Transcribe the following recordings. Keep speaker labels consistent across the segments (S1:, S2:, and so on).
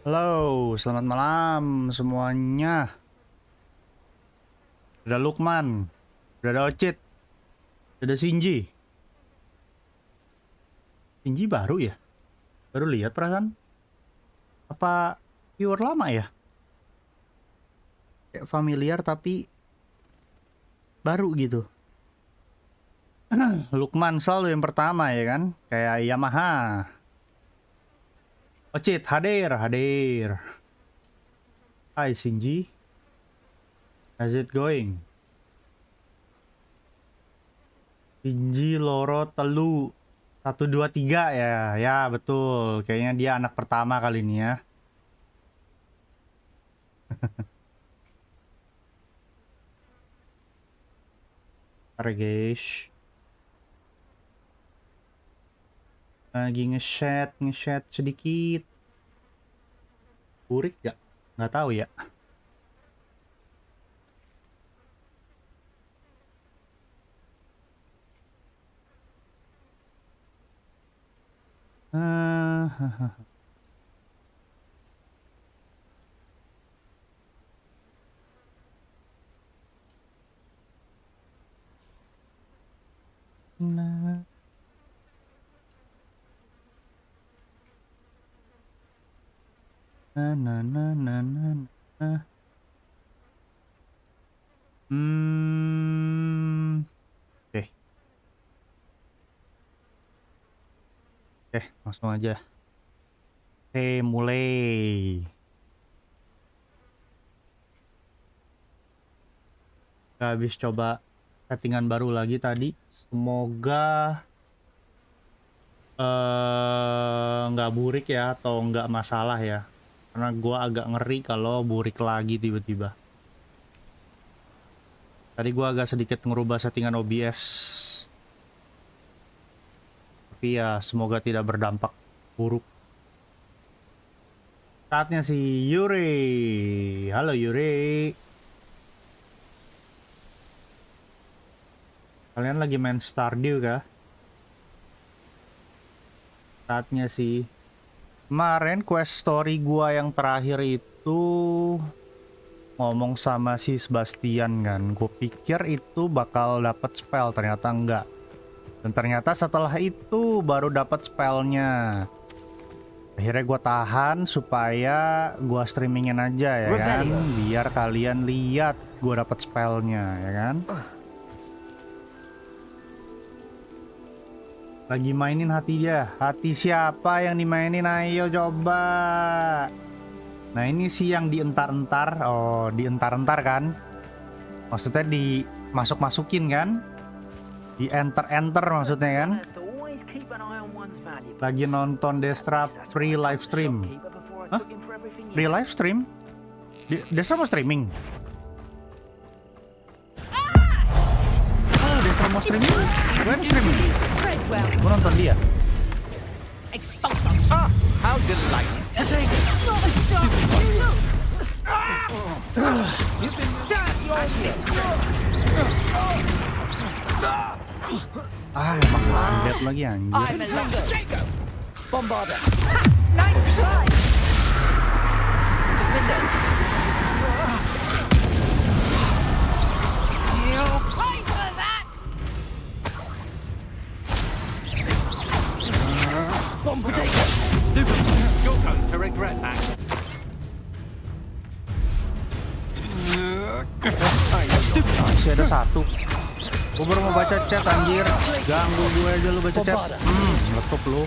S1: Halo, selamat malam semuanya. Ada Lukman, udah ada Ocit, ada Shinji. Shinji baru ya? Baru lihat perasaan? Apa viewer lama ya? Kayak familiar tapi baru gitu. Lukman selalu yang pertama ya kan? Kayak Yamaha. Ocit, hadir. Hai Shinji. How's it going? Shinji Loro Telu 1 2 3 ya. Ya betul. Kayaknya dia anak pertama kali ini ya. Ntar guys. Lagi nge-chat sedikit. Burik gak? Nggak tahu ya. Nah. Oke. Oke, langsung aja. Oke, mulai. Habis coba settingan baru lagi tadi. Semoga nggak burik ya, atau nggak masalah ya. Karena gua agak ngeri kalau burik lagi tiba-tiba. Tadi gua agak sedikit ngerubah settingan OBS. Tapi ya semoga tidak berdampak buruk. Saatnya si Yuri. Halo Yuri. Kalian lagi main Stardew kah? Saatnya sih. Kemarin quest story gua yang terakhir itu ngomong sama si Sebastian kan. Gue pikir itu bakal dapat spell, ternyata enggak. Dan ternyata setelah itu baru dapat spellnya. Akhirnya gue tahan supaya gue streamingin aja ya kan, biar kalian lihat gue dapat spellnya ya kan. Lagi mainin hati dia. Hati siapa yang dimainin? Ayo coba. Nah ini sih yang dientar-entar. Oh dientar-entar kan? Maksudnya dimasuk-masukin kan? Di enter-enter maksudnya kan? Lagi nonton Destra free livestream. Hah? Free livestream? Destra mau streaming? Oh Destra mau streaming? Gue yang streaming? Gue nonton dia.
S2: How delightful.
S1: Emang landet lagi anjir.
S2: Bombarder. Stupid. You're going to regret that.
S1: Masih ada satu. Gue baru mau baca chat anjir. Ganggu gue aja lu baca chat. Meletup lu.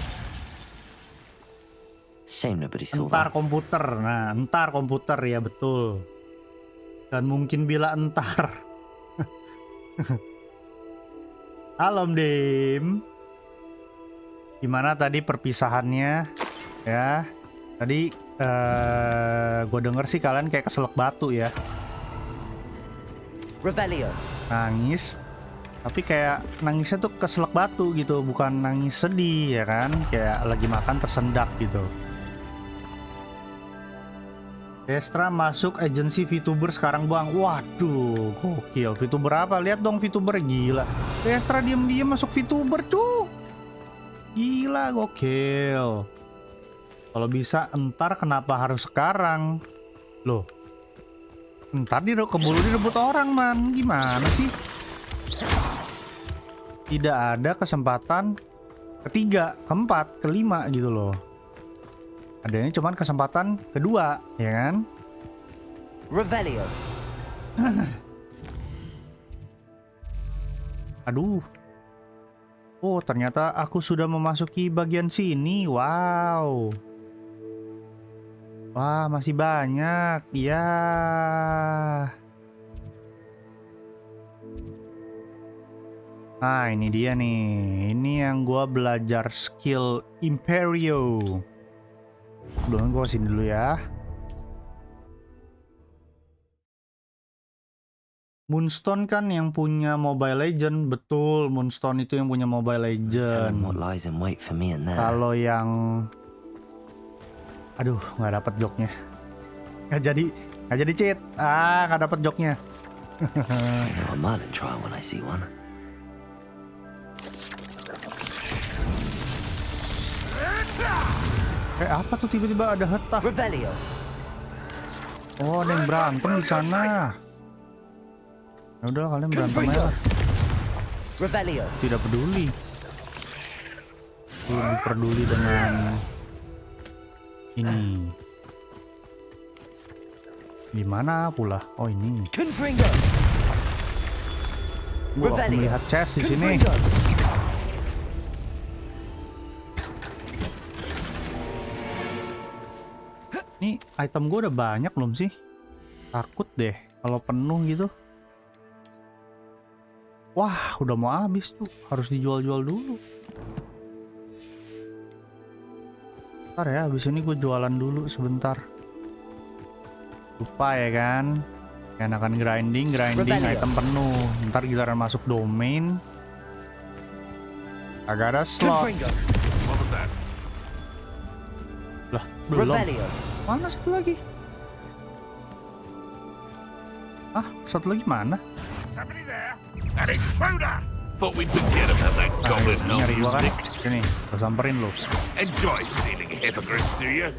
S1: Entar komputer. Nah, entar komputer ya betul. Dan mungkin bila entar. Halo Dim. Gimana tadi perpisahannya? Ya. Tadi gue denger sih kalian kayak keselak batu ya.
S2: Rebellion.
S1: Nangis. Tapi kayak nangisnya tuh keselak batu gitu, bukan nangis sedih ya kan, kayak lagi makan tersendak gitu. Destra masuk agensi VTuber sekarang bang. Waduh, gokil. VTuber apa? Lihat dong VTuber, gila. Destra diem-diem masuk VTuber cuy. Gila, gokil. Kalau bisa entar kenapa harus sekarang? Loh. Entar keburu direbut orang, man. Gimana sih? Tidak ada kesempatan ketiga, keempat, kelima gitu loh. Adanya cuman kesempatan kedua, ya kan?
S3: Revelio.
S1: Aduh. Oh, ternyata aku sudah memasuki bagian sini. Wow. Wah, masih banyak. Ya. Nah, ini dia nih. Ini yang gua belajar skill Imperio. Sebelumnya gua kesini dulu ya. Moonstone kan yang punya Mobile Legend. Betul, Moonstone itu yang punya Mobile
S3: Tell him what
S1: Legend.
S3: lies in wait for me in there.
S1: Kalau yang... Aduh, nggak dapet joknya. Nggak jadi cheat. Nggak dapet joknya.
S3: I know a Merlin trial when I see one.
S1: Apa tuh tiba-tiba ada hetah?
S3: Revelio.
S1: Oh, ada yang berantem di sana. Ya udah, kalian berantem aja lah.
S3: Revelio.
S1: Tidak peduli. Lebih peduli dengan ini. Di mana pula? Oh, ini.
S3: Confringo.
S1: Gua aku melihat chest di sini. Nih, item gue udah banyak belum sih? Takut deh kalau penuh gitu. Wah, udah mau habis tuh. Harus dijual-jual dulu. Ntar ya, habis ini gue jualan dulu sebentar. Lupa ya kan? Enakan grinding, item penuh. Ntar giliran masuk domain. Agak ada slot.
S2: What was that?
S1: Lah, belum.
S3: Revelio.
S1: Mana satu lagi? Satu lagi mana?
S2: Somebody there? An intruder! Thought we'd forget about that goblin
S1: Ini nyari gua kan?
S2: music.
S1: Sini, gua samperin lo.
S2: Enjoy stealing hypocrites, do you?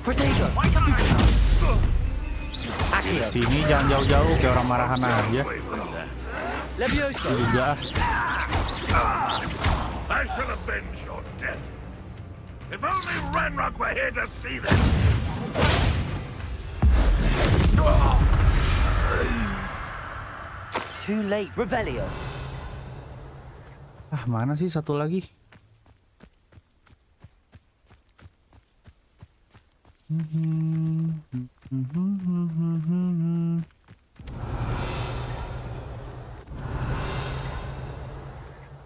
S3: Protego. Accio.
S1: Sini jangan jauh-jauh kayak orang marahan aja.
S3: Levioso.
S1: Ini juga
S2: I shall avenge your death. If only Ranrock were here to see this.
S3: Too late. Revelio.
S1: mana sih satu lagi?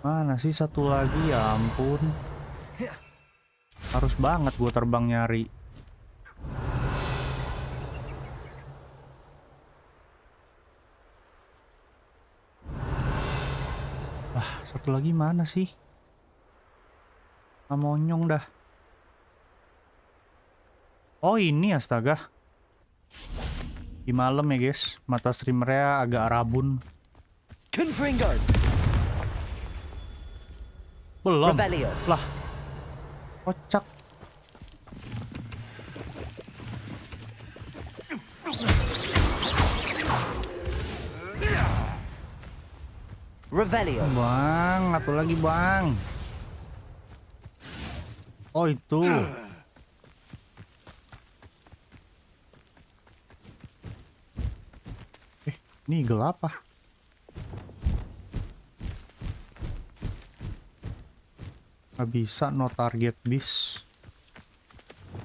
S1: Mana sih satu lagi? Ya ampun. Harus banget gue terbang nyari. Satu lagi mana sih? Monyong dah. Oh ini astaga. Di malam ya guys. Mata streamernya agak rabun.
S3: Confringo.
S1: Belum.
S3: Revelio.
S1: Lah. Kocak.
S3: Revelio.
S1: Bang, satu lagi bang. Oh itu. Ini gelap apa? Gak bisa, no target bis.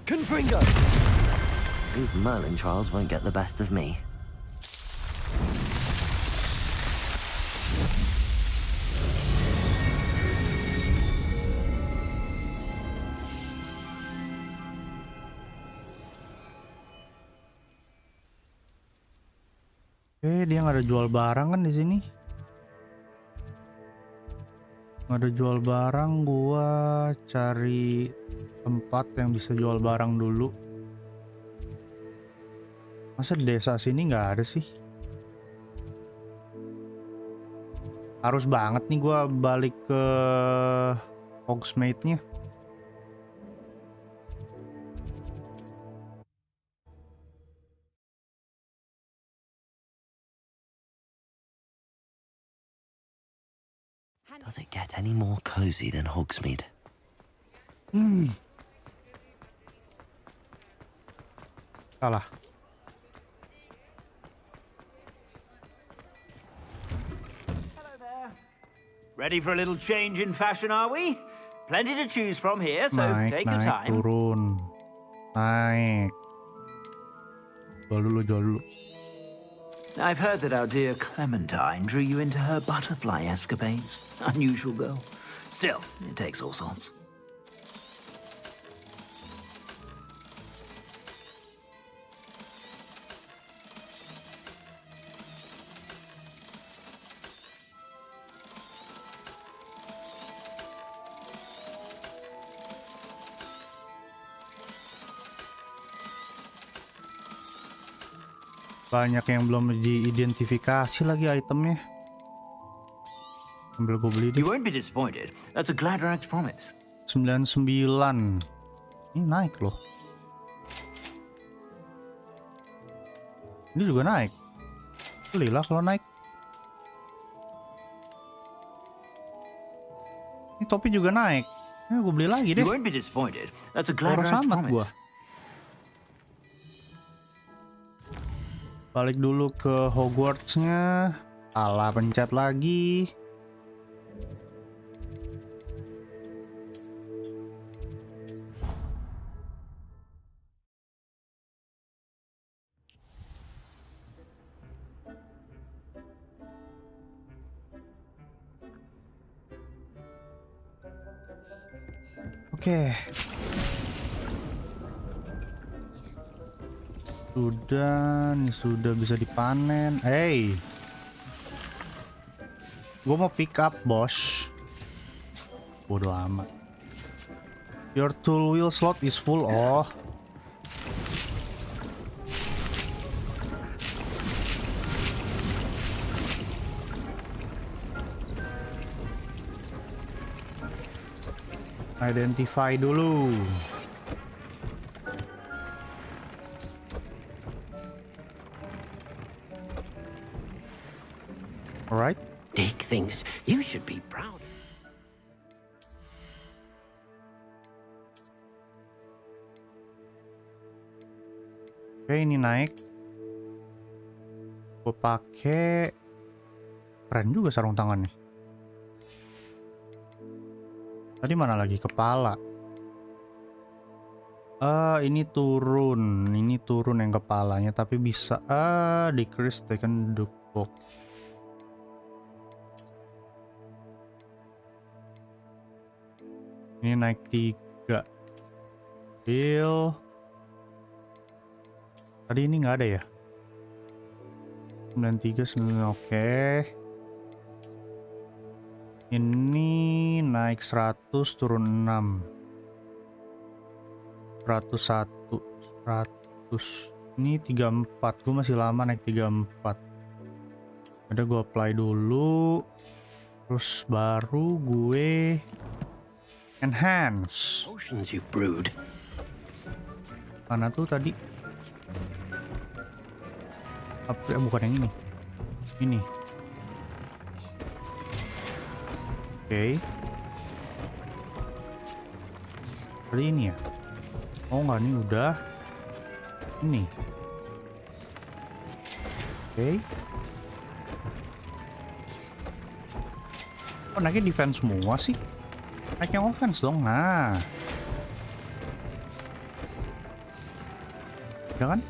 S3: Confringo. These Merlin trials won't get the best of me.
S1: Dia nggak ada jual barang kan di sini? Nggak ada jual barang, gua cari tempat yang bisa jual barang dulu. Masa di desa sini nggak ada sih? Harus banget nih gua balik ke Hogsmeade-nya.
S3: Does it get any more cozy than Hogsmeade?
S1: Salah.
S4: Ready for a little change in fashion, are we? Plenty to choose from here, so
S1: Naik,
S4: take your
S1: naik,
S4: time.
S1: turun. Naik. Jual dulu.
S4: I've heard that our dear Clementine drew you into her butterfly escapades. Unusual girl. Still, it takes all sorts.
S1: Banyak yang belum diidentifikasi lagi itemnya. Ambil gue beli deh.
S4: You won't be disappointed. That's a Gladrag's promise.
S1: 99. Ini naik loh. Ini juga naik. Belilah kalau naik. Ini topi juga naik. Ini gue beli lagi deh.
S4: You won't be disappointed. That's a
S1: Boros
S4: Gladrag's
S1: amat
S4: promise.
S1: gua. Balik dulu ke Hogwarts-nya. Salah pencet lagi. Oke. Sudah bisa dipanen. Hey, gue mau pick up, bos. Bodoh amat. Your tool wheel slot is full. Oh, identify dulu. Alright.
S3: Dick thinks you should be proud.
S1: Oke, ini naik. Gue pakai. Keren juga sarung tangannya. Tadi mana lagi? Kepala. Ini turun yang kepalanya, tapi bisa decrease taken the box. Ini naik 3. Bill. Tadi ini nggak ada ya? 93, 9, oke. Ini naik 100, turun 6. 101, 100. Ini 34. Gue masih lama naik 34. Ada gue apply dulu. Terus baru gue enhance.
S3: Potions you've brewed.
S1: Mana tuh tadi? Apa, bukan yang ini. Ini. Oke. Tadi ini ya? Oh enggak, ini udah. Ini. Oke. Oh, naiknya defense semua sih? Naik yang offense dong. Nah. Ya kan?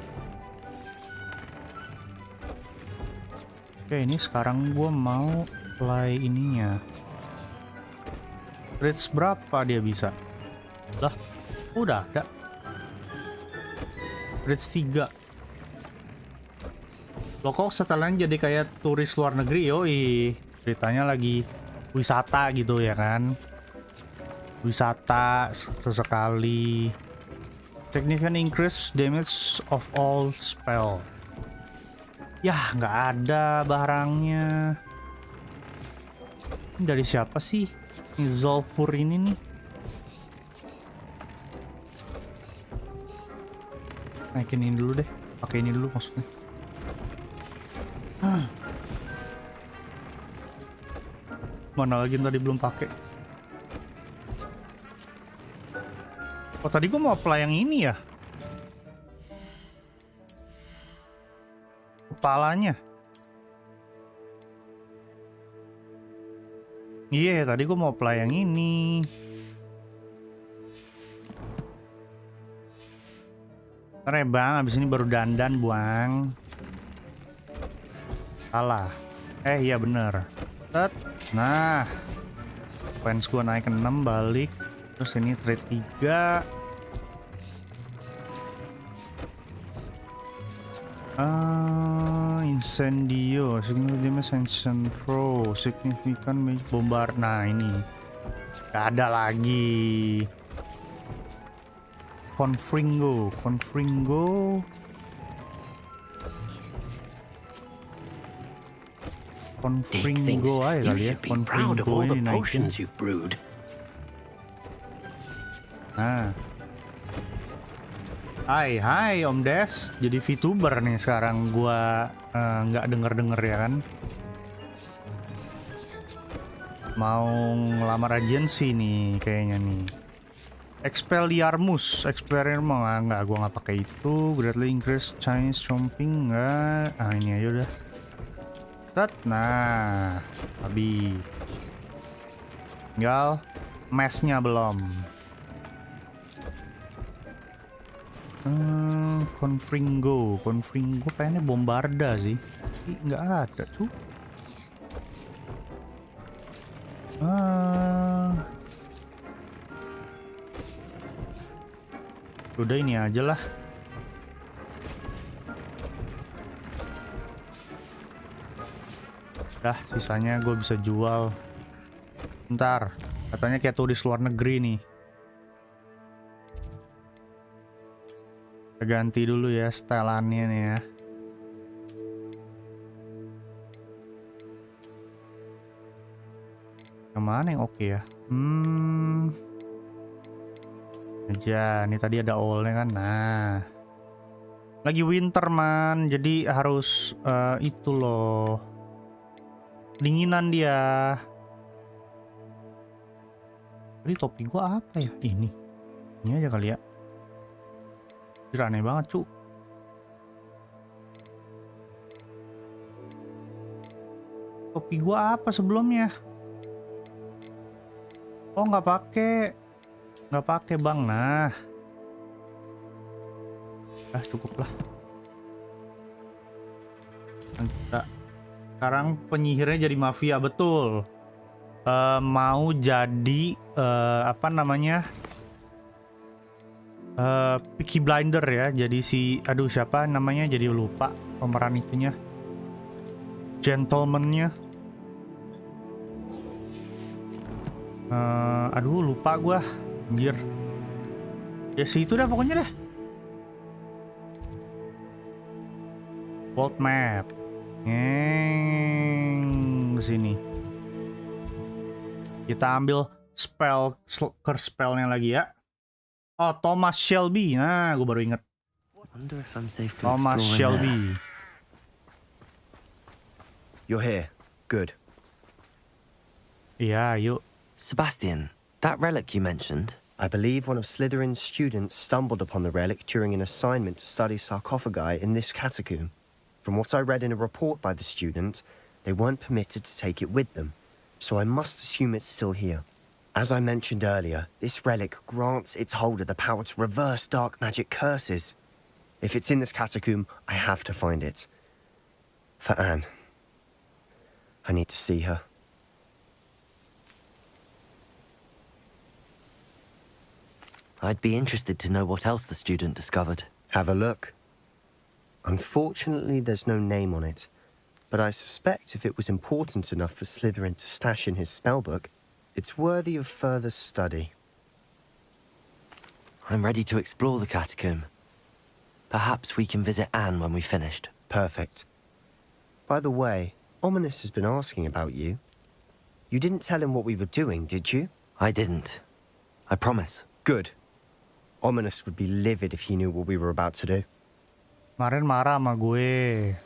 S1: Oke, ini sekarang gue mau play ininya. Bridge berapa dia bisa? Lah, udah ada. Bridge 3. Loh kok setelannya jadi kayak turis luar negeri, yoi. Ceritanya lagi wisata gitu ya kan. Wisata sesekali. Significant increase damage of all spell. Yah, nggak ada barangnya. Ini dari siapa sih? Ini Zolfur ini nih. Naikin ini dulu deh. Pakai ini dulu maksudnya. Mana lagi yang tadi belum pakai? Oh tadi gue mau apply yang ini ya. Kepalanya. Iya, tadi gue mau apply yang ini. Ntar ya bang, abis ini baru dandan buang. Salah. Iya bener. Set. Nah. Fans gue naik ke 6 balik. Terus ini trade 3. Incendio, significant throw, significant bombar. Nah ini gak ada lagi. Confringo aja kali ya. Confringo ini naikin. Nah. Hai Om Des, jadi VTuber nih sekarang gua nggak denger ya kan. Mau ngelamar agensi nih kayaknya nih. Expelliarmus nggak, gua nggak pakai itu. Greatly increase Chinese shopping nggak. Ini aja udah. Set, nah, habis. Tinggal mesnya belum. Confringo pengennya bombarda sih. Nggak ada tuh. Udah ini aja lah. Dah sisanya gue bisa jual. Ntar katanya kayak turis luar negeri nih. Kita ganti dulu ya setelannya nih ya. Yang mana yang oke ya? Aja, ini tadi ada all-nya kan. Nah. Lagi winter man, jadi harus itu loh. Dinginan dia. Tadi topi gua apa ya? Ini aja kali ya. Aneh banget cu. Topi gua apa sebelumnya? Oh nggak pakai bang. Nah, cukup lah. Kita sekarang penyihirnya jadi mafia betul. Mau jadi apa namanya? Peaky Blinder ya, jadi si siapa namanya, jadi lupa pemeran itunya, gentleman-nya. Lupa gua anjir ya, si itu dah pokoknya dah. World map sini kita ambil curse spellnya lagi ya. Oh, Thomas Shelby. Nah, gue baru inget. Thomas Shelby.
S5: You're here. Good.
S1: Yeah, yuk.
S3: Sebastian, that relic you mentioned.
S5: I believe one of Slytherin's students stumbled upon the relic during an assignment to study sarcophagi in this catacomb. From what I read in a report by the student, they weren't permitted to take it with them, so I must assume it's still here. As I mentioned earlier, this relic grants its holder the power to reverse dark magic curses. If it's in this catacomb, I have to find it. For Anne. I need to see her.
S3: I'd be interested to know what else the student discovered.
S5: Have a look. Unfortunately, there's no name on it, but I suspect if it was important enough for Slytherin to stash in his spellbook, it's worthy of further study.
S3: I'm ready to explore the catacomb. Perhaps we can visit Anne when we've finished.
S5: Perfect. By the way, Ominous has been asking about you. You didn't tell him what we were doing, did you?
S3: I didn't. I promise.
S5: Good. Ominous would be livid if he knew what we were about to do.
S1: Kemarin marah sama gue.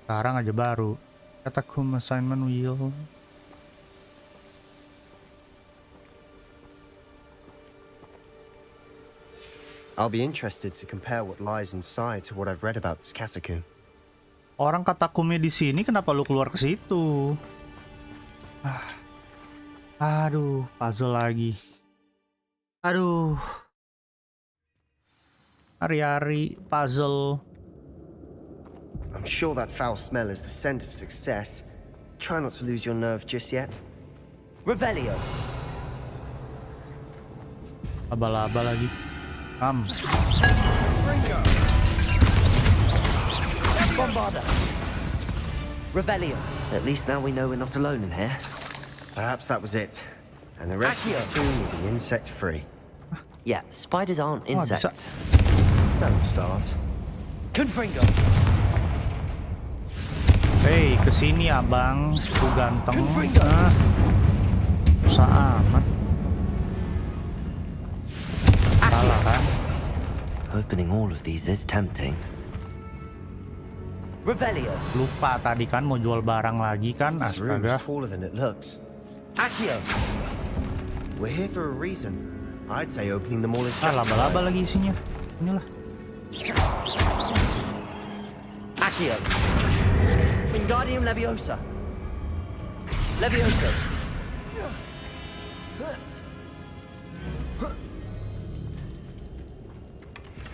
S1: Sekarang aja baru. Catacomb assignment wheel.
S5: I'll be interested to compare what lies inside to what I've read about this catacomb.
S1: Orang katakumnya di sini, kenapa lu keluar ke situ? Aduh, puzzle lagi. Aduh. Hari-hari puzzle.
S5: I'm sure that foul smell is the scent of success. Try not to lose your nerve just yet.
S4: Revelio.
S1: Laba-laba lagi.
S4: Bombarda. Revelio.
S3: At least now we know we're not alone in here.
S5: Perhaps that was it. And the rest of the tomb will be insect-free.
S3: Yeah, spiders aren't insects.
S5: Don't start.
S4: Confringo.
S1: Hei, kesini abang, ku ganteng. Susah amat. Salah kan?
S3: Opening all of these is tempting.
S4: Revelio.
S1: Lupa tadi kan mau jual barang lagi kan?
S5: This room is
S1: Astaga.
S5: taller than it looks.
S4: Accio.
S5: We're here for a reason. I'd say opening them all is
S1: Laba-laba
S5: justified.
S1: lagi isinya. Inilah.
S4: Accio. Wingardium Leviosa. Levioso.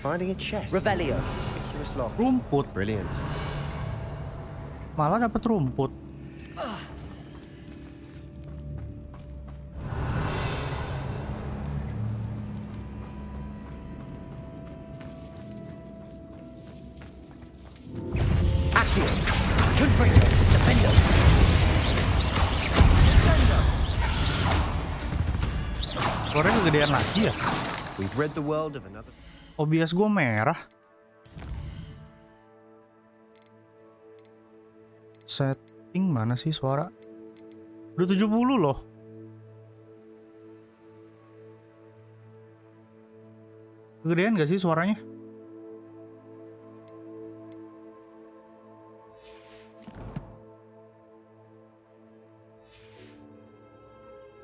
S5: Finding a chest.
S4: Revelio.
S5: Conspicuous lock.
S1: Rumput.
S5: Brilliant.
S1: Malah dapat rumput.
S4: Accio. Confringo. Defendo.
S1: Suaranya kegedean lagi ya?
S5: We've read the world of another.
S1: OBS gue merah. Setting mana sih suara? Udah 70 loh. Kegedean gak sih suaranya?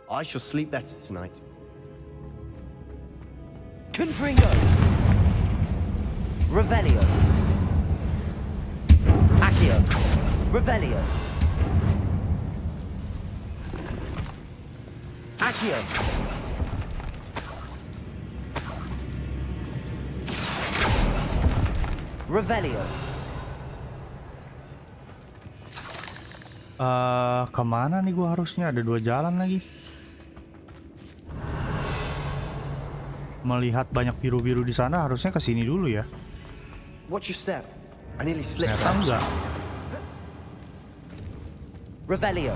S5: I shall sleep better tonight.
S4: Confringo. Revelio. Accio. Revelio. Accio. Revelio.
S1: Kemana nih gua harusnya? Ada 2 jalan lagi. Melihat banyak biru-biru di sana, harusnya ke sini dulu ya.
S5: Watch your step. I nearly slipped.
S1: Ternyata enggak.
S4: Revelio.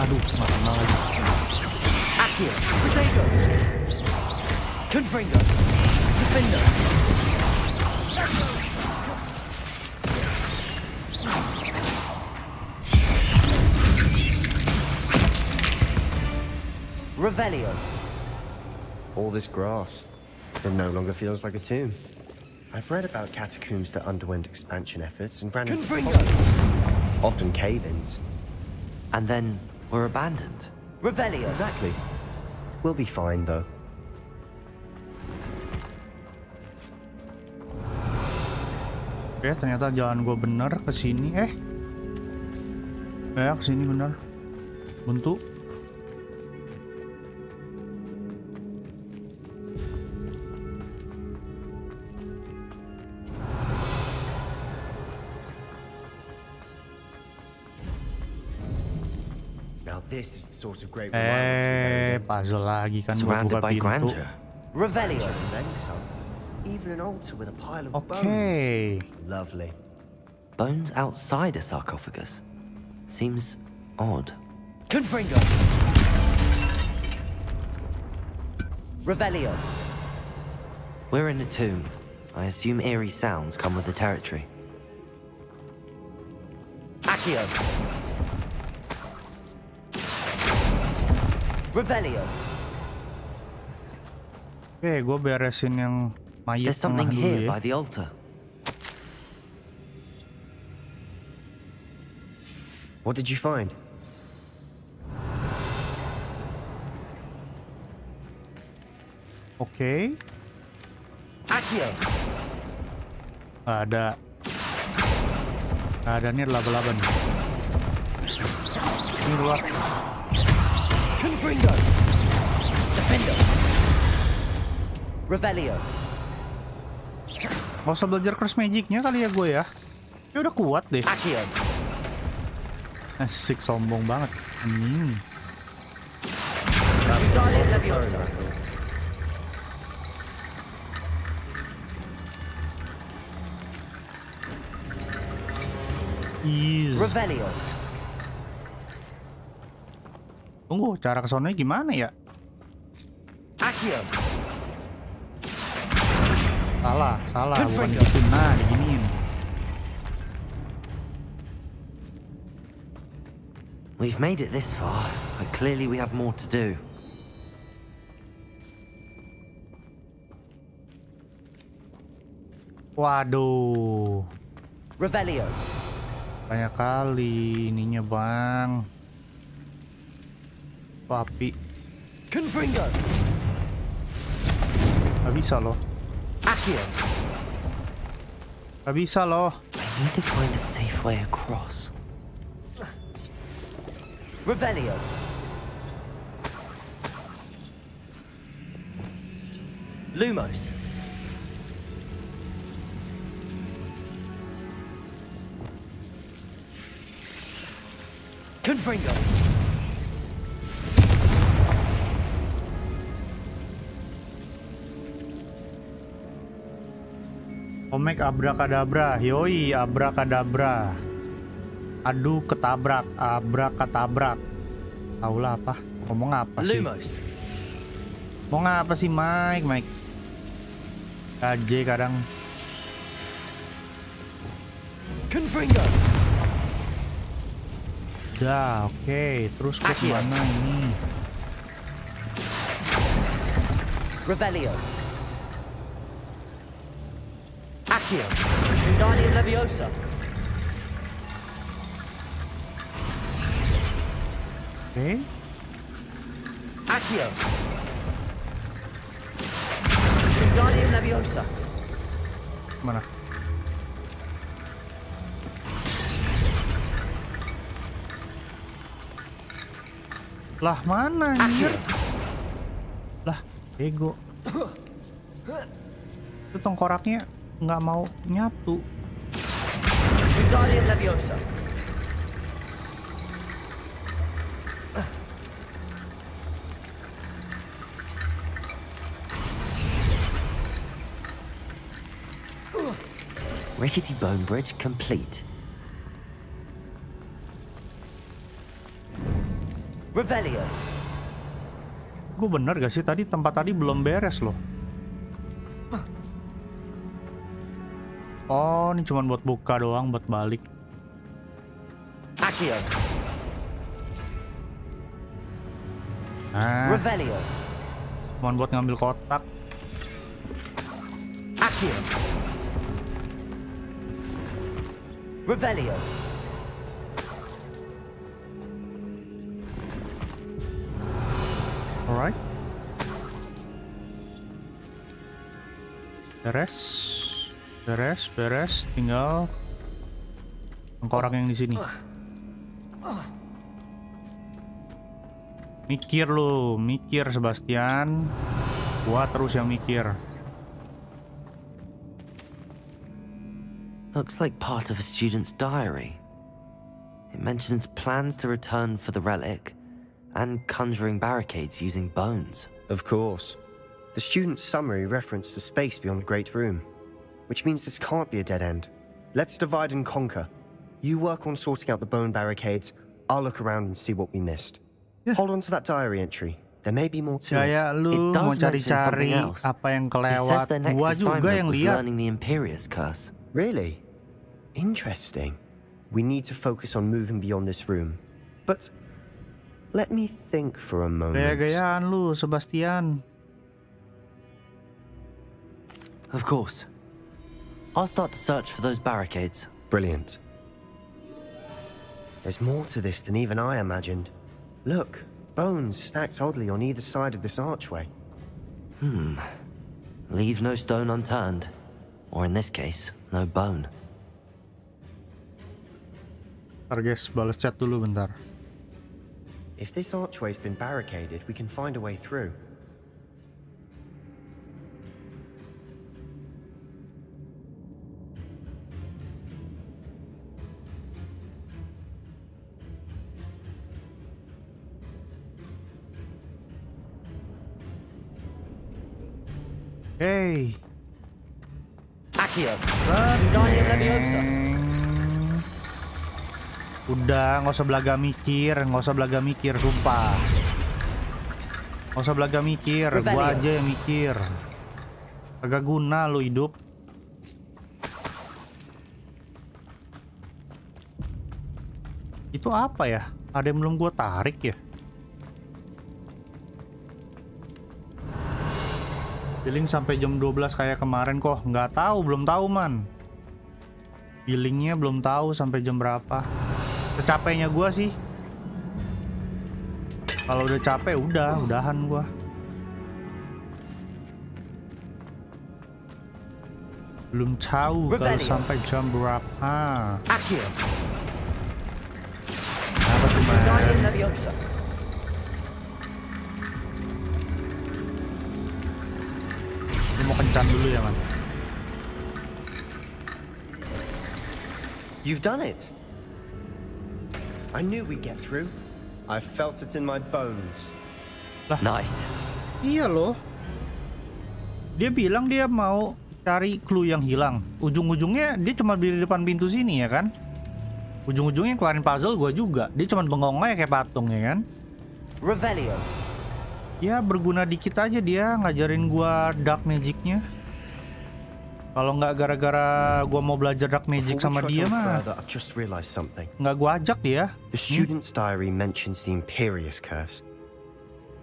S1: Aduh, mana lagi.
S4: Accio. Protego. Confringo. Defender. Revelio.
S5: All this grass. It no longer feels like a tomb. I've read about catacombs that underwent expansion efforts and ran into
S4: Confringo.
S5: problems. Often cave-ins.
S3: And then we're abandoned.
S4: Revelio.
S5: Exactly. We'll be fine, though.
S1: Oke, ternyata jalan gue bener ke sini. Ya, ke sini bener. Untuk.
S5: Now this is the sort of great revival to be
S1: Puzzle lagi kan buat
S3: Surrounded
S1: buka
S3: by
S1: pintu.
S3: grandeur.
S4: Revelio.
S5: and then some. Even an altar with a pile of
S1: Oke.
S5: bones. Lovely.
S3: Bones outside a sarcophagus. Seems odd.
S4: Confringo. Revelio.
S3: We're in a tomb. I assume eerie sounds come with the territory.
S4: Accio. Revelio.
S1: Oke, gue beresin yang mayat
S3: There's something
S1: tengah dulu
S3: here
S1: ya.
S3: by the altar.
S5: What did you find?
S1: Oke.
S3: Accio.
S1: Ada. Ada nih laba-laba nih. Ini luar.
S3: Confringo. Defendo. Revelio.
S1: Gak usah belajar cross magicnya kali ya gue ya. Ya udah kuat deh.
S3: Accio.
S1: Asik, sombong banget.
S3: Wingardium Leviosa.
S1: Ease.
S3: Revelio.
S1: Tunggu, cara kesana gimana ya?
S3: Accio.
S1: Salah, bukan gitu. Nah, diginiin.
S3: We've made it this far, but clearly we have more to do.
S1: Waduh,
S3: Revelio.
S1: banyak kali ininya bang. Papi,
S3: Confringo.
S1: gak bisa loh.
S3: Accio.
S1: Gak bisa loh.
S3: I need to find a safe way across. Revelio. Lumos. Confringo.
S1: Omek abrakadabra, yoi abrakadabra. Aduh ketabrak, abrakatabrak. Taulah apa? Ngomong apa sih?
S3: Lumos.
S1: Mau ngapa sih Mike? KJ kadang.
S3: Confringo.
S1: Udah, oke. Terus ke
S3: Accio.
S1: mana ini?
S3: Revelio. Accio. Wingardium Leviosa.
S1: Oke.
S3: Accio. Wingardium Leviosa.
S1: Mana? Lah mana anjir? Lah, ego. Itu tengkoraknya nggak mau nyatu.
S3: Wingardium Leviosa. Rickety bone bridge complete. Revelio.
S1: Gue bener gak sih tadi tempat tadi belum beres loh. Oh, ini cuma buat buka doang, buat balik.
S3: Accio.
S1: Nah,
S3: Revelio.
S1: cuma buat ngambil kotak.
S3: Accio. Revelio.
S1: Alright. Beres. Tinggal tengkorak yang di sini. Mikir Sebastian. Gua terus yang mikir.
S3: Looks like part of a student's diary. It mentions plans to return for the relic and conjuring barricades using bones.
S5: Of course. The student's summary referenced a space beyond the Great Room, which means this can't be a dead end. Let's divide and conquer. You work on sorting out the bone barricades, I'll look around and see what we missed.
S1: Yeah.
S5: Hold on to that diary entry. There may be more to it.
S1: Kayak lu
S3: It
S1: mau
S3: does mention something
S1: cari-cari
S3: else.
S1: apa yang
S3: It says
S1: kelewat.
S3: their next
S1: Gua juga
S3: assignment
S1: yang
S3: was
S1: lihat.
S3: learning the Imperius curse.
S5: Really? Interesting. We need to focus on moving beyond this room. But let me think for a moment.
S1: Gaya-gayaan lu, Sebastian.
S3: Of course. I'll start to search for those barricades.
S5: Brilliant. There's more to this than even I imagined. Look, bones stacked oddly on either side of this archway.
S3: Leave no stone unturned. Or in this case, no bone.
S1: Ntar guys, balas chat dulu bentar.
S5: If this archway's been barricaded, we can find a way through.
S1: Hey.
S3: Accio.
S1: Udah, nggak usah belaga mikir, sumpah. Nggak usah belaga mikir, gua aja yang mikir. Agak guna lo hidup. Itu apa ya? Ada yang belum gua tarik ya? Billing sampai jam 12 kayak kemarin kok. Nggak tahu, belum tahu man. Billingnya belum tahu sampai jam berapa. Secapeknya gua sih. Kalau udah capek udahan gua. Belum tahu kalau sampai jam berapa. Apa tuh man? Ini mau kencan dulu ya man.
S5: You've done it. I knew we'd get through. I felt it in my bones.
S3: Nice.
S1: Iya loh. Dia bilang dia mau cari clue yang hilang. Ujung-ujungnya dia cuma berdiri di depan pintu sini ya kan. Ujung-ujungnya kelarin puzzle gua juga. Dia cuma bengong aja kayak patung ya kan.
S3: Revelio.
S1: Ya berguna dikit aja dia ngajarin gua dark magicnya. Kalau nggak gara-gara gua mau belajar dark magic sama dia mah
S5: I've just realized something.
S1: nggak gua ajak dia.
S5: The student's diary mentions the Imperious Curse.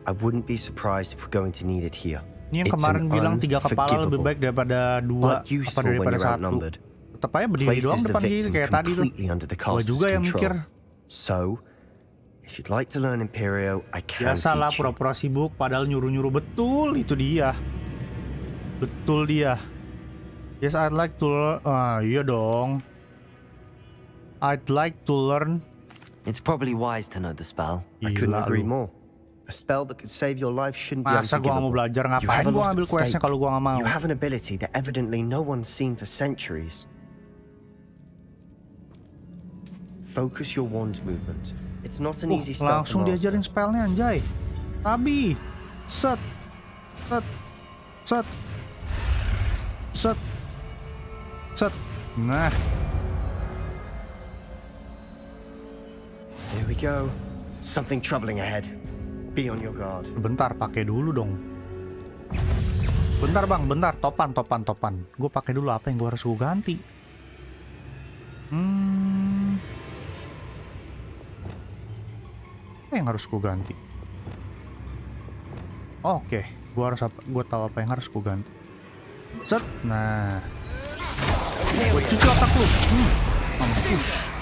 S5: I wouldn't be surprised if we're going to need it here.
S1: Ini yang kemarin bilang 3 kepala lebih baik daripada 2
S5: but
S1: apa
S5: useful when
S1: daripada
S5: you're
S1: 1.
S5: outnumbered.
S1: Tetap aja berdiri doang
S5: Places the
S1: depan dia
S5: victim
S1: kayak tadi tuh.
S5: completely under the
S1: Gua
S5: caster's
S1: juga yang mikir.
S5: control. So, if you'd like to learn Imperio, I can
S1: Biasalah
S5: teach you.
S1: pura-pura sibuk padahal nyuruh-nyuruh. Betul itu dia. Betul dia. Yes, I'd like to learn. Iya dong. I'd like to learn.
S3: It's probably wise to know the spell.
S5: I couldn't
S1: Gila
S5: agree
S1: lu.
S5: more. A spell that could save your life shouldn't be
S1: Masa gua nggak mau
S5: unforgivable.
S1: belajar?
S5: You
S1: Ngapain
S5: have a
S1: gua
S5: lot
S1: ngambil
S5: at
S1: questnya
S5: stake.
S1: kalau gua nggak mau?
S5: You have an ability that evidently no one's seen for centuries. Focus your wand movement. It's not an easy spell to
S1: Langsung diajarin
S5: master.
S1: spellnya anjay. Tabi. Set. Set. Set. Set. Set. Nah.
S5: Here we go. Something troubling ahead. Be on your guard.
S1: Bentar, pakai dulu dong. Bentar bang, bentar. Topan. Gue pakai dulu apa yang gue harus gue ganti. Apa yang harus gue ganti? Oke, gue harus apa? Gue tahu apa yang harus gue ganti. Set, nah. Gue cuci otak lu. Mampus.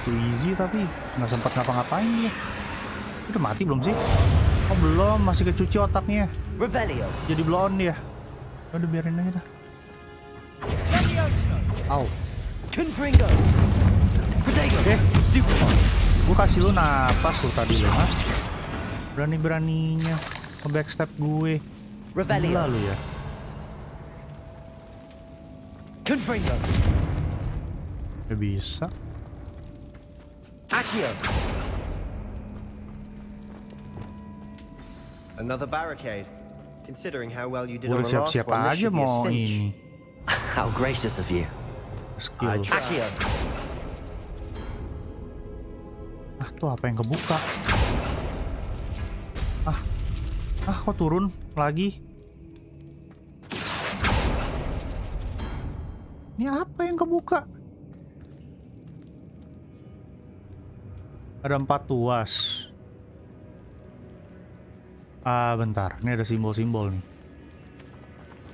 S1: Too easy tapi nggak sempat ngapa-ngapain dia. Udah mati belum sih? Oh belum, masih kecuci otaknya.
S3: Revelio.
S1: Jadi blonde dia. Udah biarin aja dah. Au.
S3: Confringo. Protego. Stupefy.
S1: Gue kasih lu napas lu tadi lu, ha? Berani-beraninya nge-backstep gue.
S3: Revelio.
S1: Gila lu ya.
S3: Confringo.
S1: Ya bisa.
S3: Accio.
S5: Another barricade. Considering how well you did
S1: Gue
S5: on
S1: udah
S5: the last
S1: siap-siap
S5: one, this
S1: aja
S5: should be a
S1: mau
S5: cinch.
S1: ini.
S3: How gracious of you.
S1: Skill.
S3: Accio.
S1: Ah, tuh apa yang kebuka? Kok turun lagi? Ini apa yang kebuka? Ada 4 tuas. Bentar. Ini ada simbol-simbol nih.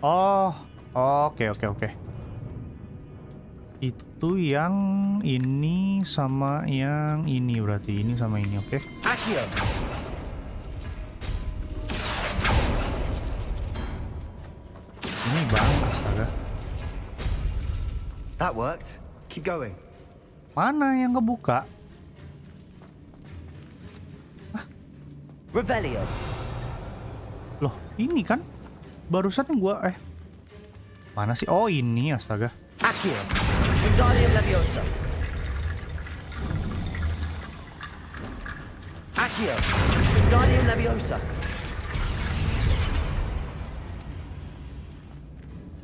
S1: Oh, oke. Itu yang ini sama yang ini, berarti ini sama ini, oke?
S5: Accio.
S1: Ini bang, astaga.
S5: That worked. Keep going.
S1: Mana yang kebuka?
S5: Revelio.
S1: Loh, ini kan barusan yang gua mana sih? Oh, ini astaga.
S5: Accio. Wingardium Leviosa. Accio. Wingardium Leviosa.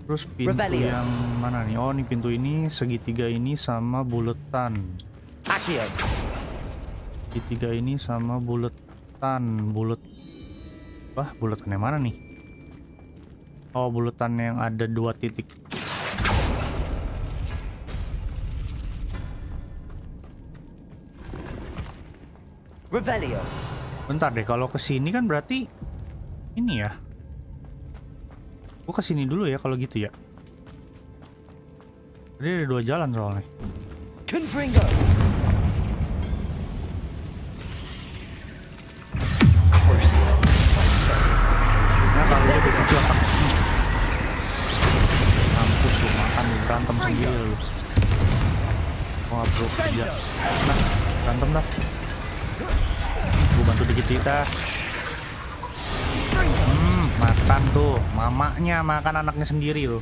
S1: Terus pintu
S5: Revelio.
S1: yang mana nih? Oh, ini pintu ini, segitiga ini sama buletan.
S5: Accio.
S1: Segitiga ini sama buletan. Wah, buletan yang mana nih? Oh, buletan yang ada 2 titik.
S5: Revelio.
S1: Bentar deh, kalau kesini kan berarti ini ya. Gua kesini dulu ya kalau gitu ya. Jadi ada 2 jalan soalnya.
S5: Confringo.
S1: Nah, kalau dia begitu otak. Mampus lu, makan lu, berantem sendiri lu. Gua nggak perlu kerja. Nah, berantem dah. Gua bantu dikit kita. Makan tuh, mamanya makan anaknya sendiri loh.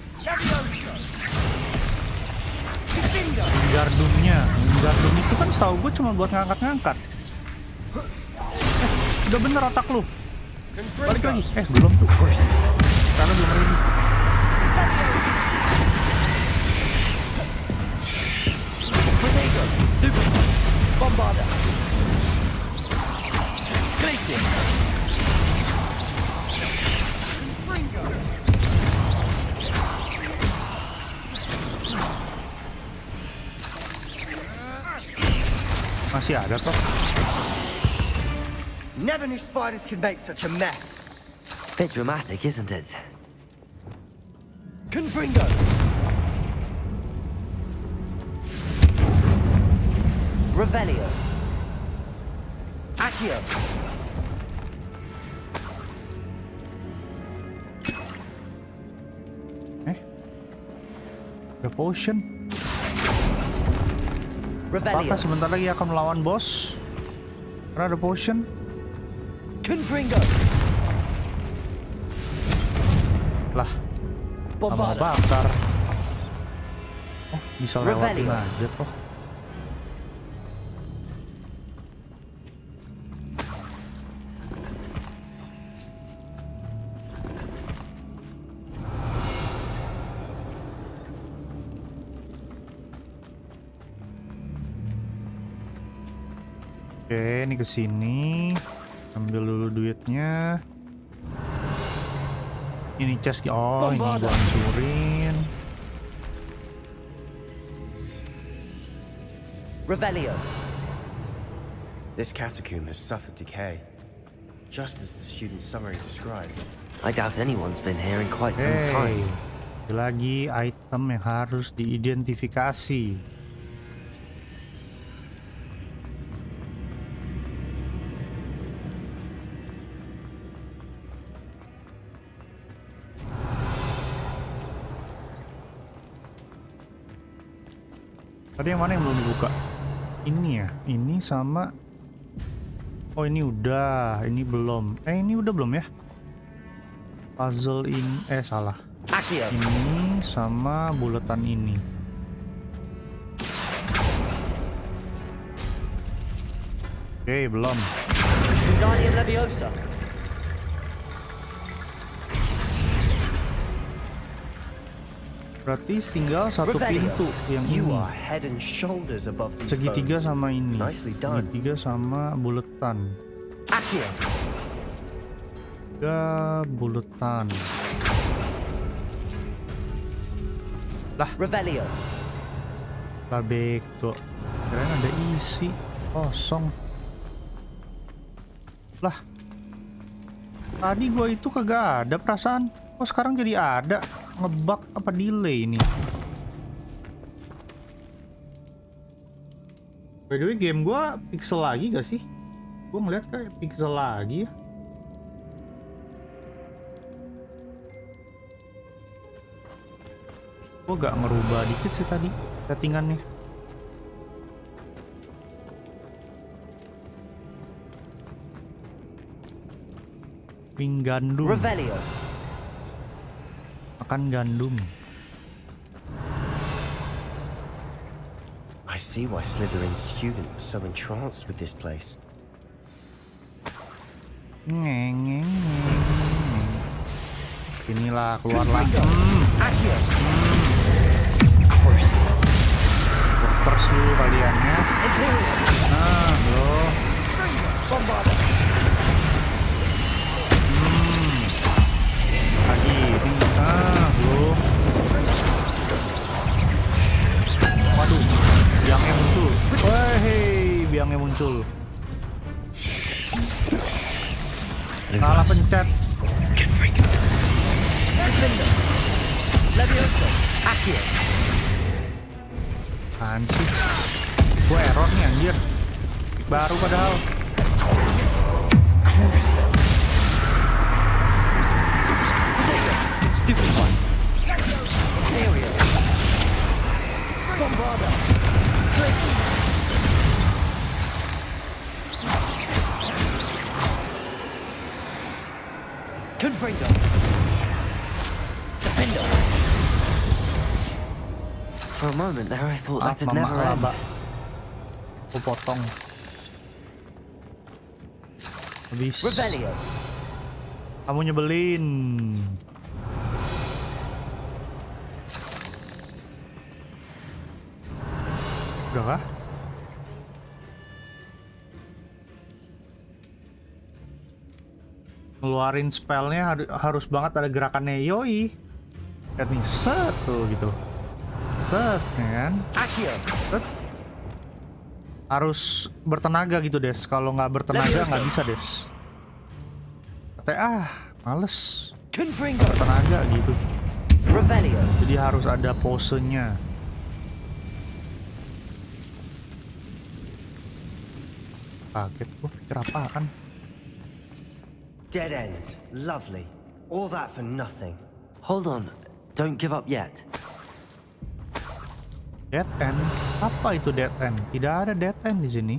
S1: Gardumnya, gardum itu kan setahu gue cuma buat ngangkat-ngangkat. Udah bener otak lu. Balik lagi. Belum tuh. Karena belum ready.
S5: Potato. Stupid. Bombarda. Glacier.
S1: Masih ada toh.
S5: Never knew spiders could make such a mess.
S3: Bit dramatic, isn't it?
S5: Confringo. Revelio. Accio.
S1: Ada potion.
S5: Revelio.
S1: Apakah sebentar lagi akan melawan bos? Karena ada potion.
S5: Confringo.
S1: Lah, sama
S5: Bombarda.
S1: bakar. Oh, bisa lewatin
S5: Revelio.
S1: aja toh. Oke, ini kesini. Ambil dulu duitnya. Ini chest. Oh, ini gua hancurin.
S5: Revelio. This catacomb has suffered decay, just as the student's summary described.
S3: I doubt anyone's been here in quite some time.
S1: Lagi item yang harus diidentifikasi. Tadi yang mana yang belum dibuka? Ini ya, ini sama. Oh, ini udah, ini belum. Ini udah belum ya? Puzzle ini, salah.
S5: Accio.
S1: Ini sama buletan ini. Oke, belum.
S5: Wingardium Leviosa.
S1: Berarti tinggal satu
S5: Revelio.
S1: pintu yang
S5: You
S1: ini.
S5: are head and shoulders above these
S1: Segitiga
S5: bones.
S1: sama ini.
S5: Nicely done.
S1: Segitiga sama buletan.
S5: Accio.
S1: Tiga buletan. Lah,
S5: Revelio.
S1: lah beko. Kirain ada isi. Kosong. Lah. Tadi gua itu kagak ada perasaan. Oh, sekarang jadi ada. Ngebug apa delay ini? By the way, game gua pixel lagi gak sih? Gua ngeliat kayak pixel lagi ya. Gua gak ngerubah dikit sih tadi settingannya. Ping gandum.
S3: Revelio.
S1: Makan gandum.
S5: I see why Slytherin's student was so entranced with this place.
S1: Ngeng. Inilah keluarlah. First dulu kalian ya. Nah, lo. Lagi ini. Lo. Waduh, biangnya muncul. Wahey, biangnya muncul. Salah pencet. Apaan sih? Gue error nih anjir. Baru padahal.
S3: Stupid one. Confringo. Defender. For a moment there, I thought that'd never end.
S1: Aku potong. Habis.
S3: Revelio.
S1: Kamu nyebelin. Udah kah? Ngeluarin spellnya harus banget ada gerakannya. Yoi. Lihat nih, set tuh gitu. Set, ya kan? Set. Harus bertenaga gitu, Des. Kalau nggak bertenaga nggak bisa, Des. Katanya, males. Bertenaga gitu.
S3: Revelio.
S1: Jadi harus ada posenya. Kaget gua, pikir apaan?
S5: Dead end. Lovely. All that for nothing.
S3: Hold on. Don't give up yet.
S1: Dead end? Apa itu dead end? Tidak ada dead end di sini.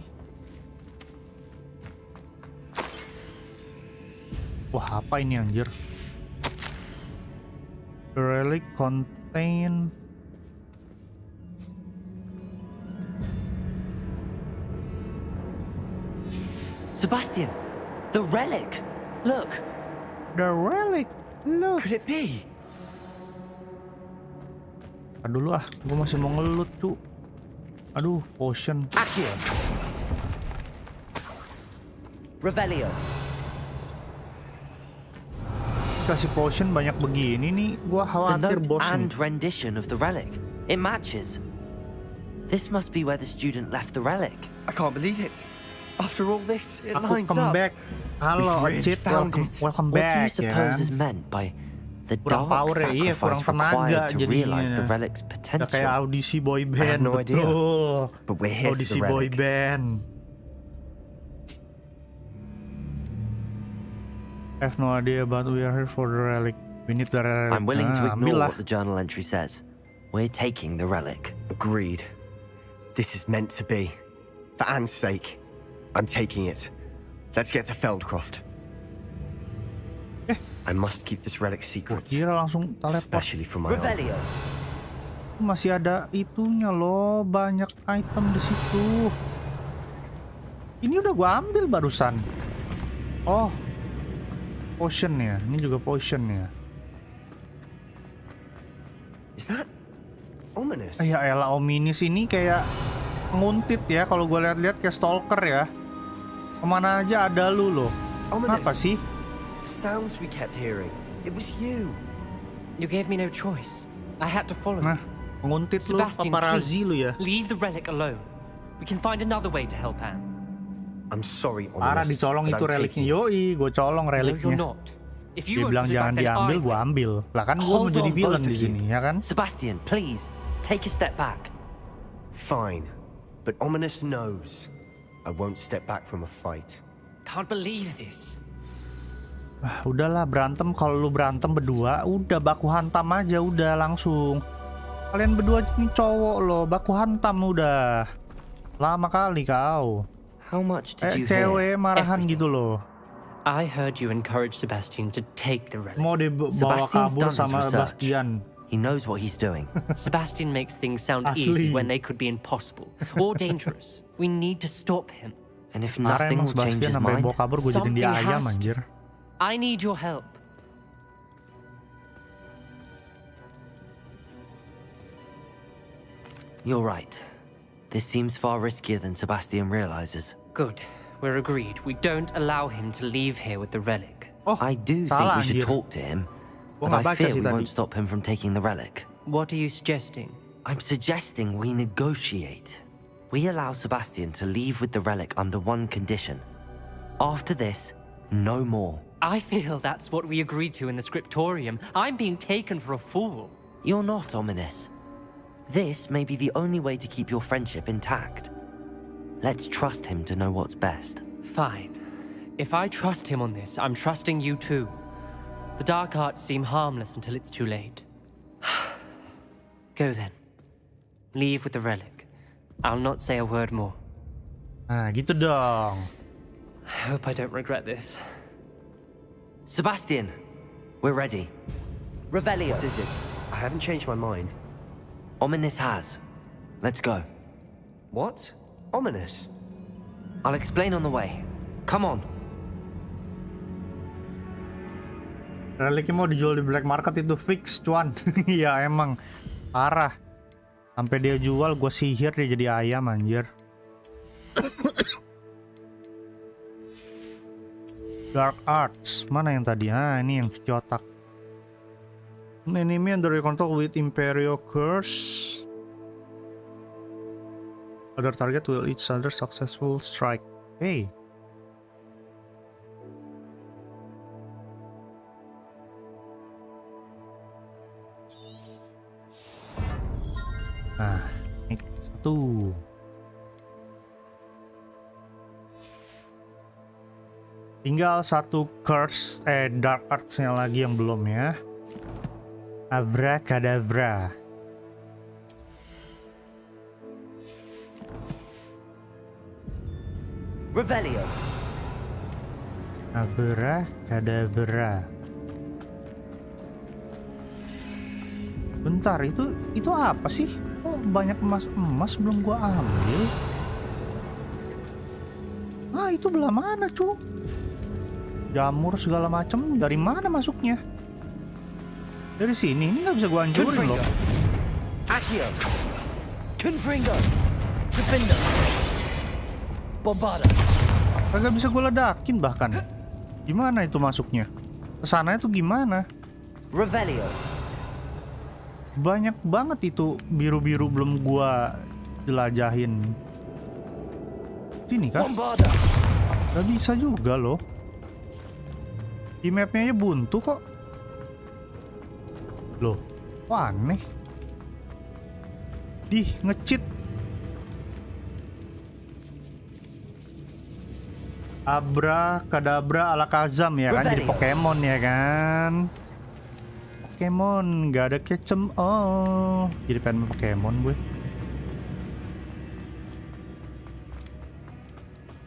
S1: Wah, apa ini anjir? The relic contain
S3: Sebastian, the relic. Look.
S1: the relic. Look.
S5: Could it be?
S1: Aduh dulu gue masih mau ngelut tuh. Aduh, potion.
S3: Accio. Revelio.
S1: Kasih potion banyak begini nih, gue
S3: The
S1: khawatir
S3: note
S1: bos
S3: and
S1: nih.
S3: rendition of the relic. It matches. This must be where the student left the relic.
S5: I can't believe it. After all this, it
S1: Aku
S5: lines
S1: come
S5: up.
S1: back. Halo,
S5: We've really
S1: Cid,
S5: found
S1: welcome,
S5: it.
S1: welcome
S3: What do you
S1: back ya
S3: suppose
S1: kan.
S3: is meant by the
S1: Kurang
S3: dark
S1: power ya, iya, kurang
S3: sacrifice
S1: tenaga
S3: required to realize the
S1: jadinya.
S3: relic's
S1: Udah
S3: potential?
S1: kayak audisi boy
S5: I have
S1: band,
S5: no idea.
S1: betul.
S5: But we're here for
S1: Audisi
S5: the
S1: boy
S5: relic.
S1: band. I have no idea, but we are here for the relic. We need the relic.
S3: I'm willing to
S1: Nah,
S3: ignore
S1: ambil lah.
S3: what the journal entry says. We're taking the relic.
S5: Agreed. This is meant to be. For Anne's sake, I'm taking it. Let's get to Feldcroft. I must keep this relic secret,
S1: Kira langsung teleport.
S5: especially from my own.
S3: Revelio.
S1: Masih ada itunya loh, banyak item di situ. Ini udah gua ambil barusan. Oh, potion ya. Ini juga potion ya.
S5: Is that ominous?
S1: Ya elah, ominis ini kayak nguntit ya. Kalau gua lihat-lihat kayak stalker ya. Kemana aja ada lu loh.
S5: Ominous.
S1: Apa sih?
S5: The sounds we kept hearing. It was you.
S6: You gave me no choice. I had to follow
S1: Nah,
S6: you.
S1: nguntit lu,
S6: Sebastian,
S1: paparazi
S6: please,
S1: lu ya.
S6: leave the relic alone. We can find another way to help Anne.
S5: I'm sorry,
S1: Parah
S5: ominous.
S1: dicolong
S5: but
S1: itu
S5: I'm
S1: reliknya.
S5: taking it.
S1: Yoi, gue colong
S6: No, you're
S1: reliknya.
S6: not. If you
S1: Dia
S6: won't
S1: bilang
S6: put it
S1: jangan
S6: back, then
S1: diambil,
S6: I
S1: gue
S6: will.
S1: ambil. Lah kan gue
S3: Hold
S1: menjadi
S3: on,
S1: villain
S3: both
S1: di
S3: of you.
S1: sini, ya kan?
S3: Sebastian, please, take a step back.
S5: Fine. but Ominous knows I won't step back from a fight.
S6: Can't believe this.
S1: Udahlah berantem, kalau lu berantem berdua, udah baku hantam aja udah langsung. Kalian berdua ini cowok loh, baku hantam udah. Lama kali kau.
S3: How much did you
S1: Cewek
S3: hear?
S1: marahan
S6: Everything.
S1: gitu loh.
S6: I heard you encourage Sebastian to take the relic.
S1: Mau dibawa
S3: Sebastian's
S1: kabur
S3: done his
S1: sama
S3: research.
S1: Sebastian.
S3: He knows what he's doing.
S6: Sebastian makes things sound
S1: Asli.
S6: easy when they could be impossible or dangerous. We need to stop him.
S3: And if
S1: Kemarin
S3: nothing
S1: emang
S3: will change
S1: Sebastian
S3: his
S1: sampai
S3: mind,
S1: bawa kabur, gue jadiin dia
S6: Something
S1: ayam
S6: has to.
S1: anjir.
S6: I need your help.
S3: you're right. This seems far riskier than Sebastian realizes.
S6: Good. We're agreed. We don't allow him to leave here with the relic.
S1: Oh,
S3: I do think
S1: salah,
S3: we should
S1: anjir.
S3: talk to him,
S1: Gua
S3: but
S1: nggak
S3: I
S1: baca
S3: fear
S1: sih
S3: we
S1: tadi.
S3: won't stop him from taking the relic.
S6: What are you suggesting?
S3: I'm suggesting we negotiate. We allow Sebastian to leave with the relic under one condition. After this, no more.
S6: I feel that's what we agreed to in the scriptorium. I'm being taken for a fool.
S3: You're not ominous. This may be the only way to keep your friendship intact. Let's trust him to know what's best.
S6: Fine. If I trust him on this, I'm trusting you too. The dark arts seem harmless until it's too late. Go then. Leave with the relic. I'll not say a word more.
S1: Nah, gitu dong.
S6: I hope I don't regret this.
S3: Sebastian, we're ready. Revelio.
S5: What is it? I haven't changed my mind.
S3: Ominous has. Let's go.
S5: What? Ominous?
S3: I'll explain on the way. Come on.
S1: Reliknya mau dijual di black market itu fix cuan. Iya emang parah. Sampai dia jual, gue sihir dia jadi ayam anjir. Dark Arts, mana yang tadi? Ah, ini yang cuci otak. An enemy under contact with Imperial Curse. Other target will each other successful strike. Hey. Nah, ini satu. Tinggal satu curse, dark arts-nya lagi yang belum ya. Abracadabra.
S3: Revelio.
S1: Abracadabra. Bentar, itu apa sih? Kok banyak emas belum gua ambil? Ah, itu belah mana, cu? Jamur segala macem dari mana masuknya? Dari sini, ini nggak bisa gua hancurin loh.
S3: Accio. Confringo. Defender. Bombada.
S1: Kagak bisa gua ledakin bahkan. Gimana itu masuknya? Kesana itu gimana?
S3: Revelio.
S1: Banyak banget itu biru-biru belum gua jelajahin. Sini kan?
S3: Bombada.
S1: Gak bisa juga loh. Di mapnya aja buntu kok. Loh, kok aneh. Dih, nge-cheat. Abracadabra ala Kazam ya kan, jadi Pokemon ya kan. Pokemon, gak ada kecem. Oh, jadi pengen main Pokemon gue.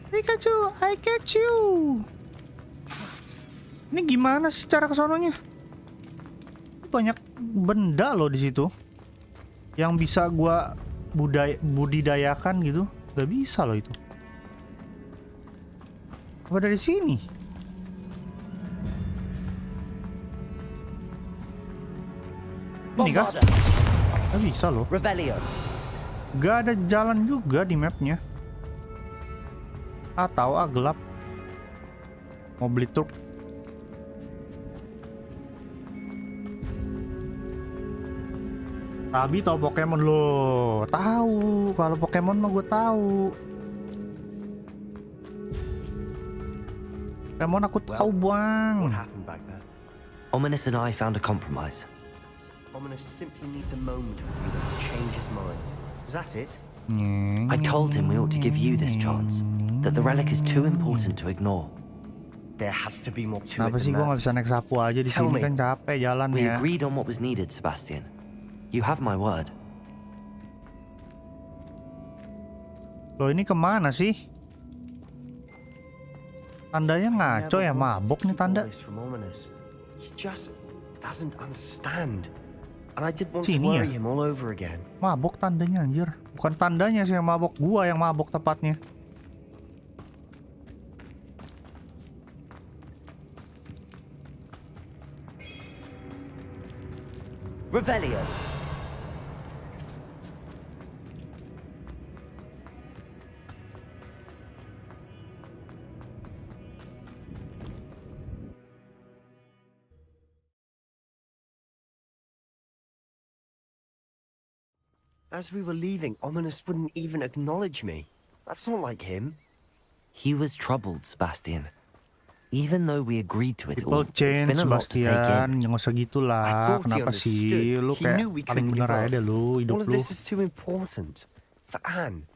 S1: Pikachu, I catch you. Ini gimana sih cara kesononya? Banyak benda loh di situ yang bisa gua budidayakan gitu. Gak bisa loh itu. Apa dari sini? Ini kah? Gak bisa loh.
S3: Revelio.
S1: Gak ada jalan juga di mapnya. Atau gelap. Mau beli truk. Tabi tahu Pokemon loh. Tahu. Kalau Pokemon mah gue tahu. Pokemon aku tahu bang.
S5: What happened back there?
S3: Ominous and I found a compromise.
S5: Ominous simply needs a moment with you to change his mind. Is that it?
S3: I told him we ought to give you this chance, that the relic is too important to ignore.
S5: There has to be more to it
S1: Kenapa sih
S5: than
S1: gue nggak
S5: that.
S1: bisa naik sapu aja di
S5: Tell
S1: sini,
S5: me.
S1: kan capek jalan
S3: We
S1: ya.
S3: agreed on what was needed, Sebastian. You have my word.
S1: Loh ini kemana sih? Tandanya ngaco ya, mabok nih tanda.
S5: He just doesn't understand. And I didn't want to
S1: Sini ya?
S5: worry him all over again.
S1: Mabok tandanya anjir. Bukan tandanya sih yang mabok, gua yang mabok tepatnya.
S3: Revelio.
S5: As we were leaving, Ominous wouldn't even acknowledge me. That's not like him.
S3: He was troubled, Sebastian. Even though we agreed to it all,
S1: People
S3: it's
S1: change,
S3: been a lot to take in.
S1: Sebastian. Yang usah gitu
S5: I
S1: lah.
S5: thought he
S1: Kenapa sih?
S5: understood.
S1: Lu
S5: He
S1: kayak
S5: knew we
S1: paling
S5: couldn't
S1: bener
S5: give
S1: aja
S5: up.
S1: deh lu, hidup
S5: All of
S1: lu.
S5: this is too important. For Anne.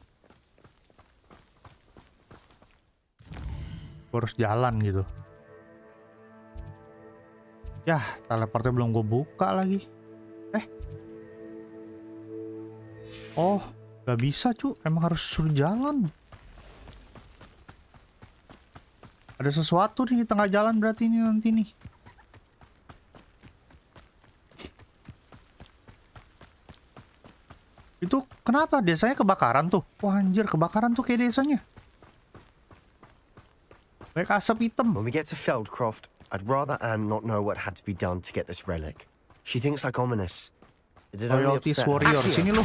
S1: Gua harus jalan gitu. Yah, teleportnya belum gue buka lagi. Oh, gak bisa cu. Emang harus suruh jalan. Ada sesuatu nih di tengah jalan berarti ini nanti nih. Itu kenapa desanya kebakaran tuh? Wah anjir, kebakaran tuh kayak desanya. Kayak asap hitam.
S5: When we get to Feldcroft, I'd rather Anne not know what had to be done to get this relic. She thinks like Ominous. It'd only
S1: Royalties
S5: upset her.
S1: Warrior, sini lu.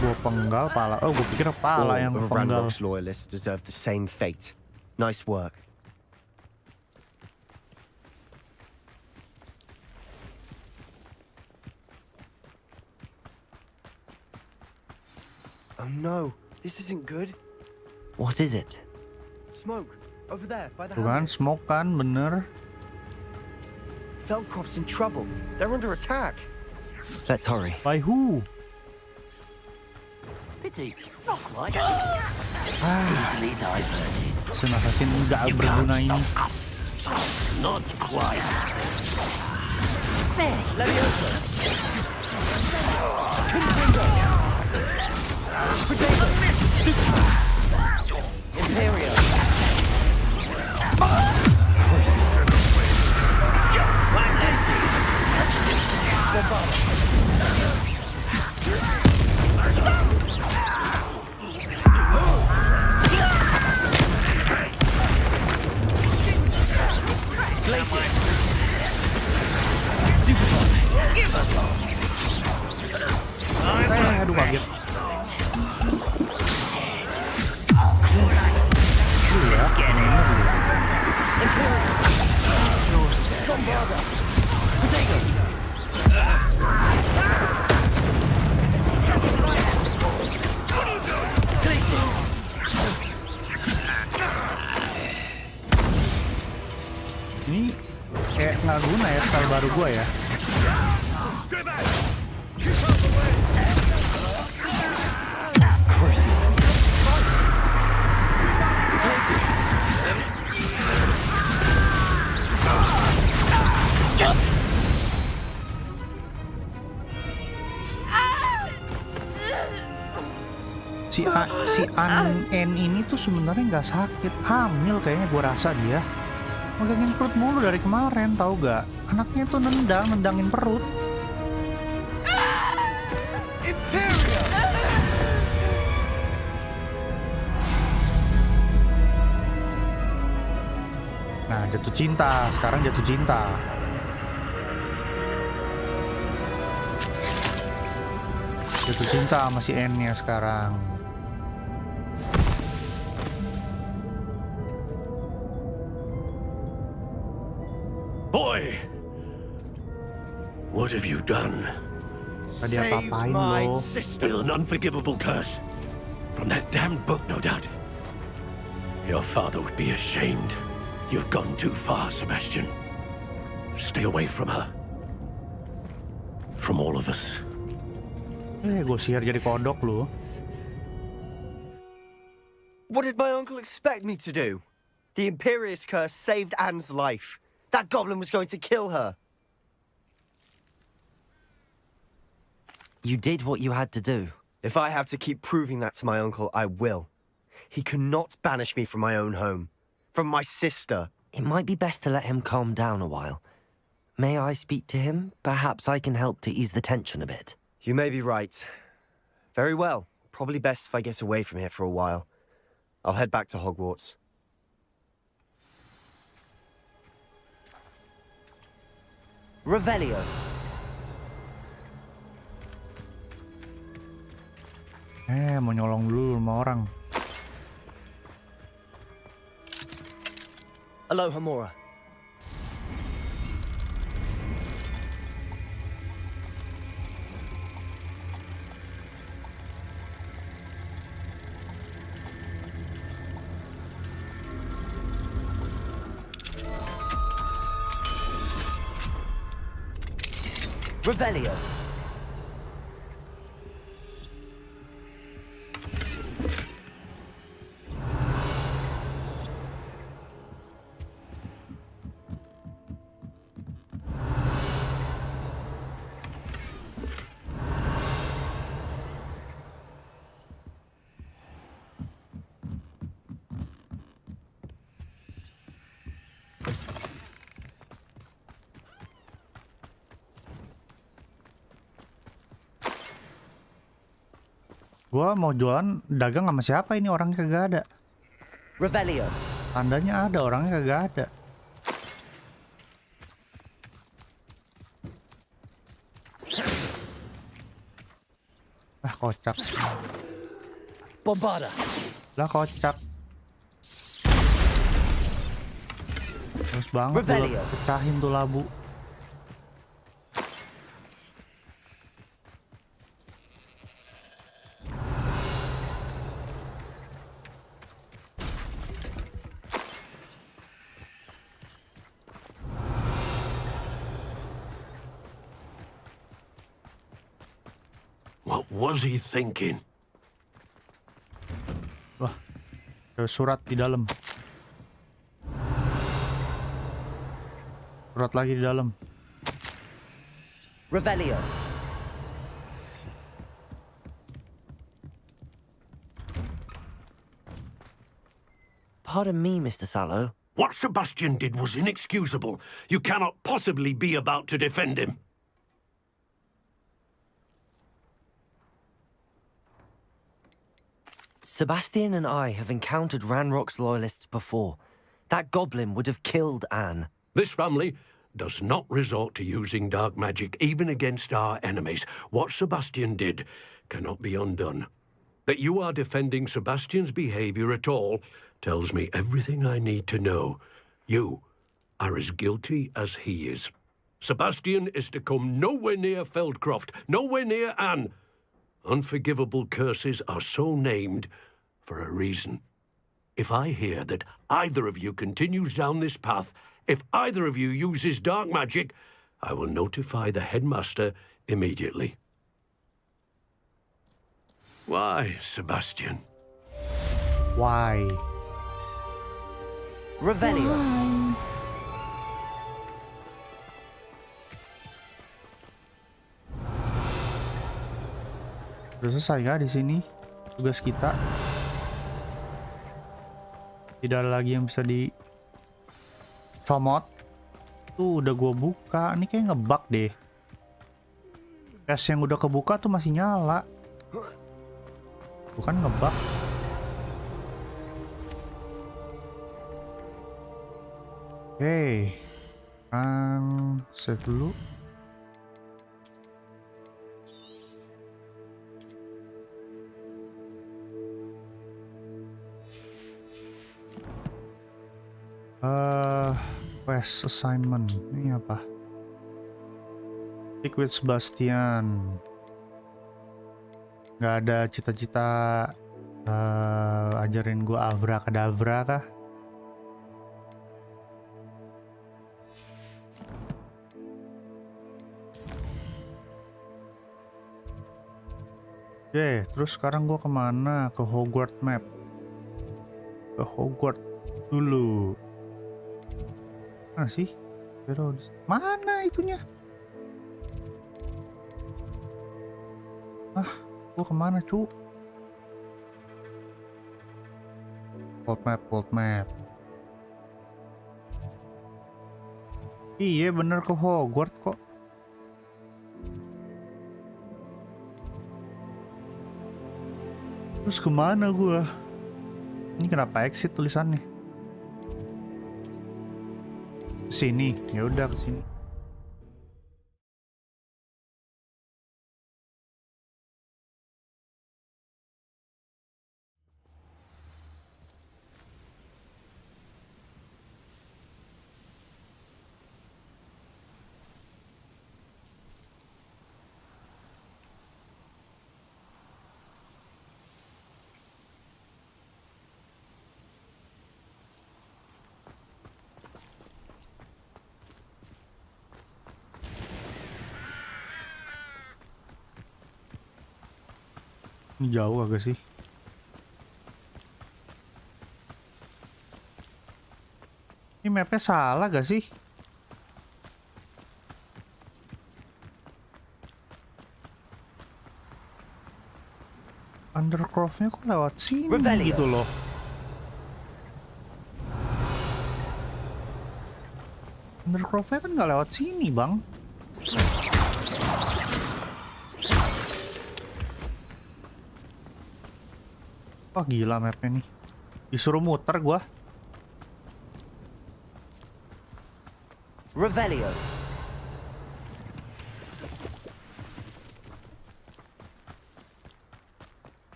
S1: Gua penggal pala. Oh, gua pikir pala
S5: All
S1: yang
S5: of
S1: penggal.
S5: Ranrock's loyalists deserve the same fate. Nice work. Oh no, this isn't good.
S3: What is it?
S5: Smoke, over there, by the
S1: Tuh kan,
S5: helmets.
S1: smoke kan, bener.
S5: Feldcroft's in trouble. They're under attack.
S3: Let's hurry.
S1: By who?
S4: Pity, not quite. Easily diverted.
S1: Assassin nggak berguna ini.
S4: Not quite. There, Leviosa.
S3: Imperial.
S4: Right laces.
S3: Glaciers.
S1: Aduh kaget. Ini kayak nggak guna ya style baru gua ya. Si An ini tuh sebenarnya nggak sakit, hamil kayaknya gua rasa dia. Megangin perut mulu dari kemarin, tahu gak? Anaknya tuh nendangin perut. Nah, jatuh cinta, sekarang jatuh cinta. Jatuh cinta sama si N-nya sekarang.
S2: Boy! What have you done?
S1: Tadi apa-apain lo?
S2: With an unforgivable curse. From that damned book, no doubt. Your father would be ashamed. You've gone too far, Sebastian. Stay away from her. From all of us.
S1: Gue sihir jadi kodok lu.
S5: What did my uncle expect me to do? The Imperious curse saved Anne's life. That goblin was going to kill her.
S3: You did what you had to do.
S5: If I have to keep proving that to my uncle, I will. He cannot banish me from my own home. From my sister.
S3: It might be best to let him calm down a while. May I speak to him? Perhaps I can help to ease the tension a bit.
S5: You may be right. Very well. Probably best if I get away from here for a while. I'll head back to Hogwarts.
S3: Revelio.
S1: Mau nyolong dulu sama orang.
S5: Aloha, Mora.
S3: Revelio.
S1: Gua mau jualan dagang sama siapa ini, orangnya kagak ada.
S3: Revelio.
S1: Tandanya ada, orangnya kagak ada. Ah, kocak.
S3: Bombarda.
S1: Lah kocak. Terus banget
S3: Revelio.
S1: gua pecahin tuh labu.
S2: What was he thinking?
S1: Wah, ada surat di dalam. Surat lagi di dalam.
S3: Revelio. Pardon me, Mr. Sallow.
S2: What Sebastian did was inexcusable. You cannot possibly be about to defend him.
S3: Sebastian and I have encountered Ranrock's loyalists before. That goblin would have killed Anne.
S2: This family does not resort to using dark magic even against our enemies. What Sebastian did cannot be undone. That you are defending Sebastian's behavior at all tells me everything I need to know. You are as guilty as he is. Sebastian is to come nowhere near Feldcroft, nowhere near Anne. Unforgivable curses are so named for a reason. If I hear that either of you continues down this path, if either of you uses dark magic, I will notify the headmaster immediately. Why, Sebastian?
S1: Why?
S3: Revelio.
S1: Udah selesai kah di sini tugas kita? Tidak ada lagi yang bisa dicomot. Tuh udah gua buka. Ini kayak ngebug deh. Cache yang udah kebuka tuh masih nyala. Bukan ngebug. Oke. Save dulu. Quest assignment ini apa? Speak with Sebastian. Nggak ada cita-cita ajarin gua abrakadabra kah? Oke, terus sekarang gua kemana? Ke Hogwarts map. Ke Hogwarts dulu. Mana sih? Mana itunya? Gua kemana cu? World map. Iya bener ke Hogwarts kok. Terus kemana gua? Ini kenapa exit tulisannya? Kesini, ya udah kesini. Ini jauh agak sih. Ini mapnya salah gak sih? Undercroft-nya kok lewat sini gitu loh. Undercroft-nya kan gak lewat sini bang. Wah gila mapnya nih. Disuruh muter gua.
S3: Revelio.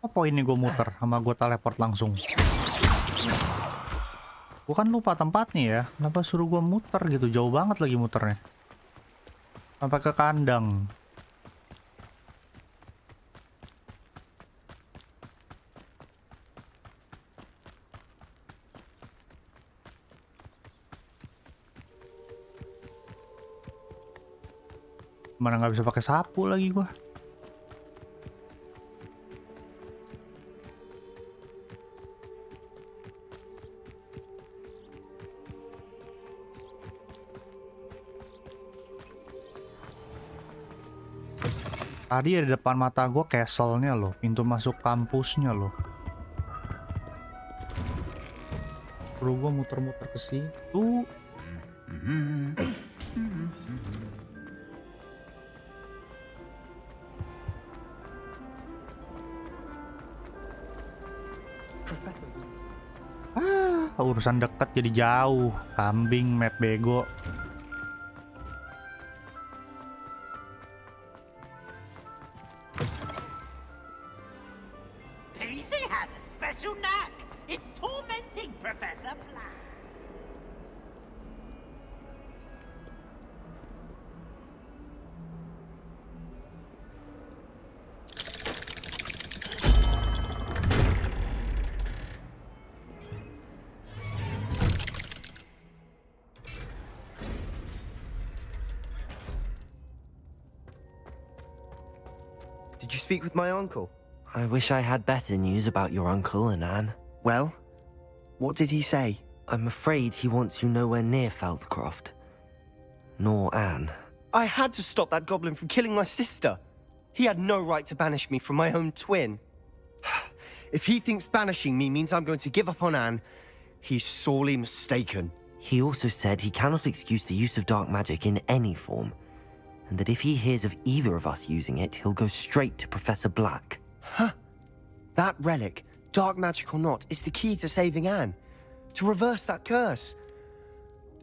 S1: Apa ini gue muter sama gue teleport langsung? Gue kan lupa tempatnya ya. Kenapa suruh gue muter gitu? Jauh banget lagi muternya. Sampai ke kandang. Mana nggak bisa pakai sapu lagi gua. Tadi ada depan mata gua castle-nya loh, pintu masuk kampusnya loh. Perlu gua muter-muter ke situ. Urusan dekat jadi jauh. Kambing map bego.
S7: Daisy has a special knack. It's tormenting Professor Black.
S5: Did you speak with my uncle?
S3: I wish I had better news about your uncle and Anne.
S5: Well, what did he say?
S3: I'm afraid he wants you nowhere near Feldcroft. Nor Anne.
S5: I had to stop that goblin from killing my sister. He had no right to banish me from my own twin. If he thinks banishing me means I'm going to give up on Anne, he's sorely mistaken.
S3: He also said he cannot excuse the use of dark magic in any form, and that if he hears of either of us using it, he'll go straight to Professor Black.
S5: Huh. That relic, dark magic or not, is the key to saving Anne. To reverse that curse.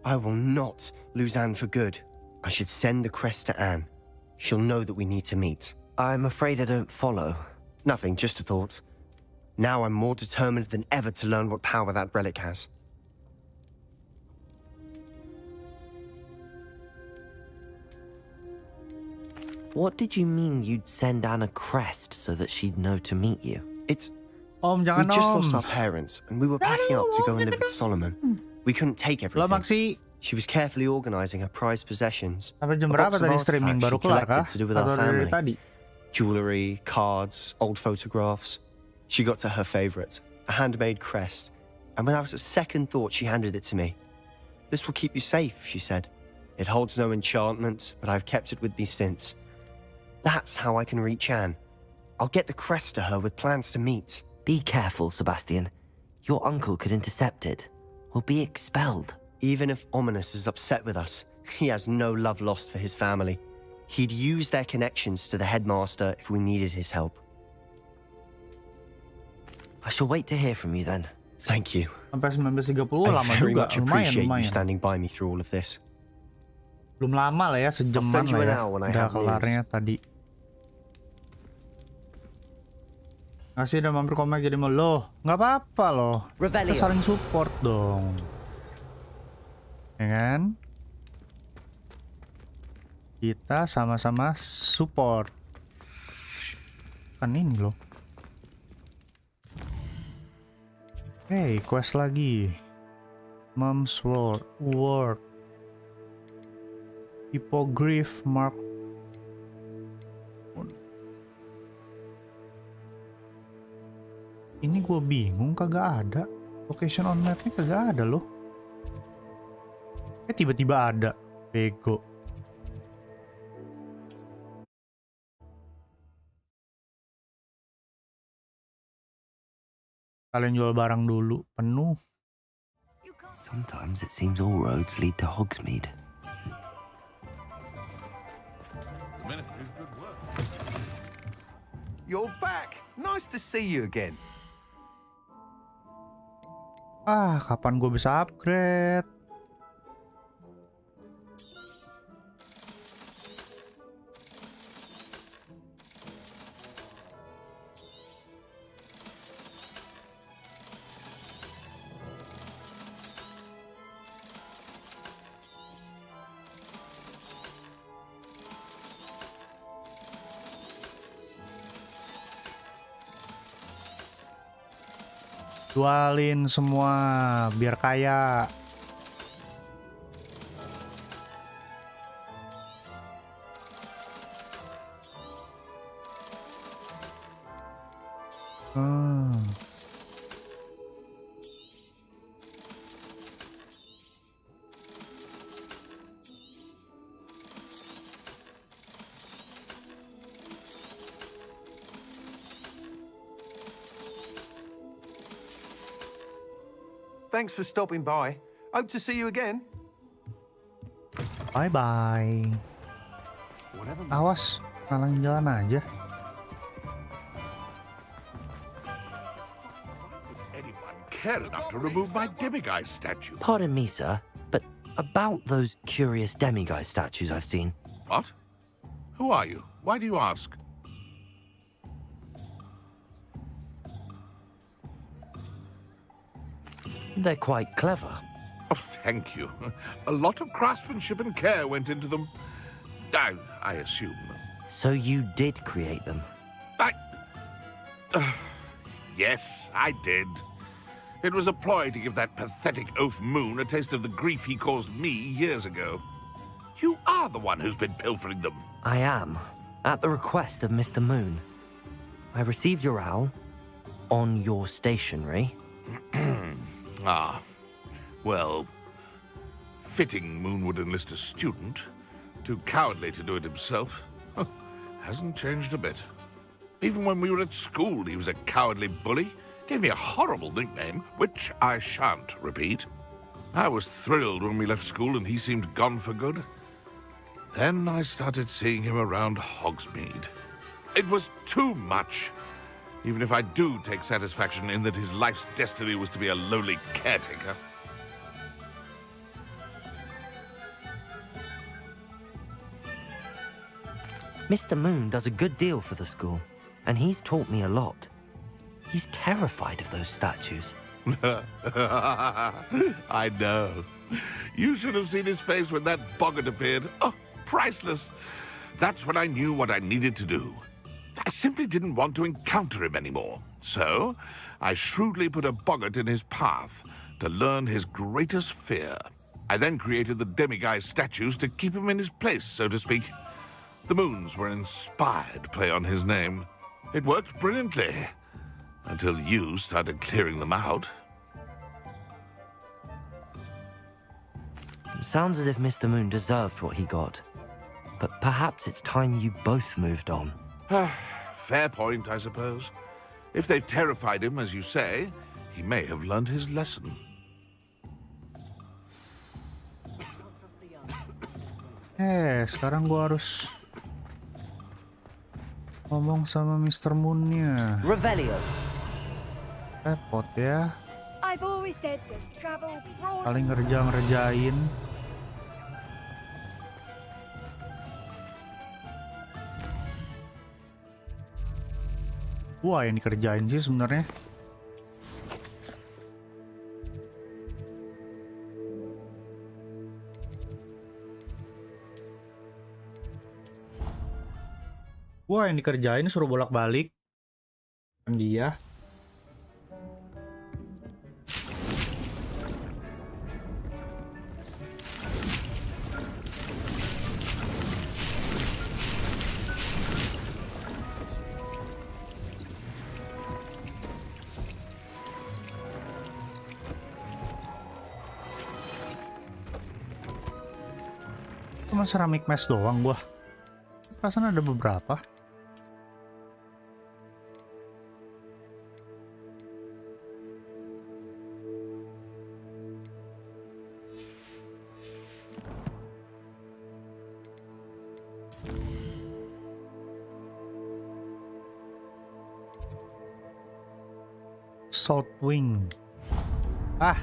S5: I will not lose Anne for good. I should send the crest to Anne. She'll know that we need to meet.
S3: I'm afraid I don't follow.
S5: Nothing, just a thought. Now I'm more determined than ever to learn what power that relic has.
S3: What did you mean you'd send Anne a crest so that she'd know to meet you?
S5: It's...
S1: Om
S5: We
S1: jangan
S5: just
S1: om.
S5: lost our parents, and we were packing up to go and live with Solomon. We couldn't take
S1: Lo
S5: everything.
S1: Maxi,
S5: She was carefully organizing her prized possessions.
S1: sampai jam
S5: A
S1: berapa
S5: box of
S1: tadi streaming?
S5: artifacts
S1: Baru
S5: she
S1: kelar kah?
S5: collected to do with
S1: Atau
S5: our
S1: dari
S5: family.
S1: tadi?
S5: Jewellery, cards, old photographs. She got to her favourite, a handmade crest, and without a second thought she handed it to me. "This will keep you safe," she said. "It holds no enchantment, but I've kept it with me since. That's how I can reach Anne. I'll get the crest to her with plans to meet."
S3: Be careful, Sebastian. Your uncle could intercept it. We'll be expelled.
S5: Even if Ominous is upset with us, he has no love lost for his family. He'd use their connections to the headmaster if we needed his help.
S3: I shall wait to hear from you then.
S5: Thank you.
S1: Sampai 1930
S5: I
S1: lama
S5: very
S1: juga.
S5: much appreciate you
S1: Lumayan.
S5: standing by me through all of this.
S1: Belum lama lah ya, sejaman
S5: send you
S1: lah
S5: an
S1: ya.
S5: hour when I
S1: Udah
S5: have news.
S1: kelarnya tadi. Masih udah mampir komik jadi mau loh. Nggak apa-apa loh. Kita
S3: Revelio.
S1: saling support dong. Ya kan? Kita sama-sama support. Kan ini loh. Hey, quest lagi. Mom's World. Hippogriff Mark. Ini gue bingung, kagak ada. Location on mapnya kagak ada loh. Tiba-tiba ada. Bego. Kalian jual barang dulu, penuh.
S3: Sometimes it seems all roads lead to Hogsmeade.
S8: You're back. Nice to see you again.
S1: Ah, kapan gue bisa upgrade? Jualin semua biar kaya.
S8: Thanks for stopping by. Hope to see you again.
S1: Bye-bye. Awas, ngalangin jalan aja.
S9: Anyone care enough to remove my demiguise statue?
S3: Pardon me, sir, but about those curious demiguise statues I've seen.
S9: What? Who are you? Why do you ask?
S3: They're quite clever.
S9: Oh, thank you. A lot of craftsmanship and care went into them. I assume.
S3: So you did create them?
S9: Yes, I did. It was a ploy to give that pathetic oaf Moon a taste of the grief he caused me years ago. You are the one who's been pilfering them.
S3: I am, at the request of Mr. Moon. I received your owl on your stationery.
S9: Ah, well, fitting Moon would enlist a student. Too cowardly to do it himself. Hasn't changed a bit. Even when we were at school, he was a cowardly bully. Gave me a horrible nickname, which I shan't repeat. I was thrilled when we left school and he seemed gone for good. Then I started seeing him around Hogsmeade. It was too much. Even if I do take satisfaction in that his life's destiny was to be a lowly caretaker.
S3: Mr. Moon does a good deal for the school, and he's taught me a lot. He's terrified of those statues.
S9: I know. You should have seen his face when that boggart appeared. Oh, priceless. That's when I knew what I needed to do. I simply didn't want to encounter him anymore. So, I shrewdly put a boggart in his path to learn his greatest fear. I then created the demiguise statues to keep him in his place, so to speak. The moons were an inspired play on his name. It worked brilliantly. Until you started clearing them out.
S3: Sounds as if Mr. Moon deserved what he got. But perhaps it's time you both moved on.
S9: Fair point, I suppose. If they've terrified him, as you say, he may have learned his lesson.
S1: Sekarang gua harus ngomong sama Mr. Moon-nya.
S3: Revelio.
S1: Repot ya.
S10: I've always said that travel broad.
S1: Paling ngerjain. Wah, yang dikerjain sih sebenarnya. Wah, yang dikerjain suruh bolak-balik. Kan dia. Cuma ceramic mesh doang gua. Perasaan ada beberapa. Salt wing. Ah.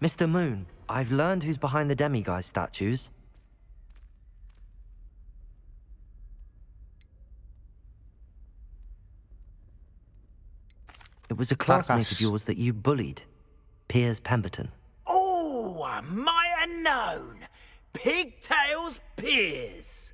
S3: Mr. Moon, I've learned who's behind the demiguise statues. It was a classmate of yours that you bullied, Piers Pemberton.
S7: Oh, I might have known. Pigtails Piers.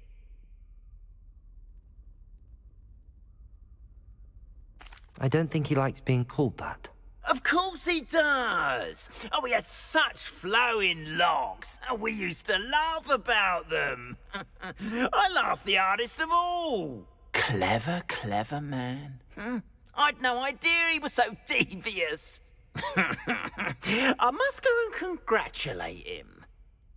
S3: I don't think he likes being called that.
S7: Of course he does. Oh, we had such flowing locks, and we used to laugh about them. I laughed the hardest of all. Clever, clever man. I'd no idea he was so devious. I must go and congratulate him.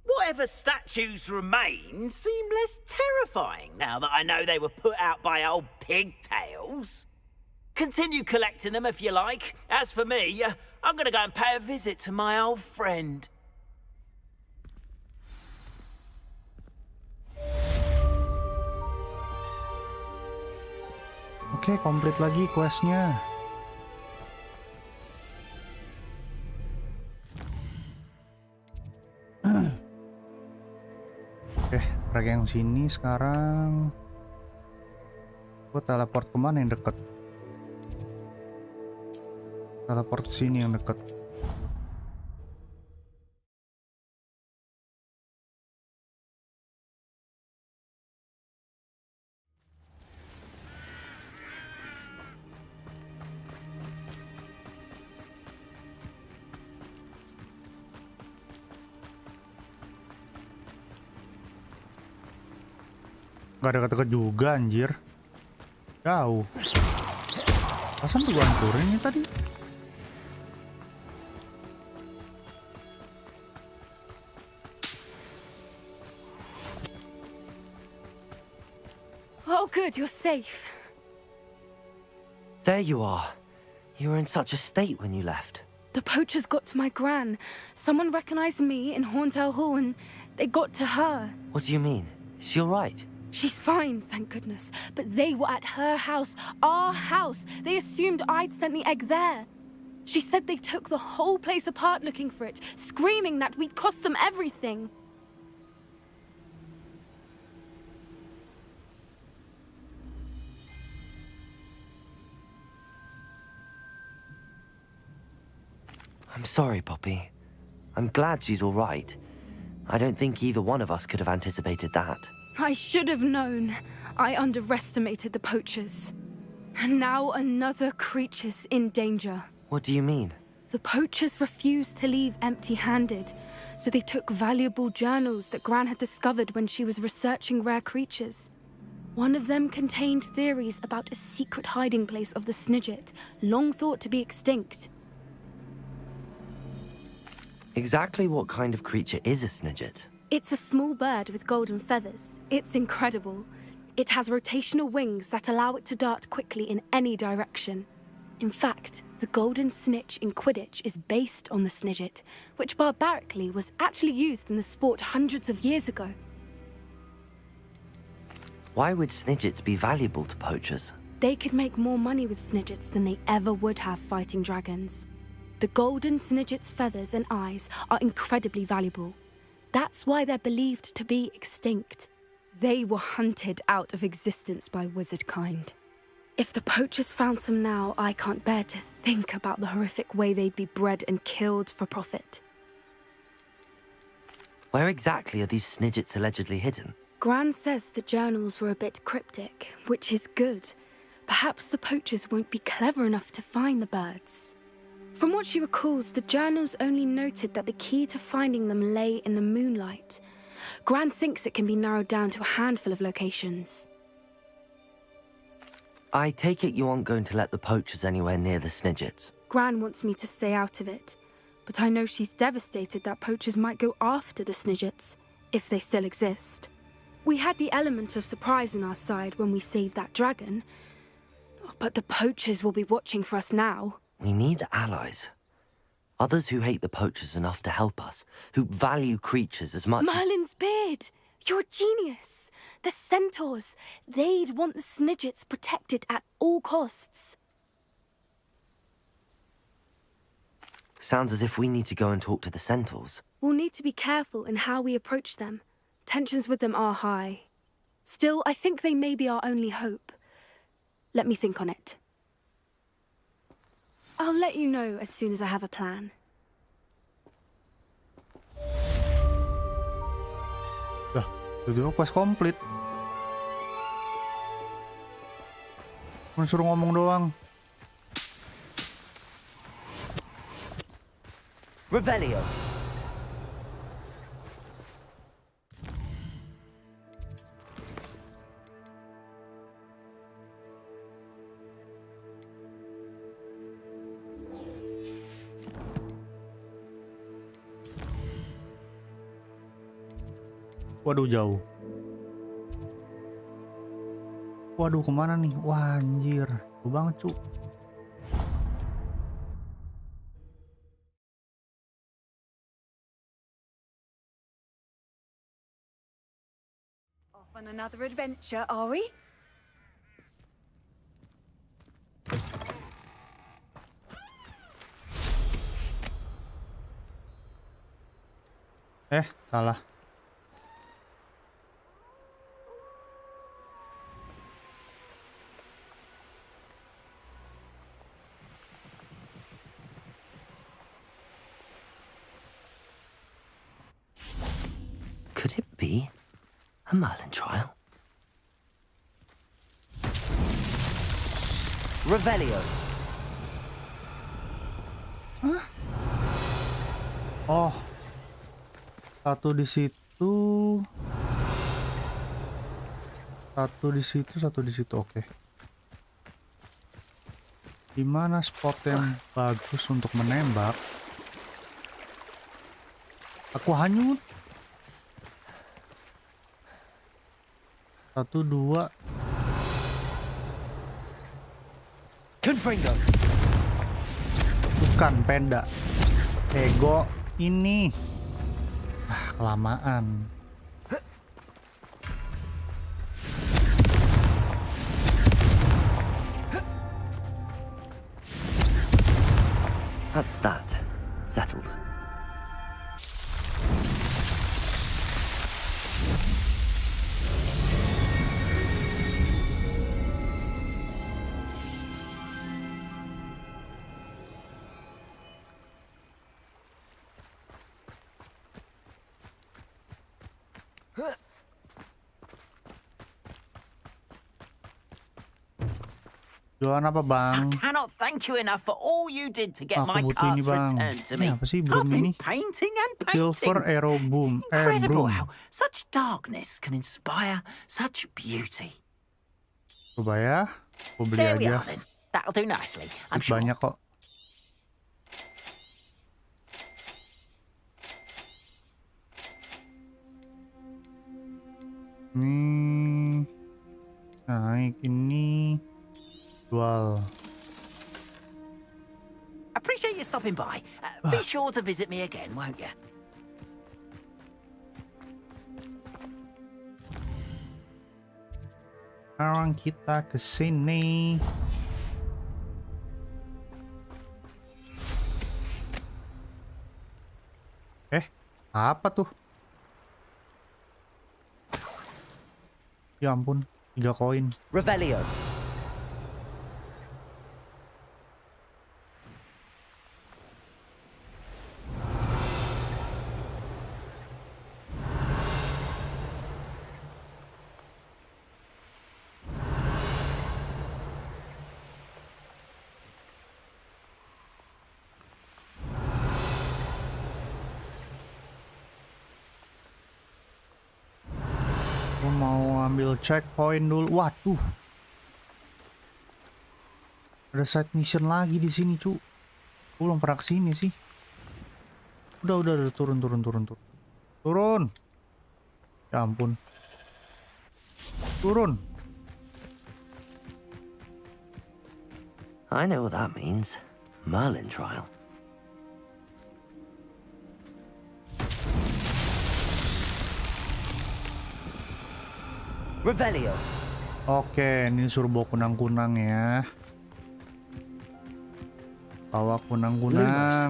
S7: Whatever statues remain seem less terrifying now that I know they were put out by old pigtails. Continue collecting them if you like. As for me, I'm gonna go and pay a visit to my old friend.
S1: Oke, komplit lagi questnya. Oke, rek yang sini sekarang. Gue teleport kemana yang deket? Teleport ke sini yang deket. Gak ada deket juga anjir. Jauh. Pasang tuh gua hancurin nih tadi.
S10: Oh, good, you're safe.
S3: There you are. You were in such a state when you left.
S10: The poachers got to my gran. Someone recognized me in Horntail Hall and they got to her.
S3: What do you mean? Is she all right?
S10: She's fine, thank goodness. But they were at her house, our house. They assumed I'd sent the egg there. She said they took the whole place apart looking for it, screaming that we'd cost them everything.
S3: I'm sorry, Poppy. I'm glad she's all right. I don't think either one of us could have anticipated that.
S10: I should have known. I underestimated the poachers. And now another creature's in danger.
S3: What do you mean?
S10: The poachers refused to leave empty-handed, so they took valuable journals that Gran had discovered when she was researching rare creatures. One of them contained theories about a secret hiding place of the Snidget, long thought to be extinct.
S3: Exactly what kind of creature is a Snidget?
S10: It's a small bird with golden feathers. It's incredible. It has rotational wings that allow it to dart quickly in any direction. In fact, the golden snitch in Quidditch is based on the Snidget, which barbarically was actually used in the sport hundreds of years ago.
S3: Why would Snidgets be valuable to poachers?
S10: They could make more money with Snidgets than they ever would have fighting dragons. The golden Snidget's feathers and eyes are incredibly valuable. That's why they're believed to be extinct. They were hunted out of existence by wizard kind. If the poachers found some now, I can't bear to think about the horrific way they'd be bred and killed for profit.
S3: Where exactly are these Snidgets allegedly hidden?
S10: Gran says the journals were a bit cryptic, which is good. Perhaps the poachers won't be clever enough to find the birds. From what she recalls, the journals only noted that the key to finding them lay in the moonlight. Gran thinks it can be narrowed down to a handful of locations.
S3: I take it you aren't going to let the poachers anywhere near the Snidgets.
S10: Gran wants me to stay out of it, but I know she's devastated that poachers might go after the Snidgets, if they still exist. We had the element of surprise on our side when we saved that dragon, but the poachers will be watching for us now.
S3: We need allies. Others who hate the poachers enough to help us, who value creatures as much
S10: Merlin's beard! You're a genius! The centaurs! They'd want the Snidgets protected at all costs.
S3: Sounds as if we need to go and talk to the centaurs.
S10: We'll need to be careful in how we approach them. Tensions with them are high. Still, I think they may be our only hope. Let me think on it. I'll let you know as soon as I have a plan.
S1: Dah, itu quest komplit. Cuma suruh ngomong doang.
S3: Revelio.
S1: Waduh, jauh. Waduh, kemana nih? Wah, anjir. Jauh banget, cu.
S11: Off on another adventure, are we?
S1: Salah.
S3: Could it be a Merlin trial? Revelio.
S1: Hah? Oh. Satu di situ. Satu di situ, satu di situ. Oke. Di mana spot yang bagus untuk menembak? Aku hanyut. 1, 2.
S3: Confringo.
S1: Bukan penda. Ego ini. Ah, kelamaan.
S3: That's that. Settled.
S1: Jualan apa bang?
S7: I cannot thank you enough for all you did to get
S1: Aku
S7: my
S1: butuh ini
S7: parts
S1: bang.
S7: returned to
S1: Ini
S7: me.
S1: apa sih
S7: I've
S1: broom ini?
S7: been painting and painting.
S1: Silver arrow boom.
S7: Incredible
S1: Broom.
S7: how such darkness can inspire such beauty.
S1: Coba ya. Aku beli
S7: There we
S1: aja.
S7: are then. That'll do nicely, I'm sure.
S1: Banyak kok. Ini naik, ini jual.
S7: Appreciate you stopping by. Be sure to visit me again, won't you?
S1: Sekarang kita ke sini. Apa tuh? Ya ampun, 3 koin.
S3: Revelio.
S1: Aku mau ambil checkpoint dulu. Waduh. Ada side mission lagi di sini, cu. Aku belum pernah kesini sih. Udah, turun. Turun. Ya ampun. Turun.
S3: I know what that means. Merlin trial. Revelio.
S1: Oke, ini suruh bawa kunang-kunang ya. Bawa kunang-kunang.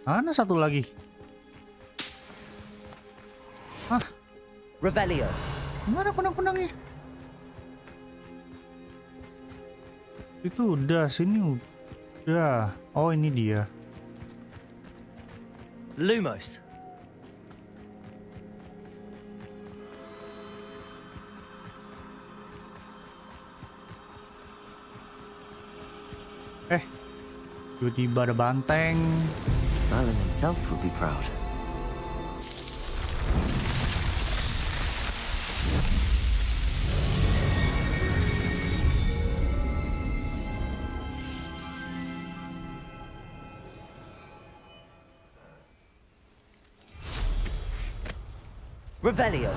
S1: Mana satu lagi? Ah,
S3: Revelio.
S1: mana kunang-kunangnya? Itu udah, sini udah. Oh, ini dia.
S6: Lumos.
S1: Tiba-tiba ada banteng.
S3: Merlin himself would be proud. Revelio.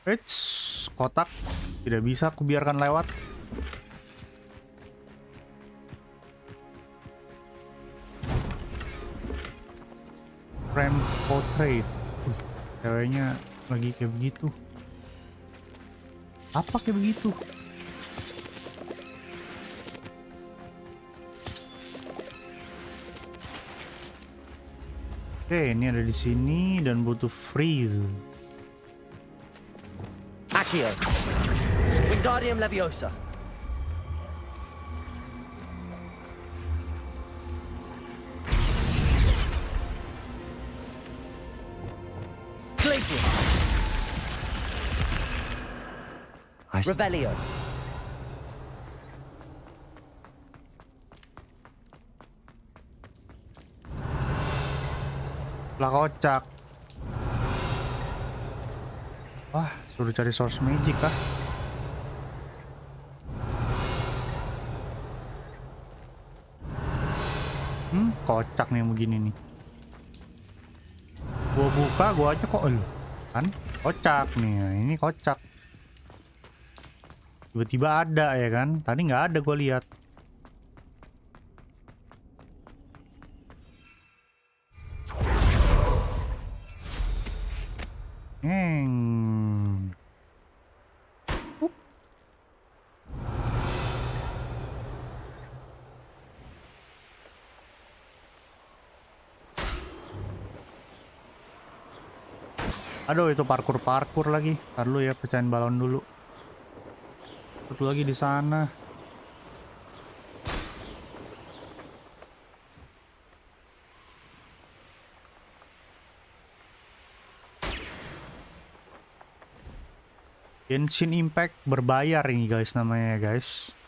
S1: Eits, kotak. Tidak bisa aku biarkan lewat. Frame portrait. Ceweknya lagi kayak begitu. Apa kayak begitu? Oke, ini ada di sini dan butuh freeze.
S3: Accio. Wingardium Leviosa. Glacier. Revelio.
S1: Lah kocak. Wah, suruh cari source magic kah? Kocak nih yang begini nih. Gua buka, gua aja kok kan kocak nih. Nah, ini kocak. Tiba-tiba ada ya kan? Tadi nggak ada gua lihat. Ngeng. Aduh, itu parkur lagi. Ntar dulu ya, pecahin balon dulu. Satu lagi di sana. Genshin Impact berbayar ini guys, namanya ya guys.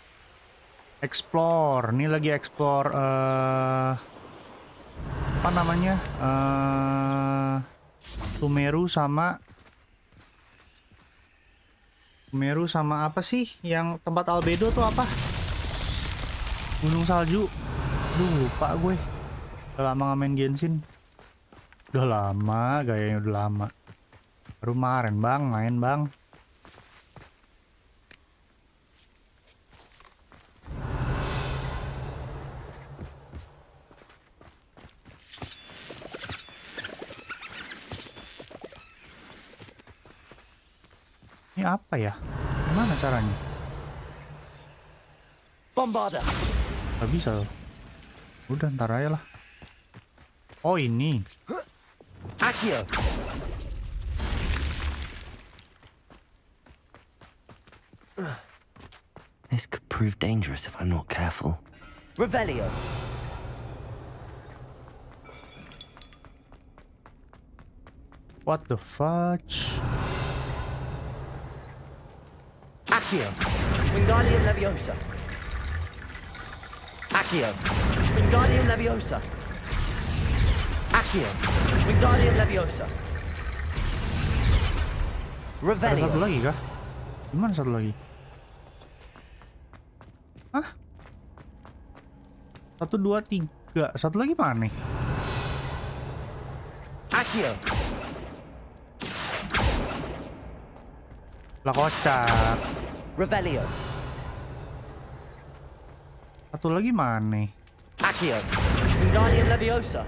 S1: Explore, ini lagi explore apa namanya? Sumeru sama apa sih yang tempat albedo tuh apa? Gunung salju. Duh, lupa gue. Udah lama nggak main Genshin. Udah lama, gayanya udah lama. Baru kemarin bang, main bang. Ini apa ya? Gimana caranya?
S7: Bombarder.
S1: Gak bisa loh. Udah ntar aja lah. Oh ini.
S7: Accio.
S3: This could prove dangerous if I'm not careful.
S7: Revelio.
S1: What the fudge?
S7: Accio. Wingardium Leviosa. Accio. Wingardium Leviosa. Accio. Wingardium Leviosa.
S1: Ada
S7: Revelio.
S1: satu lagi kah? Gimana satu lagi? Hah? 1, 2, 3. Satu lagi mana nih?
S7: Accio.
S1: Lah kocak.
S7: Revelio.
S1: Satu lagi mana nih?
S7: Accio. Wingardium Leviosa.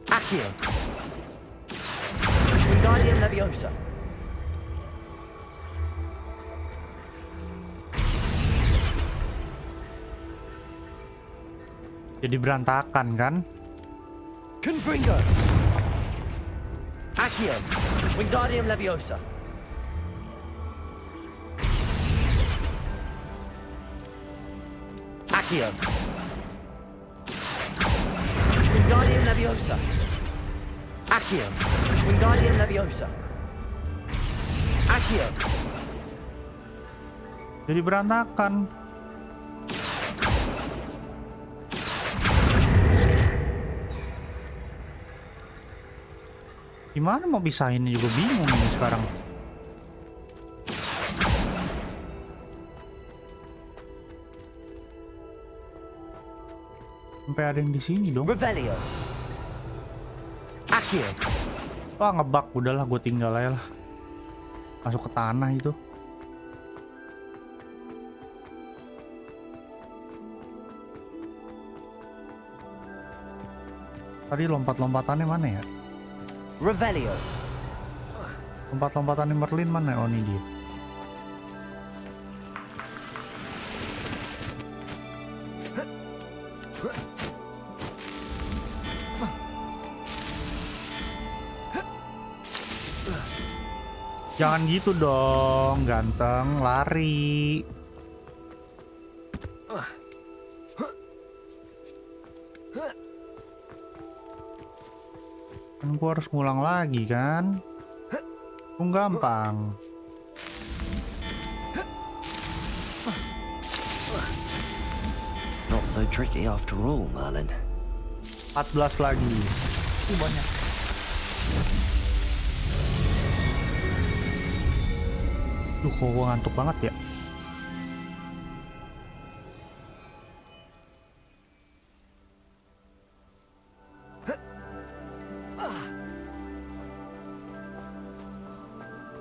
S7: Accio. Wingardium Leviosa.
S1: Jadi berantakan kan?
S7: Confringo. Accio. Wingardium Leviosa. Accio. Wingardium Leviosa. Accio. Wingardium Leviosa. Accio.
S1: Jadi berantakan. Gimana mau pisahinnya juga bingung ini sekarang. Sampai ada yang di sini dong.
S7: Revelio. Accio.
S1: Wah, ngebug, udahlah gue tinggal aja lah. Masuk ke tanah itu. Tadi lompat-lompatannya mana ya?
S7: Revelio.
S1: Lompat-lompatannya Merlin mana? Oh, ini dia. Jangan gitu dong, ganteng, lari. Kan gua harus ngulang lagi kan? Gampang.
S3: Not so tricky after all, Merlin.
S1: 14 lagi. Banyak. Duh, kok gua ngantuk banget ya.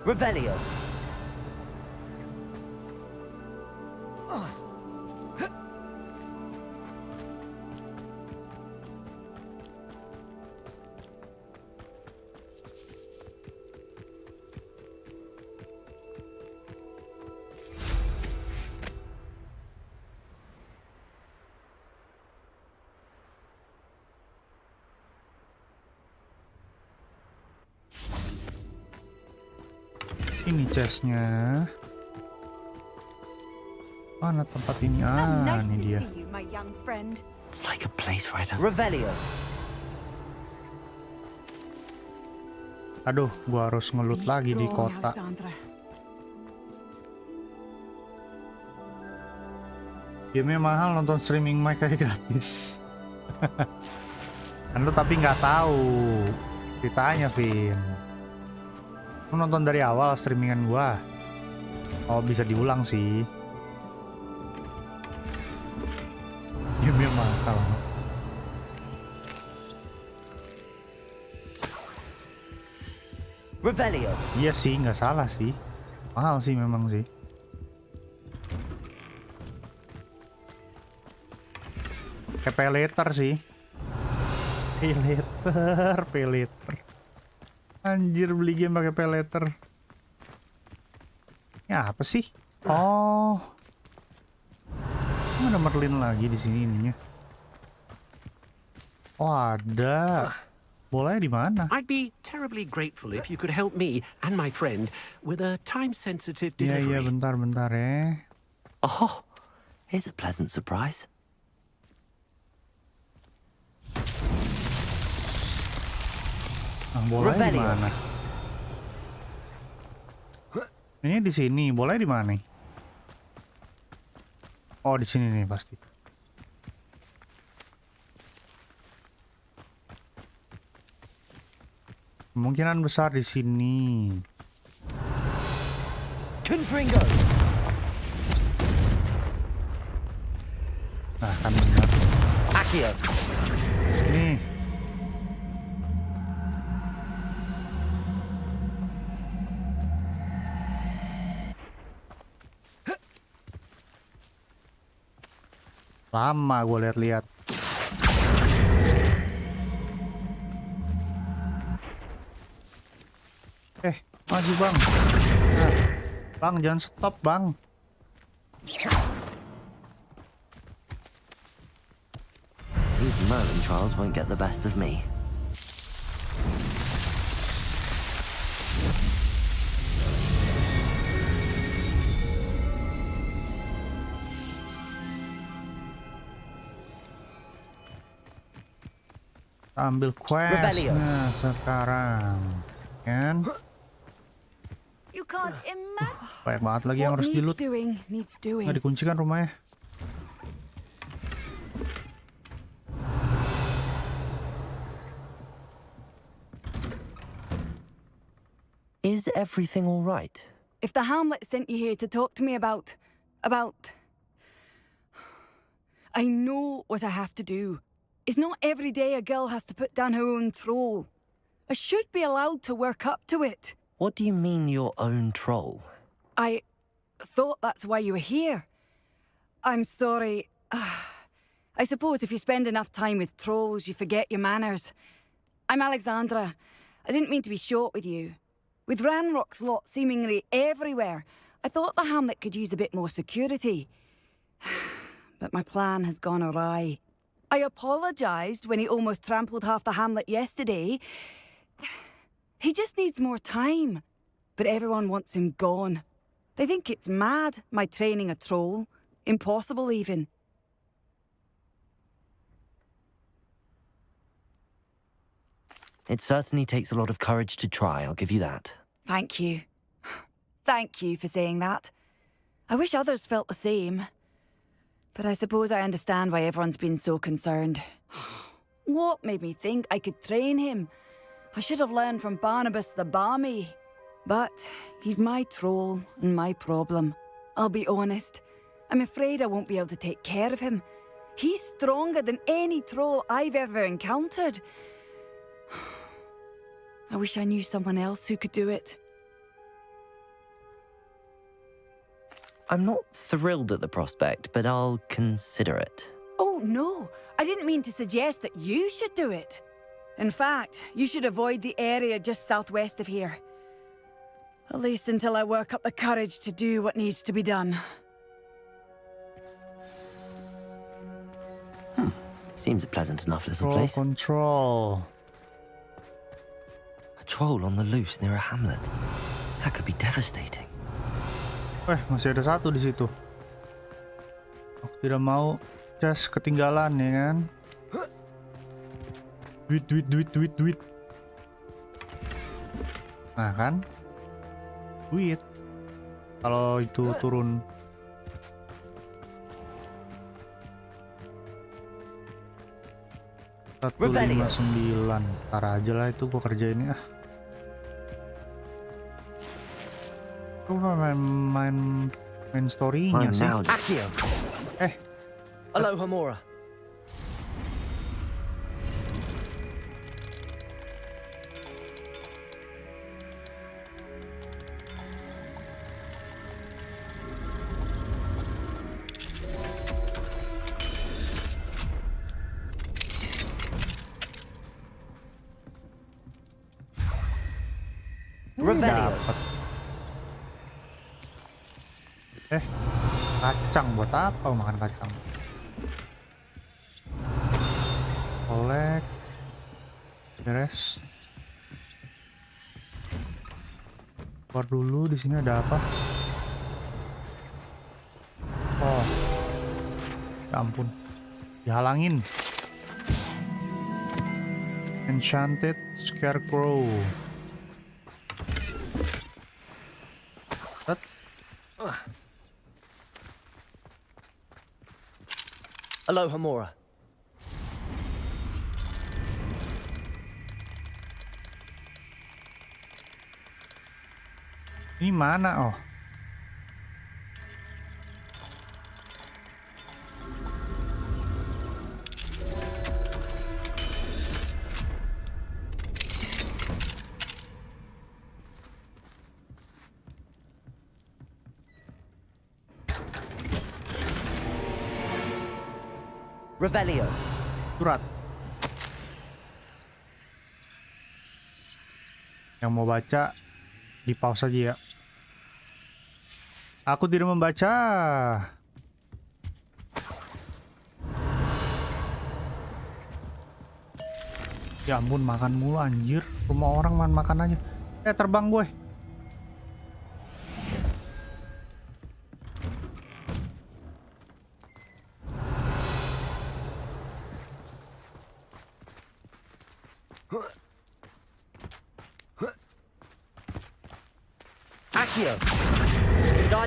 S7: Revelio.
S1: Ini chestnya. Mana tempat ini?
S11: Nice
S1: Ini
S11: to
S1: dia.
S11: see you, my young friend.
S3: It's like a place right out. Revelio.
S1: Aduh, gua harus ngelut
S11: Be
S1: lagi di
S11: strong,
S1: kota.
S11: Alexandra.
S1: Game-nya mahal, nonton streaming mic kayak gratis. Kan lu tapi nggak tahu ceritanya, Vin. Lu nonton dari awal streamingan gua. Oh, bisa diulang sih. Game-nya mahal.
S3: Revelio.
S1: Iya sih, nggak salah sih. Mahal sih memang sih. Kayak pay later sih. Pay later. Anjir, beli game pakai pay later. Ya apa sih? Oh. Ada Merlin lagi di sini ininya. Oh, ada. Bolanya di mana?
S2: I'd be terribly grateful if you could help me and my friend with a time-sensitive
S1: Iya,
S2: delivery.
S1: bentar ya.
S3: Oh, here's a pleasant surprise.
S1: Bolanya di
S3: Revelio.
S1: mana? Ini di sini. Bolanya di mana nih? Oh, di sini nih pasti. Kemungkinan besar di sini.
S3: Confringo.
S1: Nah, kan benar.
S3: Accio.
S1: Nih. Lama gue lihat-lihat. Maju bang. Nah, bang jangan stop bang.
S3: These Merlin trials won't get the best of me.
S1: Ambil questnya sekarang, kan?
S11: You can't imagine.
S1: Banyak banget lagi yang
S11: What
S1: harus dilut.
S11: needs doing.
S1: Nggak dikunci kan rumahnya?
S3: Is everything all right?
S11: If the Hamlet sent you here to talk to me about... I know what I have to do. It's not every day a girl has to put down her own troll. I should be allowed to work up to it.
S3: What do you mean your own troll?
S11: I thought that's why you were here. I'm sorry. I suppose if you spend enough time with trolls, you forget your manners. I'm Alexandra. I didn't mean to be short with you. With Ranrock's lot seemingly everywhere, I thought the Hamlet could use a bit more security. But my plan has gone awry. I apologised when he almost trampled half the Hamlet yesterday. He just needs more time. But everyone wants him gone. They think it's mad, my training a troll. Impossible, even.
S3: It certainly takes a lot of courage to try, I'll give you that.
S11: Thank you. Thank you for saying that. I wish others felt the same. But I suppose I understand why everyone's been so concerned. What made me think I could train him? I should have learned from Barnabas the Barmy. But he's my troll and my problem. I'll be honest. I'm afraid I won't be able to take care of him. He's stronger than any troll I've ever encountered. I wish I knew someone else who could do it.
S3: I'm not thrilled at the prospect, but I'll consider it.
S11: Oh, no. I didn't mean to suggest that you should do it. In fact, you should avoid the area just southwest of here. At least until I work up the courage to do what needs to be done.
S3: Seems a pleasant enough little
S1: Troll
S3: place.
S1: control.
S3: A troll on the loose near a hamlet. That could be devastating.
S1: Masih ada satu di situ. Aku tidak mau chest ketinggalan ya kan. Duit. Nah kan, duit. Kalau itu turun. Satu 159. Ntar aja lah itu gua kerjain ya. Gua main story-nya sih.
S12: Aloha Mora.
S1: Kacang buat apa makan kacang? Kolek, beres. Keluar dulu, di sini ada apa? Oh, ya ampun, dihalangin. Enchanted Scarecrow.
S12: Aloha Mora.
S1: Ini mana? Oh.
S12: Revelio.
S1: Surat. Yang mau baca di pause aja ya. Aku tidak membaca. Ya ampun, makan mulu anjir. Rumah orang makan aja. Terbang gue.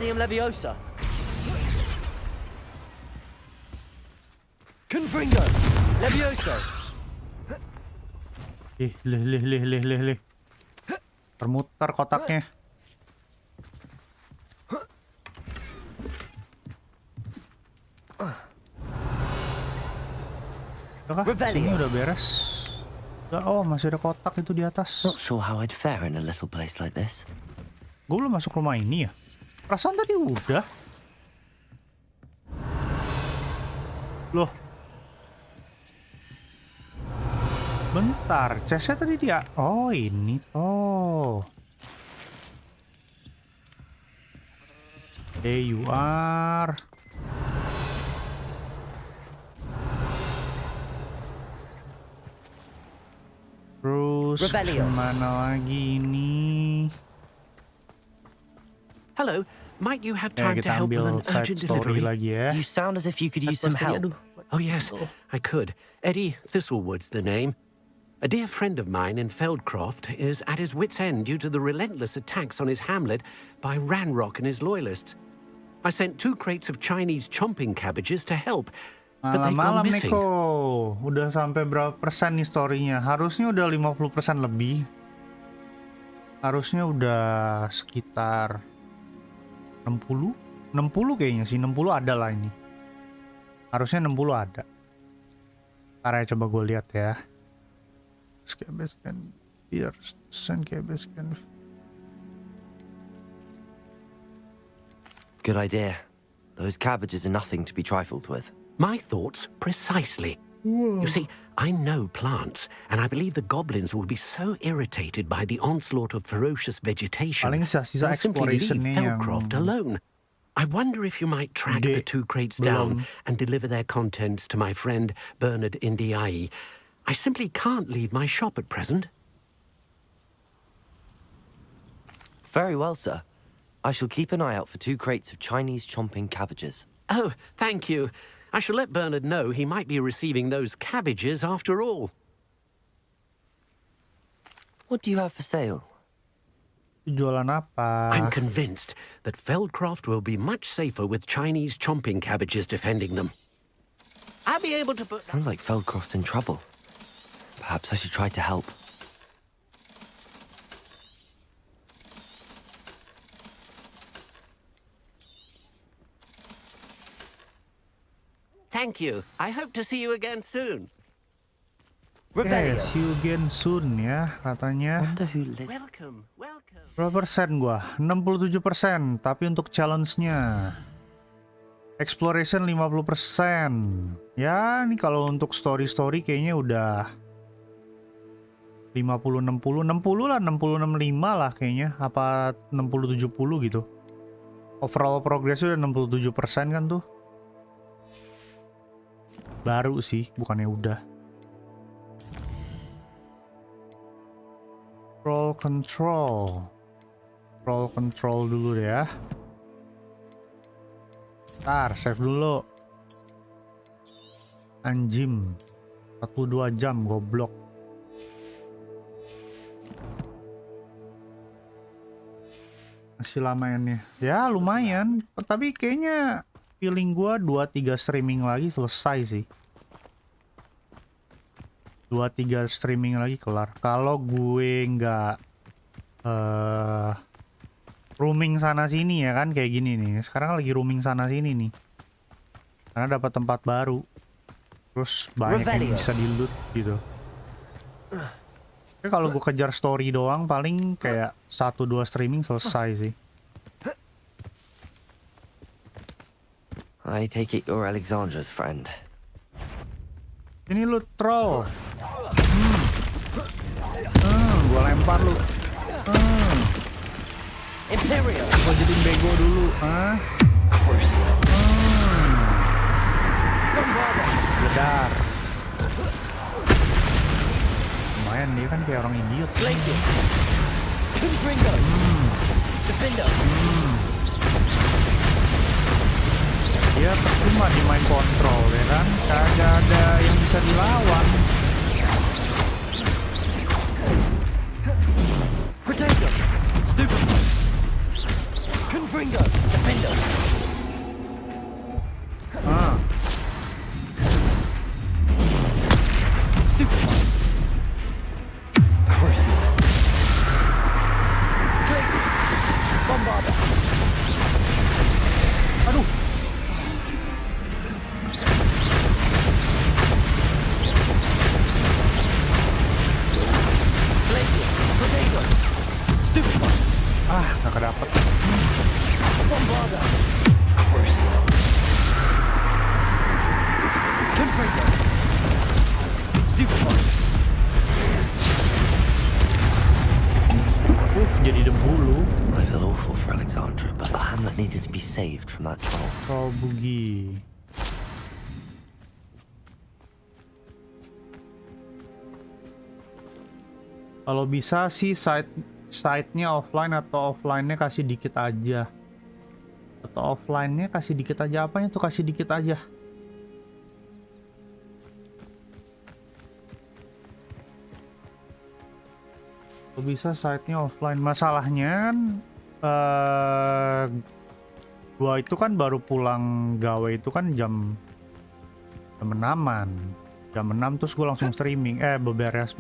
S12: Wingardium Leviosa. Confringo. Levioso.
S1: Lih. Permuter kotaknya. Sini udah beres. Oh, masih ada kotak itu di atas.
S3: Not sure how I'd fare in a little place like this.
S1: Gue belum masuk rumah ini ya. Perasaan tadi udah. Loh. Bentar, chestnya tadi dia. Oh, ini toh. There you are. Terus kemana lagi ini?
S2: Hello, might you have time to help with an urgent delivery?
S3: You sound as if you could use some help.
S2: Oh yes, I could. Eddie Thistlewood's the name. A dear friend of mine in Feldcroft is at his wit's end due to the relentless attacks on his hamlet by Ranrock and his loyalists. I sent 2 crates of Chinese chomping cabbages to help, but they've gone missing.
S1: Neko, udah sampai berapa persen nih story-nya? Harusnya udah 50% lebih. Harusnya udah sekitar 60 kayaknya sih, 60 ada lah ini. Harusnya 60 ada. Ntar ya coba gue lihat ya.
S3: Good idea. Those cabbages are nothing to be trifled with.
S2: My thoughts precisely. You see, I know plants, and I believe the goblins will be so irritated by the onslaught of ferocious vegetation they'll simply leave Feldcroft alone. I wonder if you might track the 2 crates down and deliver their contents to my friend Bernard Indiai. I simply can't leave my shop at present.
S3: Very well, sir. I shall keep an eye out for 2 crates of Chinese chomping cabbages.
S2: Oh, thank you. I shall let Bernard know he might be receiving those cabbages after all.
S3: What do you have for sale?
S1: Jualan apa?
S2: I'm convinced that Feldcroft will be much safer with Chinese chomping cabbages defending them. I'll be able to put...
S3: Sounds like Feldcroft's in trouble. Perhaps I should try to help.
S2: Thank you. I hope to see you again soon.
S1: See you again soon ya katanya.
S2: Welcome, welcome.
S1: Berapa persen gua? 67%. Tapi untuk challenge-nya exploration 50%. Ya, ini kalau untuk story-story kayaknya udah 50-60 lah, 60-65 lah kayaknya. Apa 60-70 gitu. Overall progress-nya udah 67% kan tuh. Baru sih, bukannya udah. Control dulu deh ya. Ntar, save dulu. Anjim 42 jam, goblok. Masih lama ini. Ya, lumayan. Tapi kayaknya feeling gua 2-3 streaming lagi selesai sih. 2-3 streaming lagi kelar. Kalau gue nggak roaming sana sini ya kan, kayak gini nih. Sekarang lagi roaming sana sini nih. Karena dapat tempat baru. Terus banyak yang bisa di loot gitu. Tapi kalau gue kejar story doang paling kayak 1-2 streaming selesai sih.
S3: I take it you're Alexandra's friend.
S1: Ini lu troll. Gua lempar lu.
S12: Imperial.
S1: Gua jadi bego dulu. Ledar. Lumayan dia kan kayak orang idiot.
S12: Defender.
S1: Ya percuma di main kontrol ya kan, kagak ada yang bisa dilawan.
S12: Potato. Stupid. Confringo. Defender. Stupid. Crucial. Places. Bombarder.
S1: Aduh. Nggak kedapet.
S12: Bombarder. Crucial. Confringo. Stupid.
S1: Jadi debu lu.
S3: I feel awful for Alexandra, but the hamlet needed to be saved from that troll.
S1: Troll bugi. Kalau bisa sih site-nya offline atau offline-nya kasih dikit aja. Atau offline-nya kasih dikit aja, apanya tuh kasih dikit aja. Kalau bisa site-nya offline. Masalahnya gua itu kan baru pulang gawe itu kan jam 6-an. Jam 6 terus gue langsung streaming. Beberes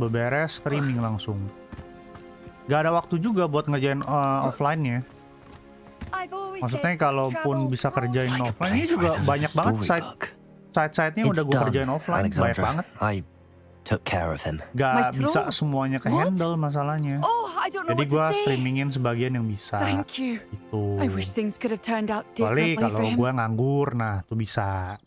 S1: streaming langsung. Gak ada waktu juga buat ngerjain offline-nya. Maksudnya kalaupun bisa kerjain offline, ini juga banyak banget site-nya udah gue kerjain offline. Banyak banget.
S3: I took care of him.
S1: Gak bisa semuanya ke-handle masalahnya. Jadi gue streamingin sebagian yang bisa. Gitu. Kecuali kalau gue nganggur, nah tuh bisa.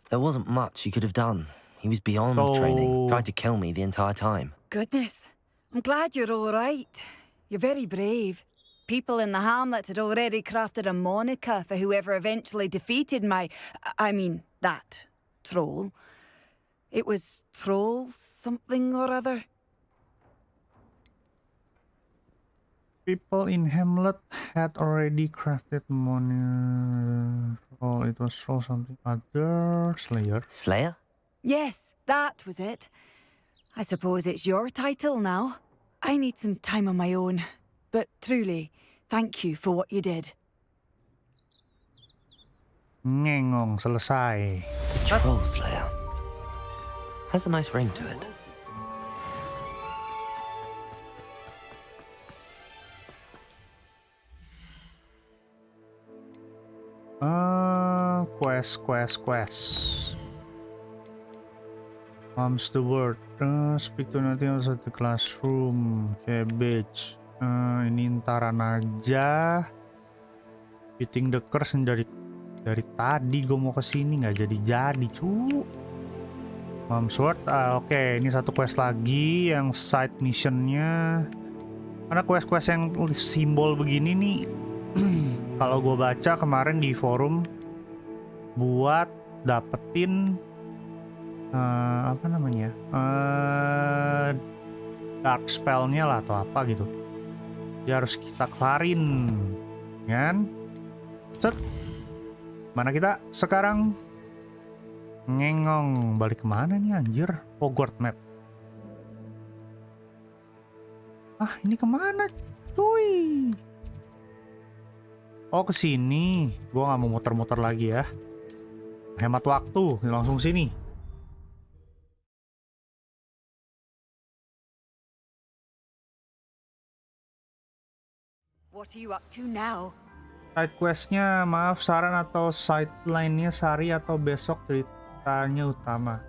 S3: There wasn't much you could have done. He was beyond training, tried to kill me the entire time.
S11: Goodness. I'm glad you're all right. You're very brave. People in the hamlet had already crafted a moniker for whoever eventually defeated that troll. It was Troll something or other.
S1: People in Hamlet had already crafted money. Oh, it was so something other. Slayer.
S3: Slayer?
S11: Yes, that was it. I suppose it's your title now. I need some time on my own. But truly, thank you for what you did.
S1: Ngengong, selesai.
S3: Troll Slayer. Has a nice ring to it.
S1: Quest. Comes the word. Speak to nothing outside the classroom. Cabbage. Ini ntaran aja. Beating the curse dari tadi gue mau kesini nggak jadi cu. Sword. Oke, ini satu quest lagi yang side missionnya. Karena quest-quest yang simbol begini nih. Kalau gue baca kemarin di forum buat dapetin apa namanya dark spellnya lah atau apa gitu, ya harus kita kelarin kan. Set, mana kita sekarang? Ngengong, balik kemana nih anjir? Hogwarts map. Ini kemana cuy? Oh, kesini. Gue nggak mau muter-muter lagi ya. Hemat waktu, langsung sini.
S11: What are you up to now?
S1: Side questnya, maaf saran atau sideline-nya Sari atau besok ceritanya utama.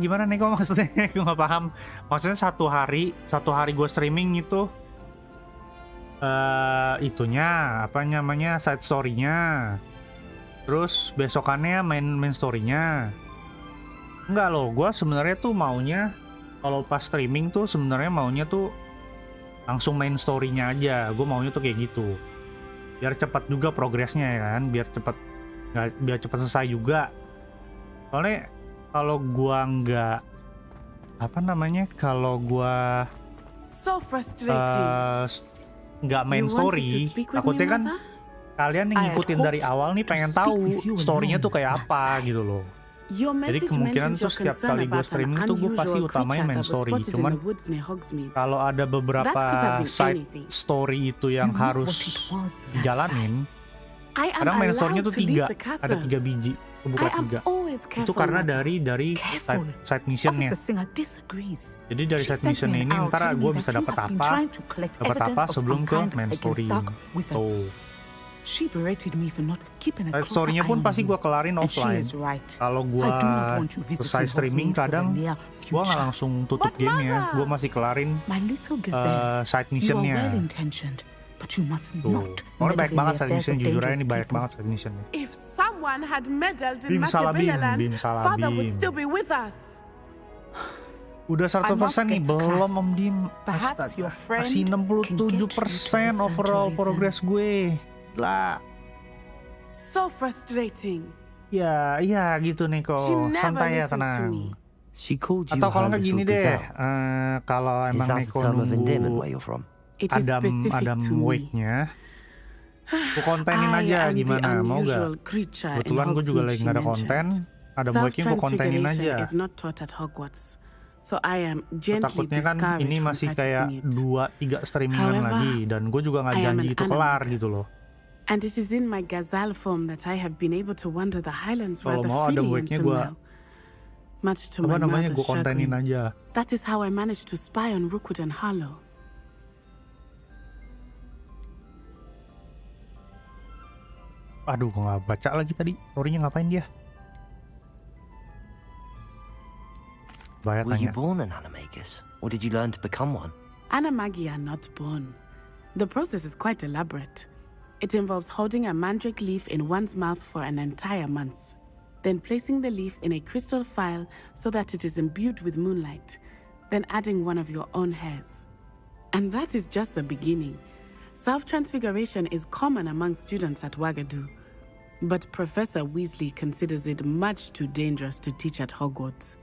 S1: Gimana nih kok maksudnya? Gue nggak paham. Maksudnya satu hari gue streaming itu itunya apa namanya side story-nya, terus besokannya main story-nya. Enggak loh, gue sebenarnya tuh maunya kalau pas streaming tuh sebenarnya maunya tuh langsung main story-nya aja. Gue maunya tuh kayak gitu, biar cepat juga progresnya ya kan, biar cepat selesai juga. Soalnya kalau gue nggak apa namanya, kalau gue
S13: so frustrating.
S1: Nggak main story, takutnya kan kalian yang ngikutin dari awal nih pengen tahu story-nya tuh kayak apa gitu loh. Jadi kemungkinan tuh setiap kali gue streaming tuh gue pasti utamain main story. Cuman kalau ada beberapa side story itu yang harus dijalanin, kadang main story-nya tuh ada 3 biji, bukan 3. Itu karena dari side mission-nya. Jadi dari side mission-nya ini ntar gue bisa dapat apa sebelum ke main story. Side story-nya pun pasti gue kelarin offline. Kalau gue selesai streaming kadang gue nggak langsung tutup game-nya, gue masih kelarin side mission-nya. Tuh, baik banget side mission, jujur aja ini banyak banget side mission-nya.
S13: Someone had meddled in Matabeleland, Father would still be with us.
S1: Udah 100% nih, belum Om Dim. Masih 67% overall progress gue. Lah.
S13: So frustrating.
S1: Ya gitu Neko. Santai ya, tenang. Atau kalau nggak gini deh, kalau emang Neko nunggu Adam Wake-nya, gue kontenin aja gimana, mau gak? Kebetulan gue juga lagi gak ada konten, ada Wake-nya gue kontenin aja. Takutnya kan ini masih kayak 2-3 streamingan lagi, dan gue juga gak janji itu kelar gitu loh.
S13: And it is in my gazelle form that I have been able to wander the highlands rather freely until now. Much to my mother's chagrin. That is how I managed to spy on Rookwood and Harlow.
S1: Aduh, gue gak baca lagi tadi. Story-nya ngapain dia?
S3: Were you born an animagus, or did you learn to become one?
S13: Animagi are not born. The process is quite elaborate. It involves holding a mandrake leaf in one's mouth for an entire month, then placing the leaf in a crystal phial so that it is imbued with moonlight, then adding one of your own hairs. And that is just the beginning. Self-transfiguration is common among students at Wagadu, but Professor Weasley considers it much too dangerous to teach at Hogwarts.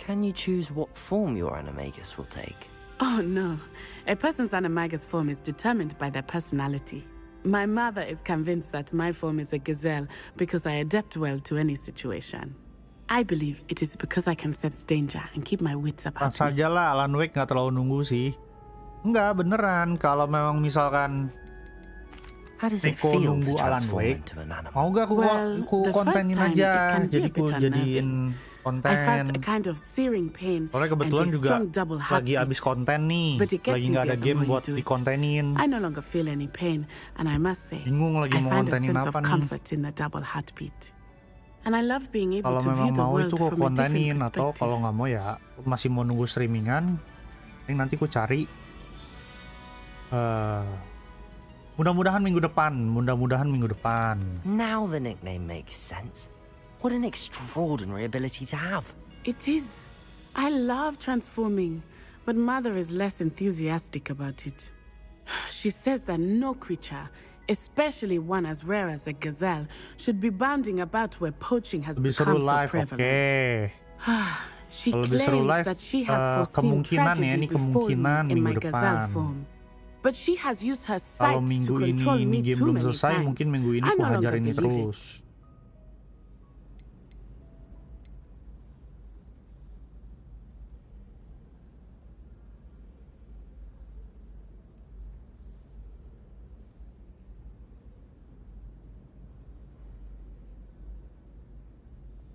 S3: Can you choose what form your animagus will take?
S13: Oh no. A person's animagus form is determined by their personality. My mother is convinced that my form is a gazelle because I adapt well to any situation. I believe it is because I can sense danger and keep my wits about me.
S1: Saja lah, Alan Wake nggak terlalu nunggu sih. Enggak, beneran. Kalau memang misalkan
S3: How does it
S1: Neko
S3: feel to
S1: nunggu Alan
S3: transform
S1: Wake,
S3: into an animal?
S1: mau gak aku
S13: the
S1: kontenin
S13: first time
S1: aja,
S13: it can be
S1: jadi
S13: a bit
S1: ku jadiin
S13: unnerving. I felt a
S1: konten.
S13: kind of searing pain
S1: Soalnya
S13: and
S1: kebetulan
S13: a
S1: juga
S13: strong double
S1: lagi
S13: heartbeat.
S1: abis konten nih,
S13: But it gets
S1: lagi nggak ada
S13: easier the
S1: game
S13: more you
S1: buat
S13: do it.
S1: dikontenin.
S13: I no longer feel any pain, and I must say,
S1: Bingung lagi
S13: I
S1: mau
S13: find a
S1: kontenin
S13: sense
S1: apa
S13: of
S1: nih.
S13: comfort in the double heartbeat. And I love being able
S1: Kalau
S13: to view
S1: memang
S13: the
S1: mau
S13: world
S1: itu ku
S13: from a different
S1: kontenin, atau
S13: perspective.
S1: kalau nggak mau ya masih mau nunggu streamingan, nanti ku cari. Mudah-mudahan minggu depan.
S3: Now the nickname makes sense. What an extraordinary ability to have.
S13: It is. I love transforming, but Mother is less enthusiastic about it. She says that no creature, especially one as rare as a gazelle, should be bounding about where poaching has
S1: Lebih seru
S13: become so
S1: live,
S13: prevalent.
S1: oke.
S13: She
S1: Kalau lebih seru
S13: claims
S1: live,
S13: that she has foreseen
S1: kemungkinan ya,
S13: tragedy
S1: ini
S13: before
S1: kemungkinan
S13: me in my
S1: minggu
S13: gazelle
S1: depan.
S13: form. But she has used her
S1: Kalau
S13: sight to
S1: minggu
S13: control
S1: ini
S13: me
S1: game
S13: too
S1: belum
S13: many
S1: selesai,
S13: times.
S1: mungkin minggu ini
S13: I
S1: ku
S13: no longer
S1: hajar ini
S13: believe
S1: terus.
S13: it.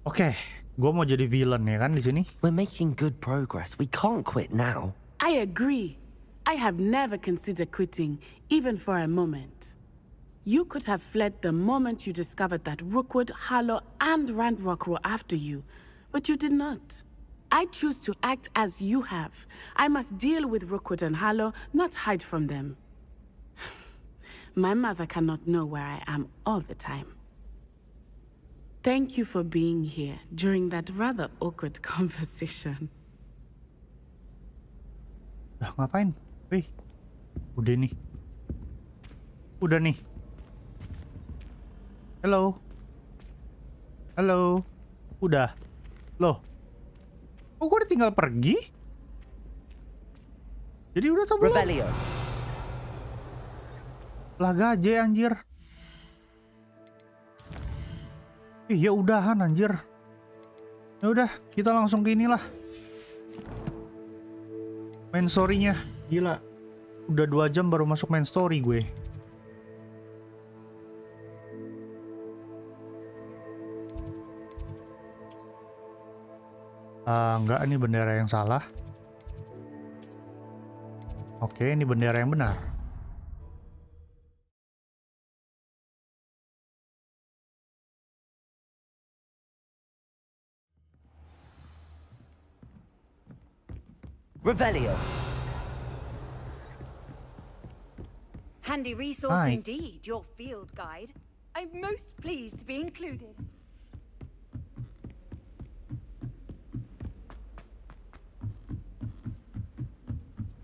S1: Oke, gue mau jadi villain ya kan di sini.
S3: We're making good progress. We can't quit now.
S13: I agree. I have never considered quitting, even for a moment. You could have fled the moment you discovered that Rookwood, Harlow, and Randrock were after you, but you did not. I choose to act as you have. I must deal with Rookwood and Harlow, not hide from them. My mother cannot know where I am all the time. Thank you for being here during that rather awkward conversation.
S1: Ngapain? Wih, udah nih. Halo. Udah. Loh. Oh, gue udah tinggal pergi? Jadi udah atau belum?
S3: Revelio.
S1: Lah gaje anjir. Ya udahan anjir. Ya udah, kita langsung ke inilah. Main story-nya. Gila. Udah 2 jam baru masuk main story gue. Enggak, ini bendera yang salah. Oke, ini bendera yang benar.
S3: Revelio.
S11: Handy resource
S1: Hi.
S11: indeed, your field guide. I'm most pleased to be included.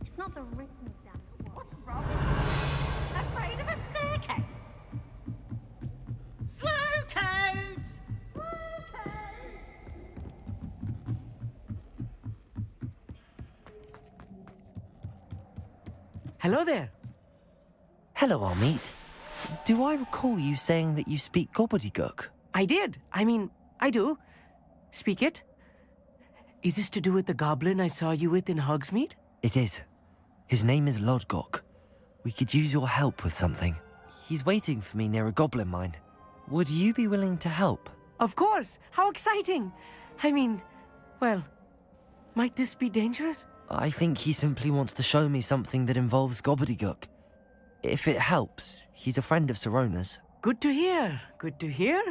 S14: It's not the written damn it. What's wrong? Afraid of a staircase? Slow code!
S3: Hello there. Hello, Amit. Do I recall you saying that you speak gobbledygook?
S15: I did. I mean, I do. Speak it. Is this to do with the goblin I saw you with in Hogsmeade?
S3: It is. His name is Lodgok. We could use your help with something. He's waiting for me near a goblin mine. Would you be willing to help?
S15: Of course. How exciting. I mean, well, might this be dangerous?
S3: I think he simply wants to show me something that involves gobbledygook. If it helps, he's a friend of Sirona's.
S15: Good to hear. Good to hear.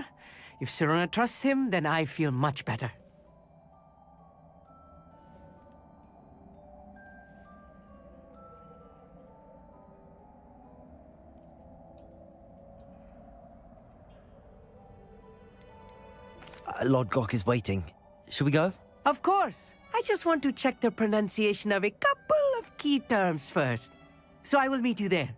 S15: If Sirona trusts him, then I feel much better.
S3: Lodgok is waiting. Shall we go?
S15: Of course. I just want to check the pronunciation of a couple of key terms first. So I will meet you there.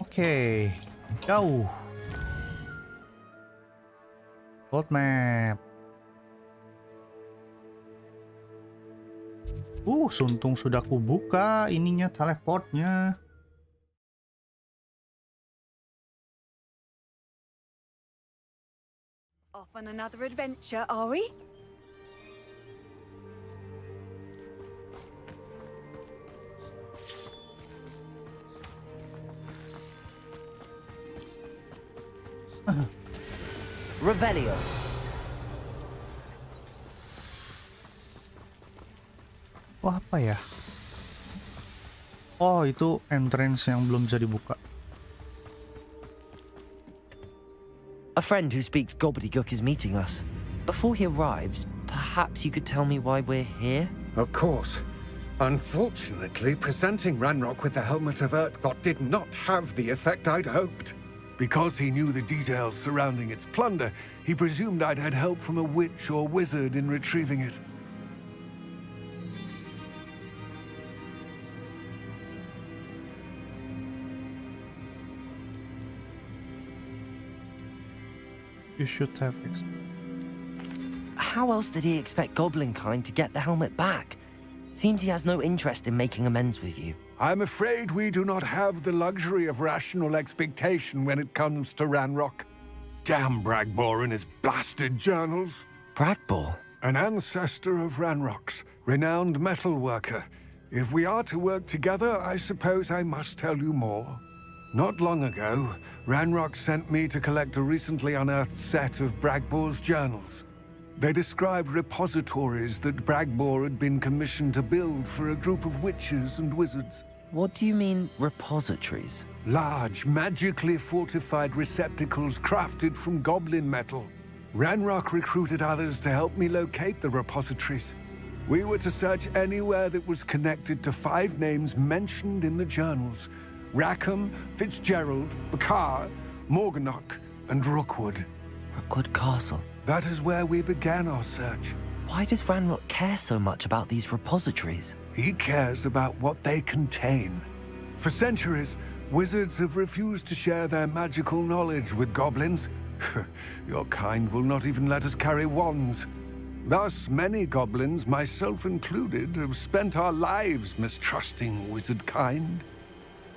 S1: Oke, jauh. World map. Suntung sudah kubuka ininya teleportnya.
S11: Off on another adventure, are we?
S3: Revelio.
S1: Wah, apa ya? Oh, itu entrance yang belum bisa dibuka.
S3: A friend who speaks gobbledygook is meeting us. Before he arrives, perhaps you could tell me why we're here?
S16: Of course. Unfortunately, presenting Ranrock with the helmet of Urtkot did not have the effect I'd hoped.
S2: Because he knew the details surrounding its plunder, he presumed I'd had help from a witch or wizard in retrieving it.
S1: You should have.
S3: How else did he expect Goblinkind to get the helmet back? Seems he has no interest in making amends with you.
S2: I'm afraid we do not have the luxury of rational expectation when it comes to Ranrock. Damn Bragbor and his blasted journals.
S3: Bragbor?
S2: An ancestor of Ranrock's, renowned metal worker. If we are to work together, I suppose I must tell you more. Not long ago, Ranrock sent me to collect a recently unearthed set of Bragbor's journals. They described repositories that Bragbor had been commissioned to build for a group of witches and wizards.
S3: What do you mean, repositories?
S2: Large, magically fortified receptacles crafted from goblin metal. Ranrock recruited others to help me locate the repositories. We were to search anywhere that was connected to 5 names mentioned in the journals: Rackham, Fitzgerald, Bakar, Morganach, and Rookwood.
S3: Rookwood Castle.
S2: That is where we began our search.
S3: Why does Ranrock care so much about these repositories?
S2: He cares about what they contain. For centuries, wizards have refused to share their magical knowledge with goblins. Your kind will not even let us carry wands. Thus, many goblins, myself included, have spent our lives mistrusting wizard kind.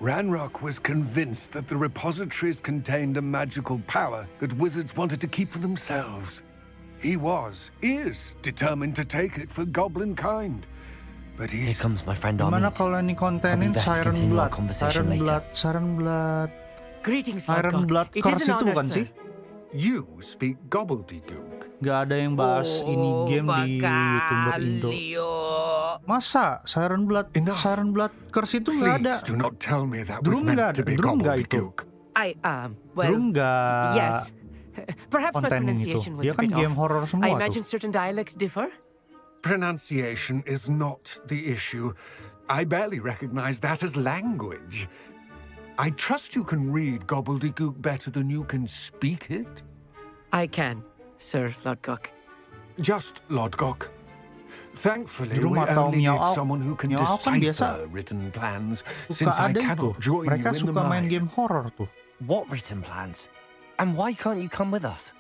S2: Ranrock was convinced that the repositories contained a magical power that wizards wanted to keep for themselves. He is determined to take it for goblin kind. But
S3: Here comes my friend Amit.
S1: Gimana kalau ini kontenin Siren Blood? Siren Blood.
S15: Greetings,
S1: Siren Blood
S15: It
S1: Curse
S15: is an
S1: itu
S15: honor,
S1: bukan
S15: sir.
S1: sih?
S16: You speak gobbledygook.
S1: Gak ada yang bahas ini game di YouTuber Indo. Masa Siren Blood Curse itu nggak ada?
S16: Please do not tell me that was
S1: Drum
S16: meant to be
S1: itu.
S15: Well,
S1: Drum nggak
S15: yes. Perhaps my
S1: kontenin itu.
S15: pronunciation was
S1: Dia
S15: a
S1: kan
S15: bit
S1: game
S15: off.
S1: horror semua
S15: I imagine
S1: tuh.
S15: certain dialects differ.
S16: Pronunciation is not the issue. I barely recognize that as language. I trust you can read gobbledygook better than you can speak it?
S15: I can, Sir Lodgok.
S16: Just Lodgok. Thankfully,
S1: Drum
S16: we
S1: atau
S16: only need
S1: Meow
S16: someone who can
S1: Meow kan biasa
S16: decipher written plans,
S1: suka
S16: since I
S1: ada itu.
S16: cannot join
S1: Mereka
S16: you in the
S1: suka main
S16: mind.
S1: game horror tuh.
S3: What written plans? And why can't you come with us?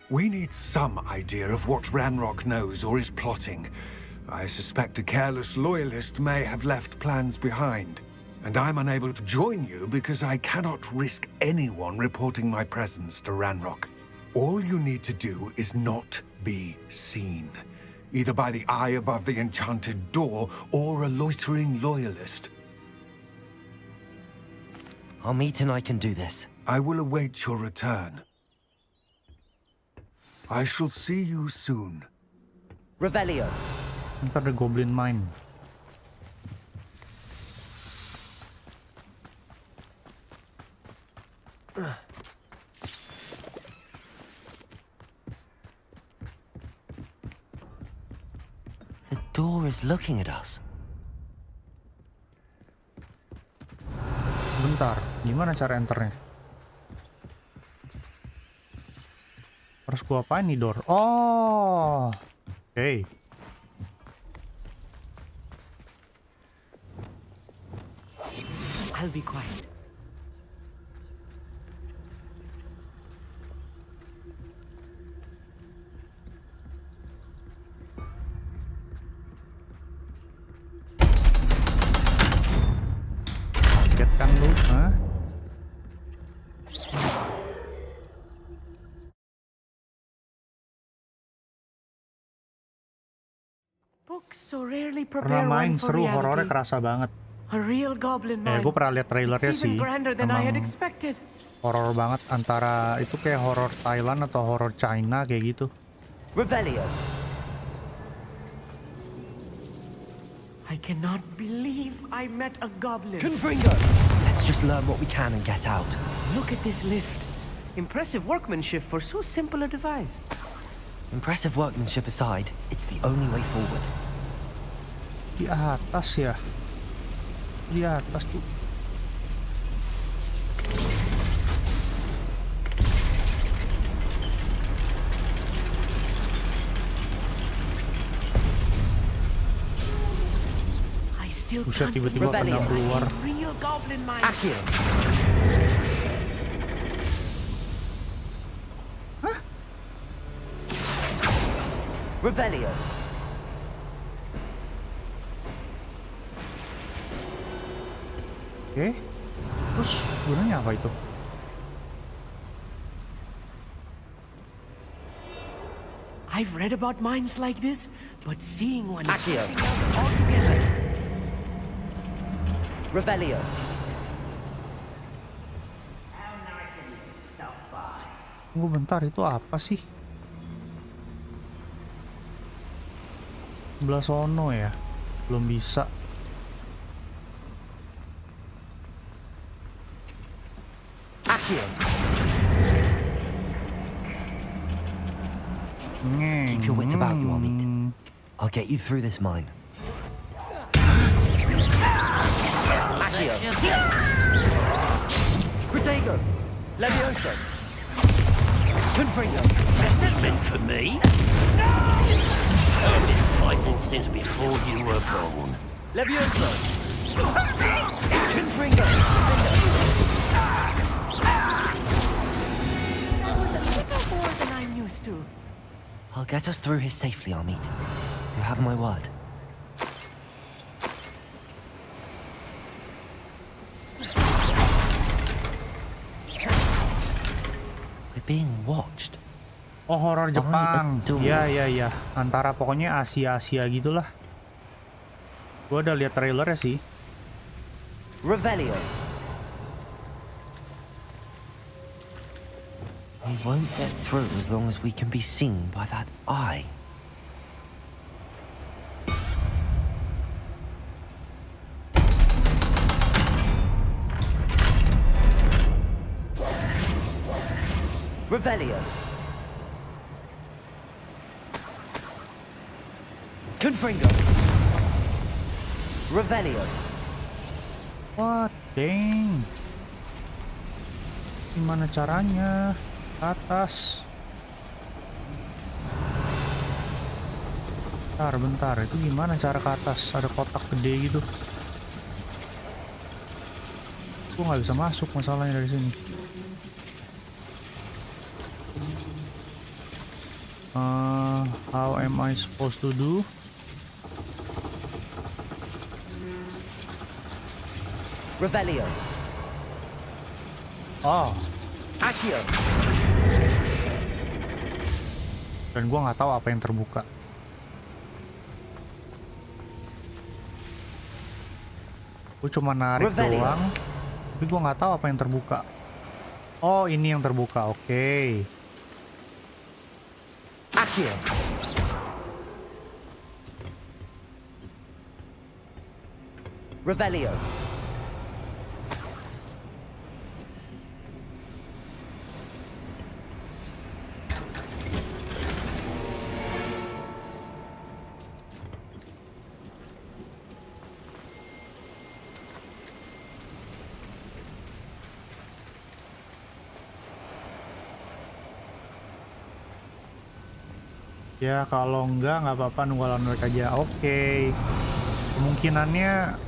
S2: We need some idea of what Ranrock knows or is plotting. I suspect a careless loyalist may have left plans behind. And I'm unable to join you because I cannot risk anyone reporting my presence to Ranrock. All you need to do is not be seen, either by the eye above the enchanted door or a loitering loyalist.
S3: Amit and I can do this.
S2: I will await your return. I shall see you soon.
S3: Revelio.
S1: Ntar ada Goblin Mine.
S3: The door is looking at us.
S1: Bentar, gimana cara enternya? Harus gua apain nih door? Oh, oke.
S15: I'll be quiet.
S1: kan lu? Hah?
S15: Books so rarely
S1: Pernah
S15: prepare
S1: main
S15: one for
S1: seru, horornya
S15: reality.
S1: kerasa banget.
S15: A real goblin
S1: Gue
S15: mine.
S1: pernah lihat trailernya
S15: It's even
S1: sih.
S15: grander than I had
S1: Emang
S15: expected.
S1: horor banget, antara itu kayak horor Thailand atau horor China kayak gitu.
S3: Revelio.
S15: I cannot believe I met a goblin.
S3: Confringo. Let's just learn what we can and get out.
S15: Look at this lift. Impressive workmanship for so simple a device.
S3: Impressive workmanship aside, it's the only way forward.
S1: Di atas ya. Di atas tuh.
S15: I still
S1: Buset,
S15: can't
S1: tiba-tiba
S15: believe
S1: kena keluar.
S15: a real goblin mine.
S3: Akio. Revelio.
S1: Oke. Terus gunanya apa itu?
S15: I've read about mines like this, but seeing one is
S3: Akio.
S15: something else altogether.
S3: Revelio.
S1: Tunggu bentar, itu apa sih? Sebelah sono ya? Belum bisa.
S3: Akio. Keep your wits about you, Amit. I'll get you through this mine. Akio. Protego. Levioso. Confringo.
S7: This is meant for me. I've been fighting since before you were born.
S3: Levioso. Confringo.
S15: That was a little more than I'm used to.
S3: I'll get us through here safely, Amit. You have my word. We're being watched.
S1: Oh, horor Jepang.
S3: betul.
S1: Iya. Antara pokoknya Asia-Asia gitulah. Gua udah lihat trailernya sih.
S3: Revelio. We won't get through as long as we can be seen by that eye. Revelio. Confringo. Revelio.
S1: What? Dang. Gimana caranya? Atas. Bentar. Itu gimana cara ke atas? Ada kotak gede gitu. Gue nggak bisa masuk masalahnya dari sini. How am I supposed to do?
S3: Revelio.
S1: Oh.
S3: Akio.
S1: Dan gua nggak tahu apa yang terbuka. Gue cuma narik
S3: Revelio.
S1: doang, tapi gua nggak tahu apa yang terbuka. Oh, ini yang terbuka. Oke.
S3: Akio. Revelio.
S1: Ya kalau nggak apa-apa, nunggu lawan mereka aja. Oke. Kemungkinannya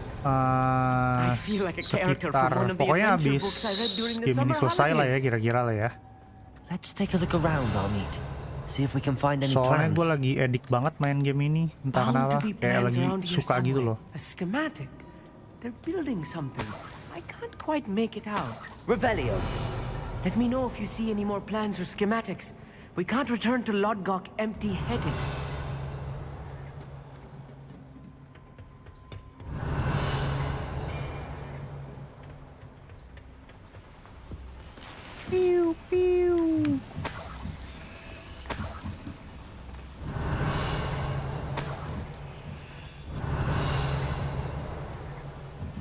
S1: sekitar pokoknya habis game ini selesai lah ya, kira-kira lah ya.
S3: Let's take a look around, Amit. See if we can find any
S1: Soalnya
S3: plans.
S1: gue lagi edik banget main game ini, entah kenapa, kayak lagi suka gitu loh.
S15: A schematic. They're building something. I can't quite make it out. Revelio. Let me know if you see any more plans or schematics. We can't return to Lodgok empty-headed.
S1: Piu, piu.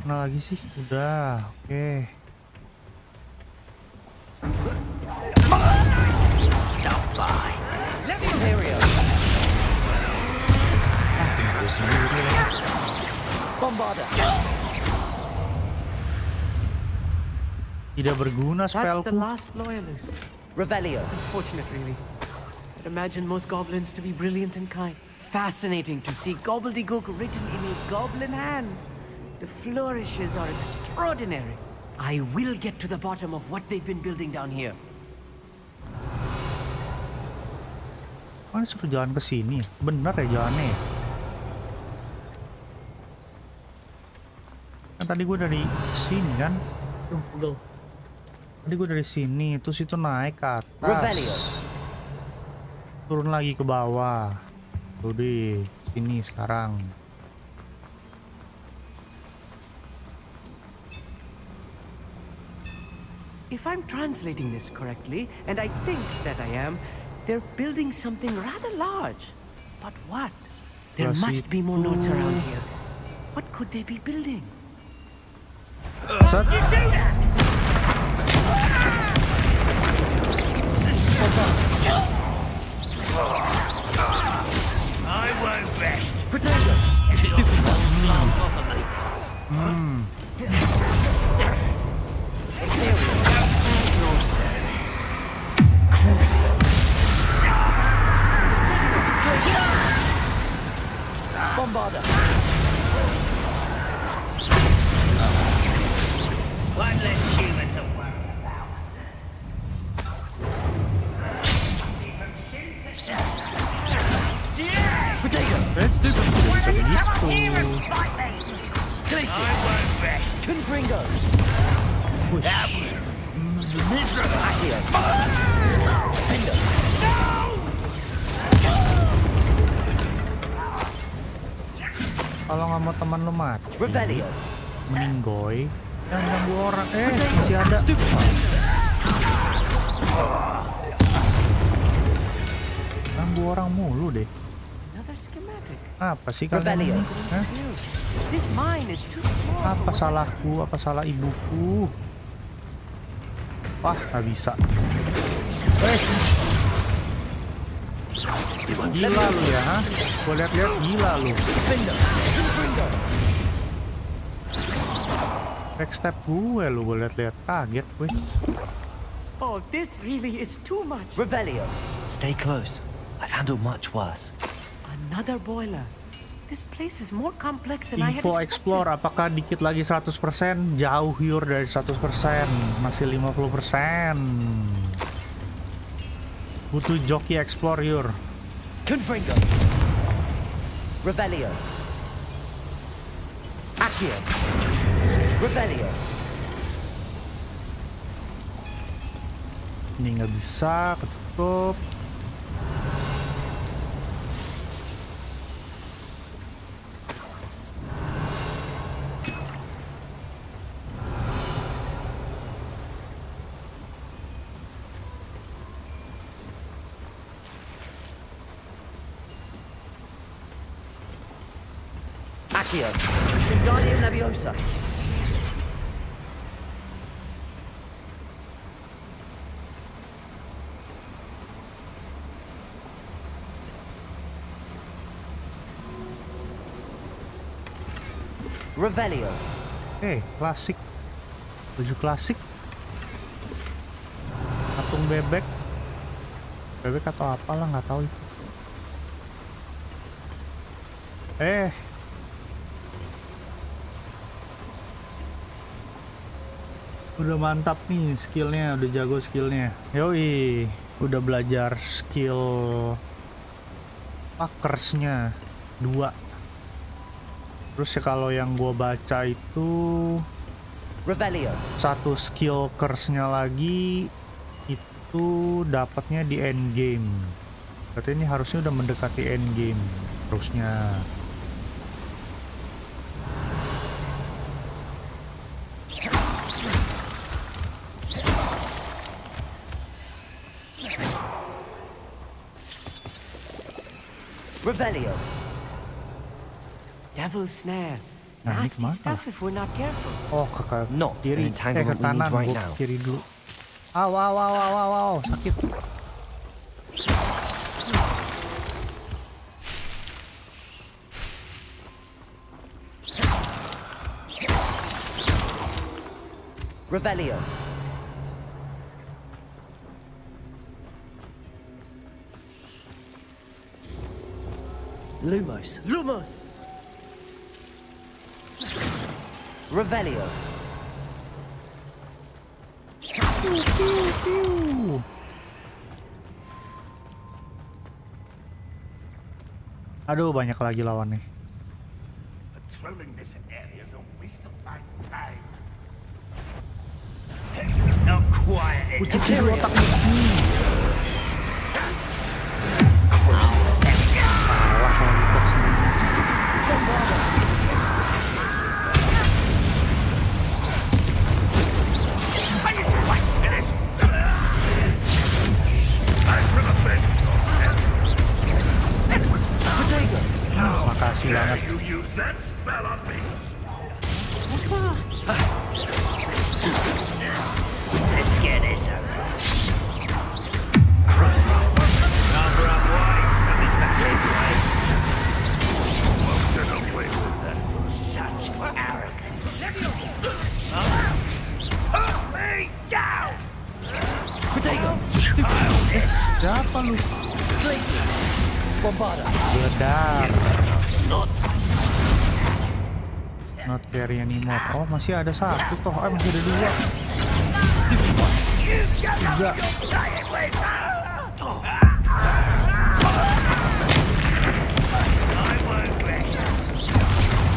S1: Mana lagi sih? Udah, oke.
S7: Stop by.
S15: Let me stereo.
S12: Bombarda.
S1: Tidak berguna
S15: That's the
S1: spellku.
S15: last loyalist. Revelio. Unfortunate, really. I'd imagine most goblins to be brilliant and kind. Fascinating to see gobbledygook written in a goblin hand. The flourishes are extraordinary. I will get to the bottom of what they've been building down here.
S1: Kan suruh jalan ke sini. Bener ya jalannya ya? Kan tadi gue dari sini kan? Tadi gue dari sini, terus itu naik ke atas. Turun lagi ke bawah. Tuh di sini sekarang.
S15: If I'm translating this correctly, and I think that I am, they're building something rather large. But what? There must be more notes around here. What could they be building?
S1: Set.
S7: I won't rest.
S12: Potato.
S7: Stupid laugh off of me. Your service.
S12: Bombarda.
S7: One less human to worry about.
S12: Potato.
S1: Bisa begitu.
S12: Glacier.
S7: I won't rest.
S12: Confringo.
S7: Accio.
S12: Fender.
S1: Kalau nggak mau teman lu mati,
S12: Revelio.
S1: meninggoy. Jangan ganggu orang. Masih ada. Ganggu orang mulu deh.
S15: Another schematic.
S1: Apa sih kalian ini? Hah?
S15: This mine is too small.
S1: Apa salahku? Apa salah ibuku? Wah, nggak bisa. Gila lu ya, ha? Gue liat-liat gila lu. Backstep gue lu, gue liat-liat kaget gue.
S15: Oh, this really is too much.
S12: Revelio. Stay close. I've handled much worse.
S15: Another boiler. This place is more complex than I had
S1: Info
S15: expected.
S1: explore, apakah dikit lagi 100%? Jauh Yur dari 100%. Masih 50%. Butuh joki explore Yur.
S12: Confringo. Revelio. Accio. Revelio.
S1: Ini nggak bisa, ketutup.
S12: Accio. Wingardium Leviosa. Revelio.
S1: Klasik. Baju klasik. Patung bebek. Bebek atau apalah, nggak tahu itu. Udah mantap nih skillnya, udah jago skillnya. Yoi, udah belajar skill packersnya 2. Terus ya kalau yang gua baca itu
S3: Revelio.
S1: Satu skill curse-nya lagi itu dapatnya di end game. Berarti ini harusnya udah mendekati end game terusnya.
S3: Revelio.
S15: Devil's snare.
S1: Nah, ini
S15: Nasty
S1: kemana?
S15: stuff if we're not careful.
S1: Oh, ke
S3: Not
S1: kiri,
S3: an entanglement
S1: ke
S3: we need
S1: kanan,
S3: right
S1: gua
S3: now.
S1: kiri dulu. Aw, sakit.
S3: Revelio.
S15: Lumos. Lumos!
S3: Revelio.
S1: Aduh, banyak lagi lawannya.
S9: Patrolling this area is a waste of my time.
S7: Not quiet.
S1: Makasih banget.
S9: You use that spell on me.
S7: Let's get this over. Number of wives coming back this way.
S9: Won't get away with that.
S7: Such arrogance. Put me down!
S3: Potato.
S1: Siapa lu?
S3: Glacier. Bombada.
S1: Bedar. Not carry anymore. Oh, masih ada satu toh. Masih ada dua. Tiga.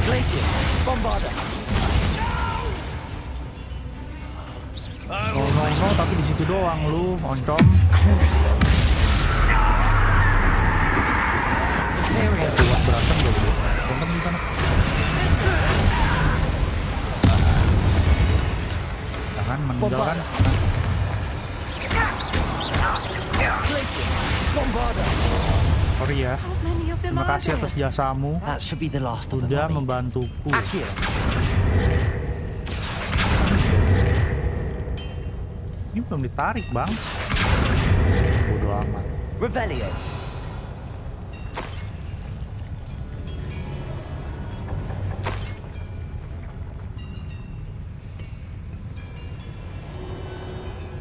S3: Glacier. Bombada.
S1: Oh no, tapi di situ doang lu, oncom. Berantem gak boleh. Berantem di sana. Jangan meninggalkan. Sorry ya. Terima kasih atas jasamu.
S3: That should be the last of them.
S1: Sudah membantuku. Ini belum ditarik, Bang. Bodoh amat.
S3: Revelio.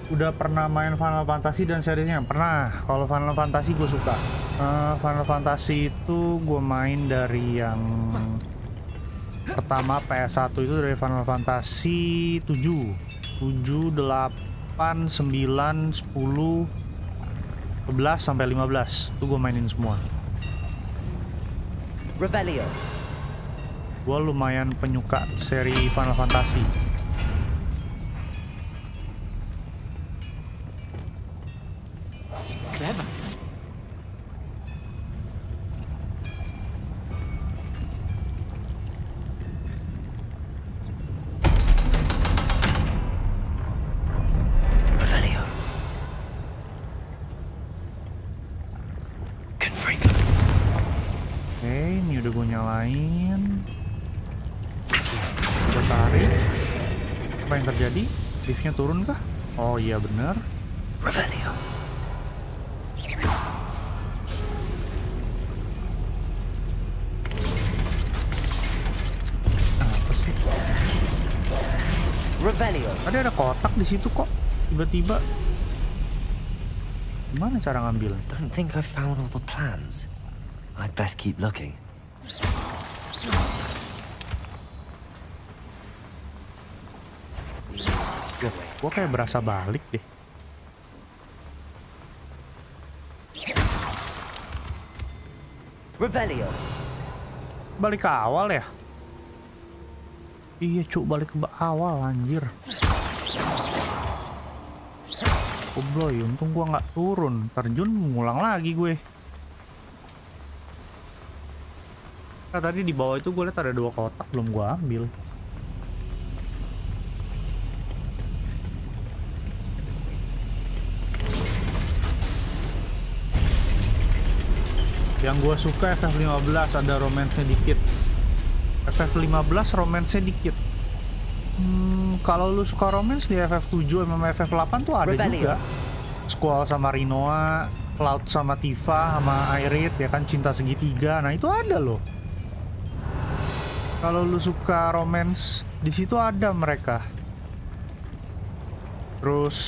S1: Udah pernah main Final Fantasy dan seriesnya? Pernah. Kalau Final Fantasy gue suka. Final Fantasy itu gue main dari yang pertama PS1 itu dari Final Fantasy 7, 8, 9, 10, 11 sampai 15. Itu gue mainin semua.
S3: Revelio.
S1: Gue lumayan penyuka seri Final Fantasy.
S15: Clever.
S3: Revelio.
S1: Oke, ini udah gue nyalain. Gue tarik. Apa yang terjadi? Liftnya turun kah? Oh iya bener.
S3: Revelio.
S1: Apa sih?
S3: Revelio.
S1: Tadi ada kotak di situ kok. Tiba-tiba. Gimana cara ngambil?
S3: Don't think I've found all the plans. I'd best keep looking.
S1: Gue kayak berasa balik deh.
S3: Revelio.
S1: Balik ke awal ya? Iya cuk, balik ke awal anjir. Obloy, untung gua nggak turun. Terjun ngulang lagi gue. Nah, tadi di bawah itu gue lihat ada 2 kotak belum gua ambil. Yang gue suka FF15 ada romance-nya dikit. FF15 romance-nya dikit. Kalau lu suka romance di FF7 sama FF8 tuh ada juga. Squall sama Rinoa, Cloud sama Tifa sama Aerith ya kan, cinta segitiga. Nah, itu ada loh. Kalau lu suka romance di situ ada mereka. Terus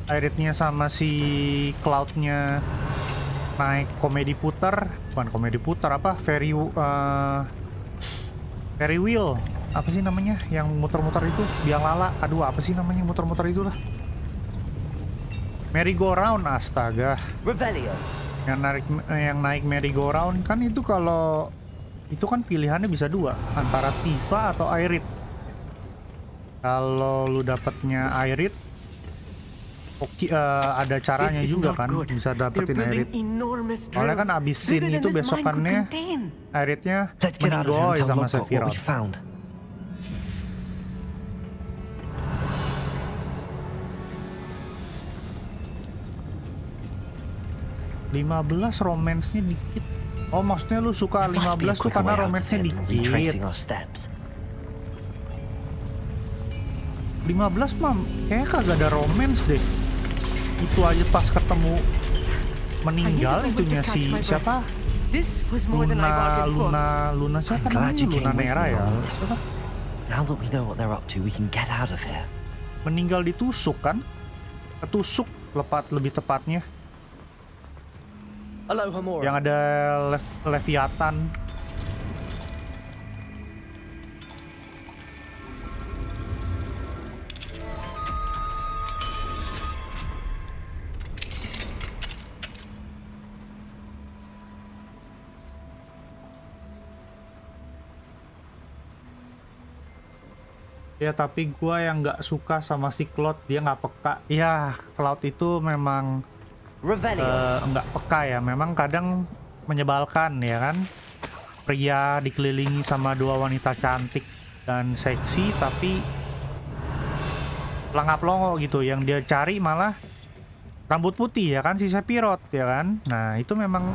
S1: Aerithnya sama si Cloudnya naik komedi putar, bukan komedi putar apa, Ferry wheel, apa sih namanya yang muter-muter itu, biang lala, aduh apa sih namanya muter-muter itu lah, merry-go-round, astaga, yang naik merry-go-round kan itu. Kalau itu kan pilihannya bisa 2 antara Tifa atau Aerith. Kalau lu dapetnya Aerith, oke, ada caranya juga kan bisa dapetin Aerith. Soalnya kan abis scene itu besokannya Aerithnya meninggoy sama Sephiroth. 15 romance-nya dikit. Oh, maksudnya lu suka 15 tuh karena romance-nya dikit. 15 mah kayaknya kagak ada romance deh. Itu aja pas ketemu meninggal itunya si siapa? Luna siapa namanya? Luna Nera ya. Meninggal ditusuk kan? Ketusuk lebih tepatnya. Yang ada Leviathan. Ya tapi gua yang nggak suka sama si Cloud, dia nggak peka. Ya Cloud itu memang nggak peka ya, memang kadang menyebalkan ya kan. Pria dikelilingi sama 2 wanita cantik dan seksi tapi pelangap longo gitu. Yang dia cari malah rambut putih ya kan, si Sephiroth ya kan. Nah itu memang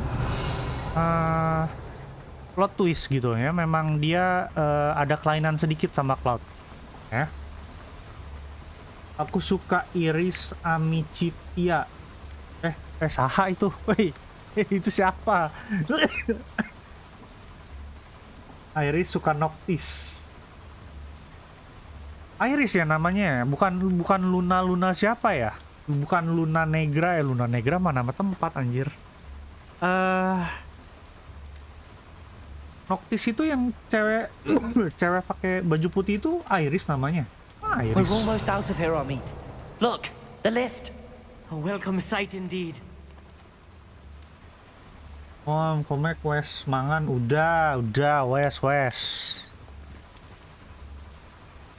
S1: plot twist gitu ya. Memang dia ada kelainan sedikit sama Cloud. Ya. Aku suka Iris Amicitia. Saha itu? Woi, itu siapa? Iris suka Noctis. Iris ya namanya, bukan Luna siapa ya? Bukan Luna Negra ya, Luna Negra mah nama tempat anjir. Noctis itu yang cewek cewek pakai baju putih itu Iris namanya. Iris.
S12: We're almost out of here, Amit. Look, the lift.
S15: A welcome sight indeed.
S1: Komek wes mangan udah wes.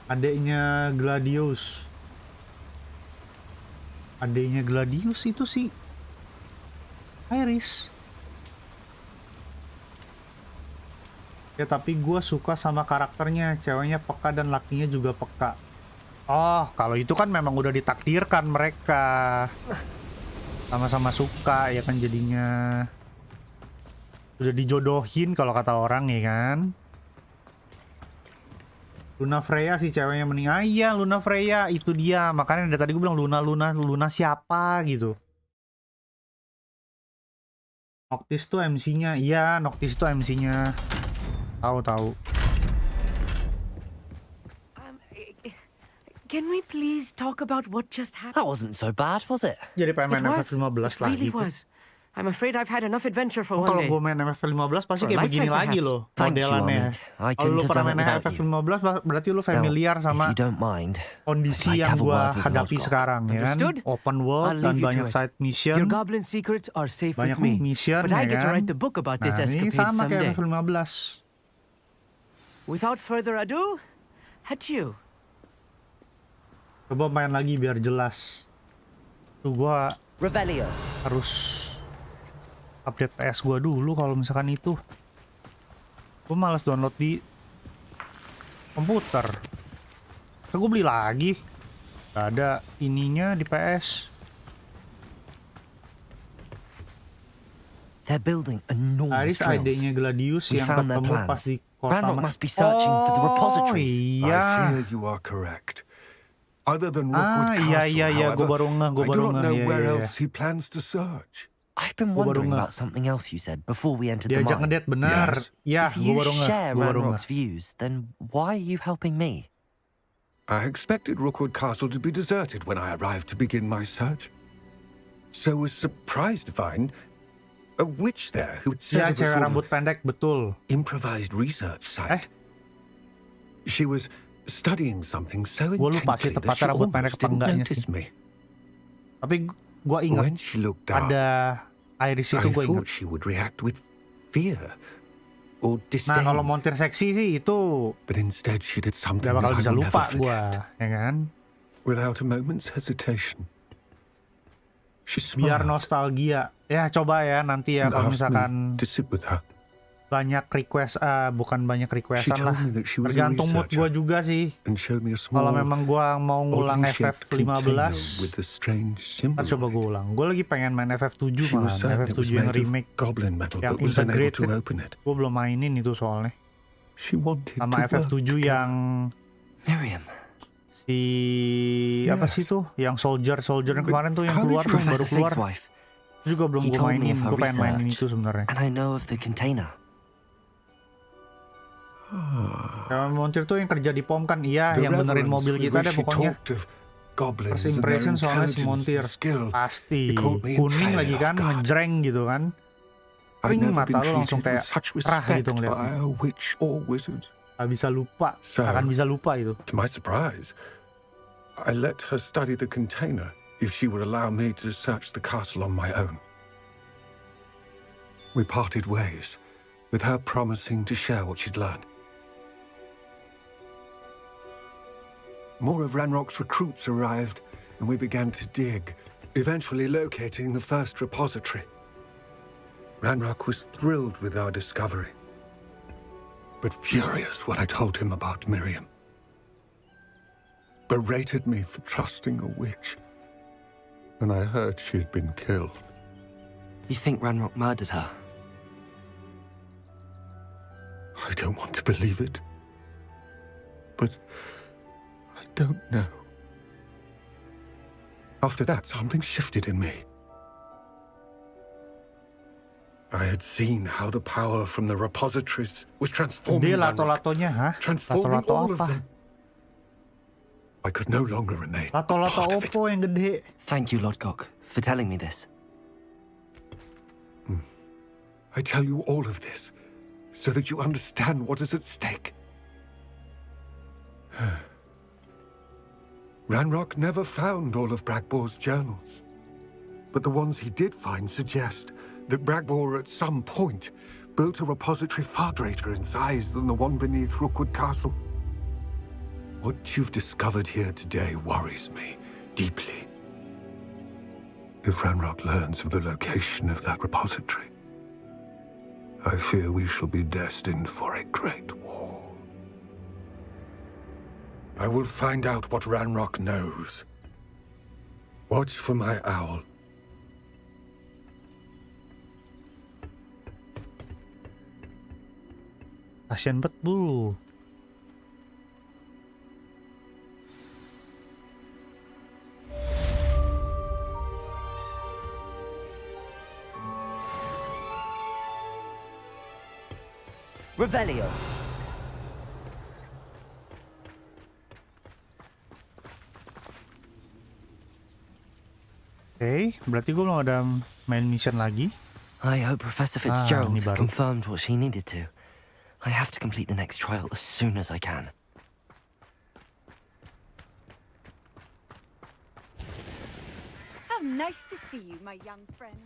S1: Adeknya Gladius itu sih Iris. Ya tapi gue suka sama karakternya, ceweknya peka dan lakinya juga peka. Oh, kalau itu kan memang udah ditakdirkan mereka sama-sama suka ya kan, jadinya udah dijodohin kalau kata orang ya kan. Luna Freya si ceweknya meninggal. Iya Luna Freya itu dia, makanya dari tadi gue bilang Luna siapa gitu. Noctis tuh MC-nya. Iya Noctis tuh MC-nya. Tahu.
S15: Can we please talk about what just happened?
S12: That wasn't so bad, was it?
S1: Jadi pengen main FF15 lagi.
S15: Really was. I'm afraid I've had enough adventure for one
S1: Kalau
S15: day.
S1: gue main FF15 pasti kayak begini lagi loh modelannya. Kalau lu pernah main FF15 berarti lu familiar sama kondisi yang gue hadapi sekarang ya kan. Open world dan banyak side mission.
S15: Your goblin secrets are safe
S1: banyak
S15: with me.
S1: mission
S15: But I
S1: ya
S15: get to
S1: kan.
S15: write the book about this
S1: Nah ini
S15: escapade
S1: sama
S15: someday.
S1: kayak FF15.
S15: Without further ado, adieu.
S1: Coba main lagi biar jelas. Tuh gua
S3: Revelio.
S1: harus update PS gua dulu kalau misalkan itu. Gua malas download di komputer. Kan gua beli lagi. Gak ada ininya di PS.
S12: They're building enormous
S1: Tadi
S12: drills.
S1: idenya Gladius
S12: We
S1: yang
S12: found their
S1: ketemu pas
S12: plans.
S1: di kota.
S12: Ranrock must be searching for the repositories.
S1: Oh iya.
S16: I fear you are correct. Other than Rookwood
S1: iya,
S16: Castle, however,
S1: gua baru ngeh,
S16: I do not know
S1: iya,
S16: where
S1: iya.
S16: else he plans to search.
S12: I've been
S1: Gua baru
S12: wondering
S1: ngeh.
S12: about something else you said before we entered the
S1: Diajak
S12: mine.
S1: ngedate benar. Ya,
S12: If
S1: gua
S12: you
S1: baru ngeh.
S12: share
S1: Gua baru ngeh.
S12: Ranrock's views, then why are you helping me?
S16: I expected Rookwood Castle to be deserted when I arrived to begin my search. So was surprised to find a witch there who had
S1: Ya,
S16: set up a
S1: cewek
S16: sort
S1: rambut
S16: of
S1: pendek, betul.
S16: improvised research site. She was studying something so
S1: Gua lupa sih
S16: intently that
S1: tepatnya
S16: she
S1: rambut pendek
S16: almost
S1: apa
S16: didn't
S1: enggaknya
S16: notice
S1: sih.
S16: me.
S1: Tapi gua ingat
S16: When she looked up,
S1: ada iris itu,
S16: I
S1: gua ingat.
S16: thought she would react with fear or
S1: Nah,
S16: disdain.
S1: kalau montir seksi sih itu
S16: But instead she did something
S1: gak bakal
S16: that I
S1: bisa
S16: will
S1: lupa
S16: never
S1: gua,
S16: forget.
S1: ya kan?
S16: Without a moment's hesitation, she
S1: Biar
S16: smiled
S1: nostalgia. Ya, coba ya nanti ya
S16: and
S1: kalau
S16: asked
S1: misalkan
S16: me to sit with her.
S1: banyak request, bukan banyak
S16: She
S1: requestan
S16: told
S1: lah.
S16: me that she was a
S1: Tergantung mood
S16: researcher
S1: gua juga sih.
S16: and showed me a small
S1: Kalau memang gua mau ngulang
S16: oddly-shaped container
S1: FF15,
S16: with a strange symbol.
S1: ntar coba gua ulang. Gua lagi pengen main FF7
S16: She was
S1: malah.
S16: certain it was
S1: FF7 yang
S16: made of
S1: remake,
S16: goblin metal
S1: yang
S16: but was unable to
S1: integrated.
S16: open it.
S1: Gua belum mainin itu soalnya.
S16: She wanted
S1: Sama
S16: to work
S1: FF7
S16: together.
S1: yang
S12: Miriam.
S1: si apa sih tuh? Yang soldier yang kemarin tuh yang
S16: How did
S1: keluar
S16: you-
S1: tuh yang baru
S12: Professor
S1: keluar.
S12: Fig's wife.
S1: Itu juga belum
S12: He
S1: gua
S12: told me
S1: mainin.
S12: of her
S1: Gua pengen mainin
S12: research,
S1: itu sebenarnya.
S12: and I know of the container.
S1: Yang montir tuh yang kerja di pom kan, iya,
S16: The
S1: yang benerin
S16: reverence
S1: mobil
S16: with
S1: kita
S16: which
S1: deh
S16: she
S1: pokoknya.
S16: talked of goblins
S1: First
S16: and their
S1: impression soalnya si
S16: intelligence
S1: montir
S16: and skill.
S1: pasti
S16: It caught me
S1: kuning
S16: entirely
S1: lagi kan,
S16: off guard.
S1: ngejreng gitu kan.
S16: I'd
S1: Ring
S16: never
S1: mata
S16: been
S1: lu langsung
S16: treated
S1: kayak
S16: with such
S1: rah
S16: respect
S1: gitu
S16: by
S1: ngeliatnya.
S16: a witch or wizard.
S1: Gak bisa lupa,
S16: So,
S1: akan bisa lupa itu.
S16: To my surprise, I let her study the container if she would allow me to search the castle on my own. We parted ways, with her promising to share what she'd learned. More of Ranrock's recruits arrived, and we began to dig, eventually locating the first repository. Ranrock was thrilled with our discovery, but furious when I told him about Miriam. Berated me for trusting a witch, and I heard she had been killed.
S12: You think Ranrock murdered her?
S16: I don't want to believe it, but I don't know. After that, something shifted in me. I had seen how the power from the repositories was transforming
S1: Dia
S16: Ranrock,
S1: lato-latonya, hah?
S16: transforming
S1: Lato-lato
S16: all of
S1: apa?
S16: them. I could no longer remain
S1: Lato-lato
S16: part of it.
S1: opo yang gede.
S12: Thank you, Lodgok, for telling me this.
S16: I tell you all of this so that you understand what is at stake. Ranrock never found all of Bragbor's journals, but the ones he did find suggest that Bragbor at some point built a repository far greater in size than the one beneath Rookwood Castle. What you've discovered here today worries me deeply. If Ranrock learns of the location of that repository, I fear we shall be destined for a great war. I will find out what Ranrock knows. Watch for my owl.
S1: Kasian bet bulu.
S3: Revelio.
S1: Oke, berarti gue belum ada main mission lagi.
S12: I hope Professor Fitzgerald
S1: ini
S12: has
S1: baru.
S12: confirmed what she needed to. I have to complete the next trial as soon as I can.
S11: How nice to see you, my young friend.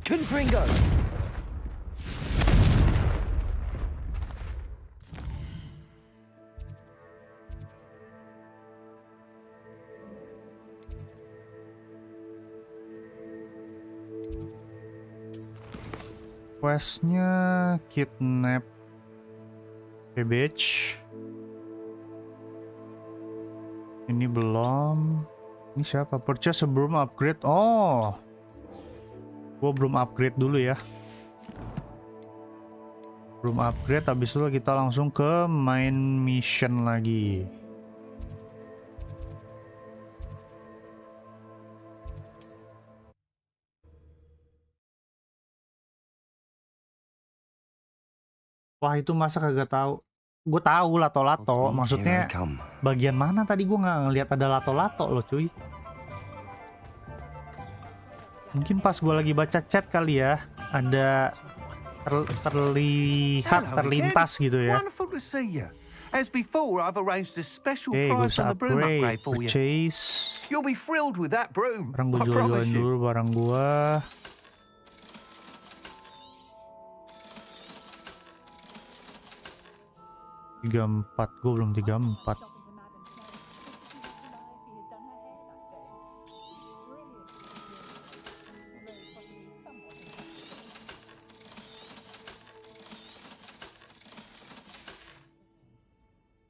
S3: Confringo.
S1: Questnya kidnap bitch. Ini belum. Ini siapa? Purchase sebelum upgrade. Oh, gue belum upgrade dulu ya. Belum upgrade. Habis itu kita langsung ke main mission lagi. Wah, itu masa kagak tahu? Gue tahu lato-lato. Maksudnya bagian mana tadi gue nggak ngelihat ada lato-lato loh cuy. Mungkin pas gue lagi baca chat kali ya, ada terlihat terlintas gitu ya.
S8: Wonderful to see you. As before, I've arranged a special
S1: Gue
S8: price
S1: bisa
S8: on the broom
S1: upgrade,
S8: upgrade for you.
S1: purchase.
S8: You'll be thrilled with that broom.
S1: Sekarang gue
S8: I promise
S1: jual-jualin
S8: you.
S1: dulu barang gue. Tiga empat, gue belum 34.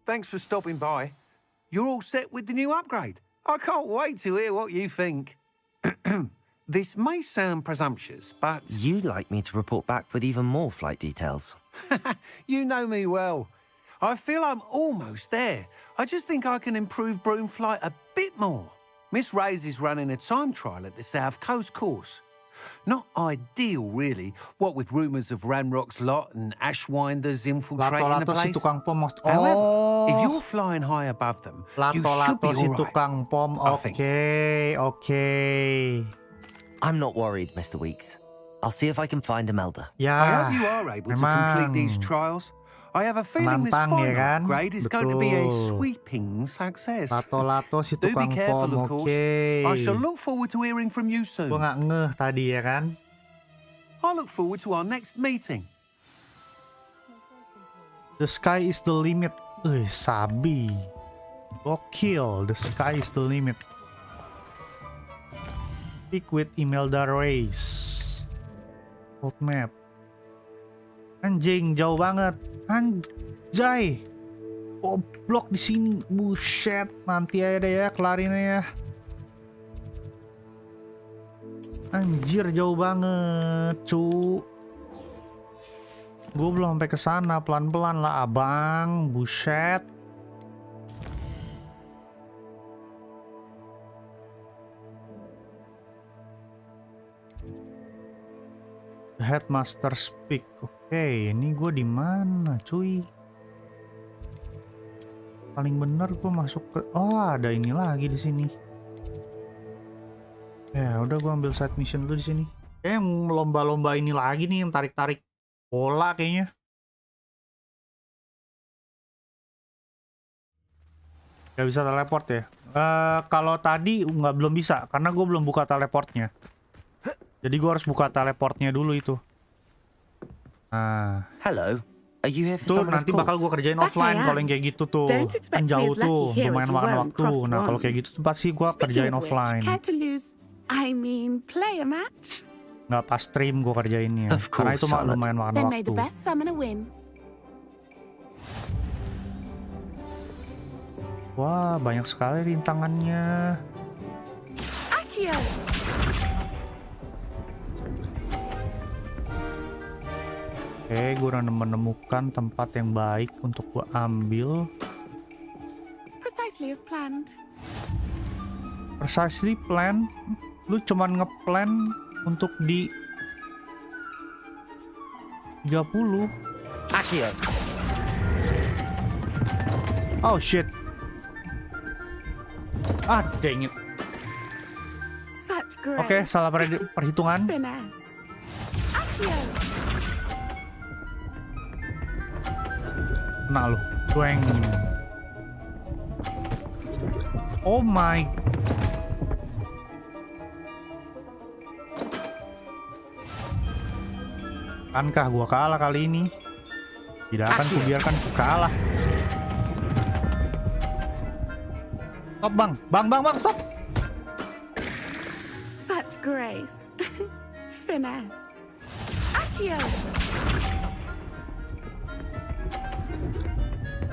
S8: Thanks for stopping by. You're all set with the new upgrade. I can't wait to hear what you think. This may sound presumptuous, but...
S12: You'd like me to report back with even more flight details.
S8: You know me well. I feel I'm almost there. I just think I can improve broom flight a bit more. Miss Ray's is running a time trial at the South Coast course. Not ideal, really, what with rumours of Ranrock's lot and Ashwinders infiltrating the
S1: Lato-lato si
S8: place.
S1: tukang pom.
S8: However, if
S1: Oh,
S8: you're flying high above them, you should be
S1: lato-lato si
S8: all right.
S1: tukang pom.
S8: I think.
S1: Oke.
S12: I'm not worried, Mr. Weeks. I'll see if I can find Imelda.
S8: I
S1: Ya,
S8: hope you are able to complete these trials. I have a feeling this
S1: Menantang,
S8: final
S1: ya kan?
S8: upgrade is going to be a
S1: Betul.
S8: sweeping success.
S1: Lato-lato si
S8: Do be
S1: tukang
S8: careful,
S1: pom.
S8: of course.
S1: Oke.
S8: I shall look forward to hearing from you soon.
S1: Gue nggak ngeh tadi ya kan.
S8: I look forward to our next meeting.
S1: The sky is the limit. Sabi. Gokil. The sky is the limit. Speak with Imelda Reyes. Old map. Anjing, jauh banget. Anjay. Goblok di sini. Buset. Nanti aja deh ya, kelarin ya. Anjir, jauh banget, cu. Gue belum sampai ke sana, pelan-pelan lah, abang. Buset. Headmaster speak. Oke, ini gue di mana, cuy? Paling bener gue masuk ke. Oh, ada ini lagi di sini. Ya, udah gue ambil side mission dulu di sini. Kayak yang lomba-lomba ini lagi nih, yang tarik-tarik bola kayaknya. Gak bisa teleport ya? Kalau tadi belum bisa, karena gue belum buka teleportnya. Jadi gue harus buka teleportnya dulu itu. Nah.
S12: Hello. Are you here for
S1: Tuh
S12: someone's
S1: nanti
S12: call?
S1: bakal gue kerjain offline kalau yang kayak gitu tuh. Kan jauh tuh, lumayan makan waktu. Nah kalau kayak gitu tuh pasti gue kerjain offline.
S13: I mean, play a match.
S1: Nggak pas stream gue kerjainnya. Karena itu lumayan makan
S13: Then
S1: waktu.
S13: may the best summoner win.
S1: Wah, banyak sekali rintangannya.
S13: Akio.
S1: Oke, gue udah menemukan tempat yang baik untuk gue ambil.
S13: Precisely as planned.
S1: Precisely plan? Lu cuman ngeplan untuk di 30.
S12: Akio.
S1: Oh shit. Ah, dang it.
S13: Such grace.
S1: Oke, salah perhitungan.
S13: Finesse. Akio.
S1: Kena lu. Dueng. Oh my. Akankah gua kalah kali ini? Tidak akan kubiarkan ku kalah. Stop bang, bang, stop.
S13: Such grace. Finesse.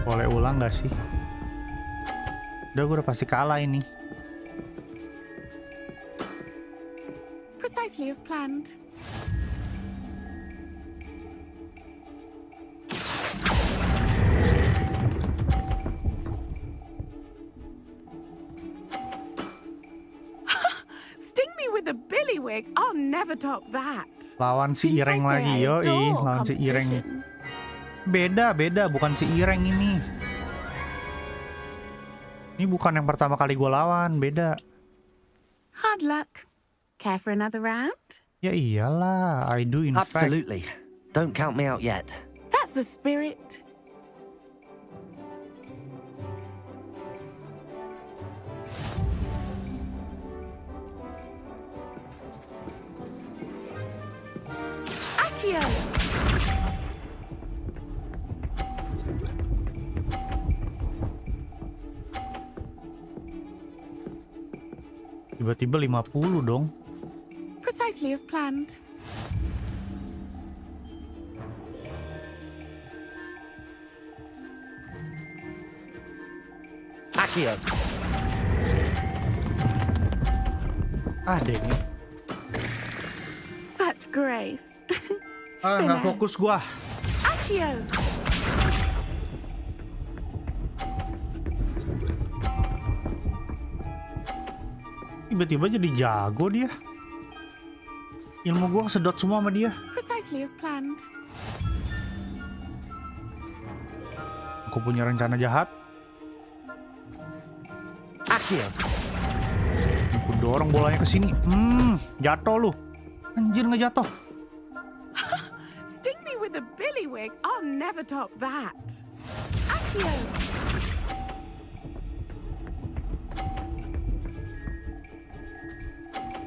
S1: Boleh ulang gak sih? Udah, gue udah pasti kalah ini.
S13: Precisely as planned. Sting me with a billywig. I'll never top that.
S1: Lawan si Ireng lagi, yoi. Lawan si Ireng. Beda, bukan si Ireng ini. Ini bukan yang pertama kali gue lawan, beda.
S13: Hard luck. Care for another round?
S1: Ya iyalah, I do in fact.
S12: Absolutely. Don't count me out yet.
S13: That's the spirit. Akio!
S1: Tiba-tiba 50 dong.
S13: Precisely as planned.
S12: Akio.
S1: Dengnya.
S13: Such grace.
S1: Nggak fokus gua.
S13: Akio!
S1: Tiba-tiba jadi jago dia. Ilmu gua kesedot semua sama dia.
S13: Precisely as planned.
S1: Aku punya rencana jahat.
S12: Akio.
S1: Aku dorong bolanya ke sini. Jatuh lu. Anjir, nggak jatuh.
S13: Sting me with a billywig. I'll never top that. Akio.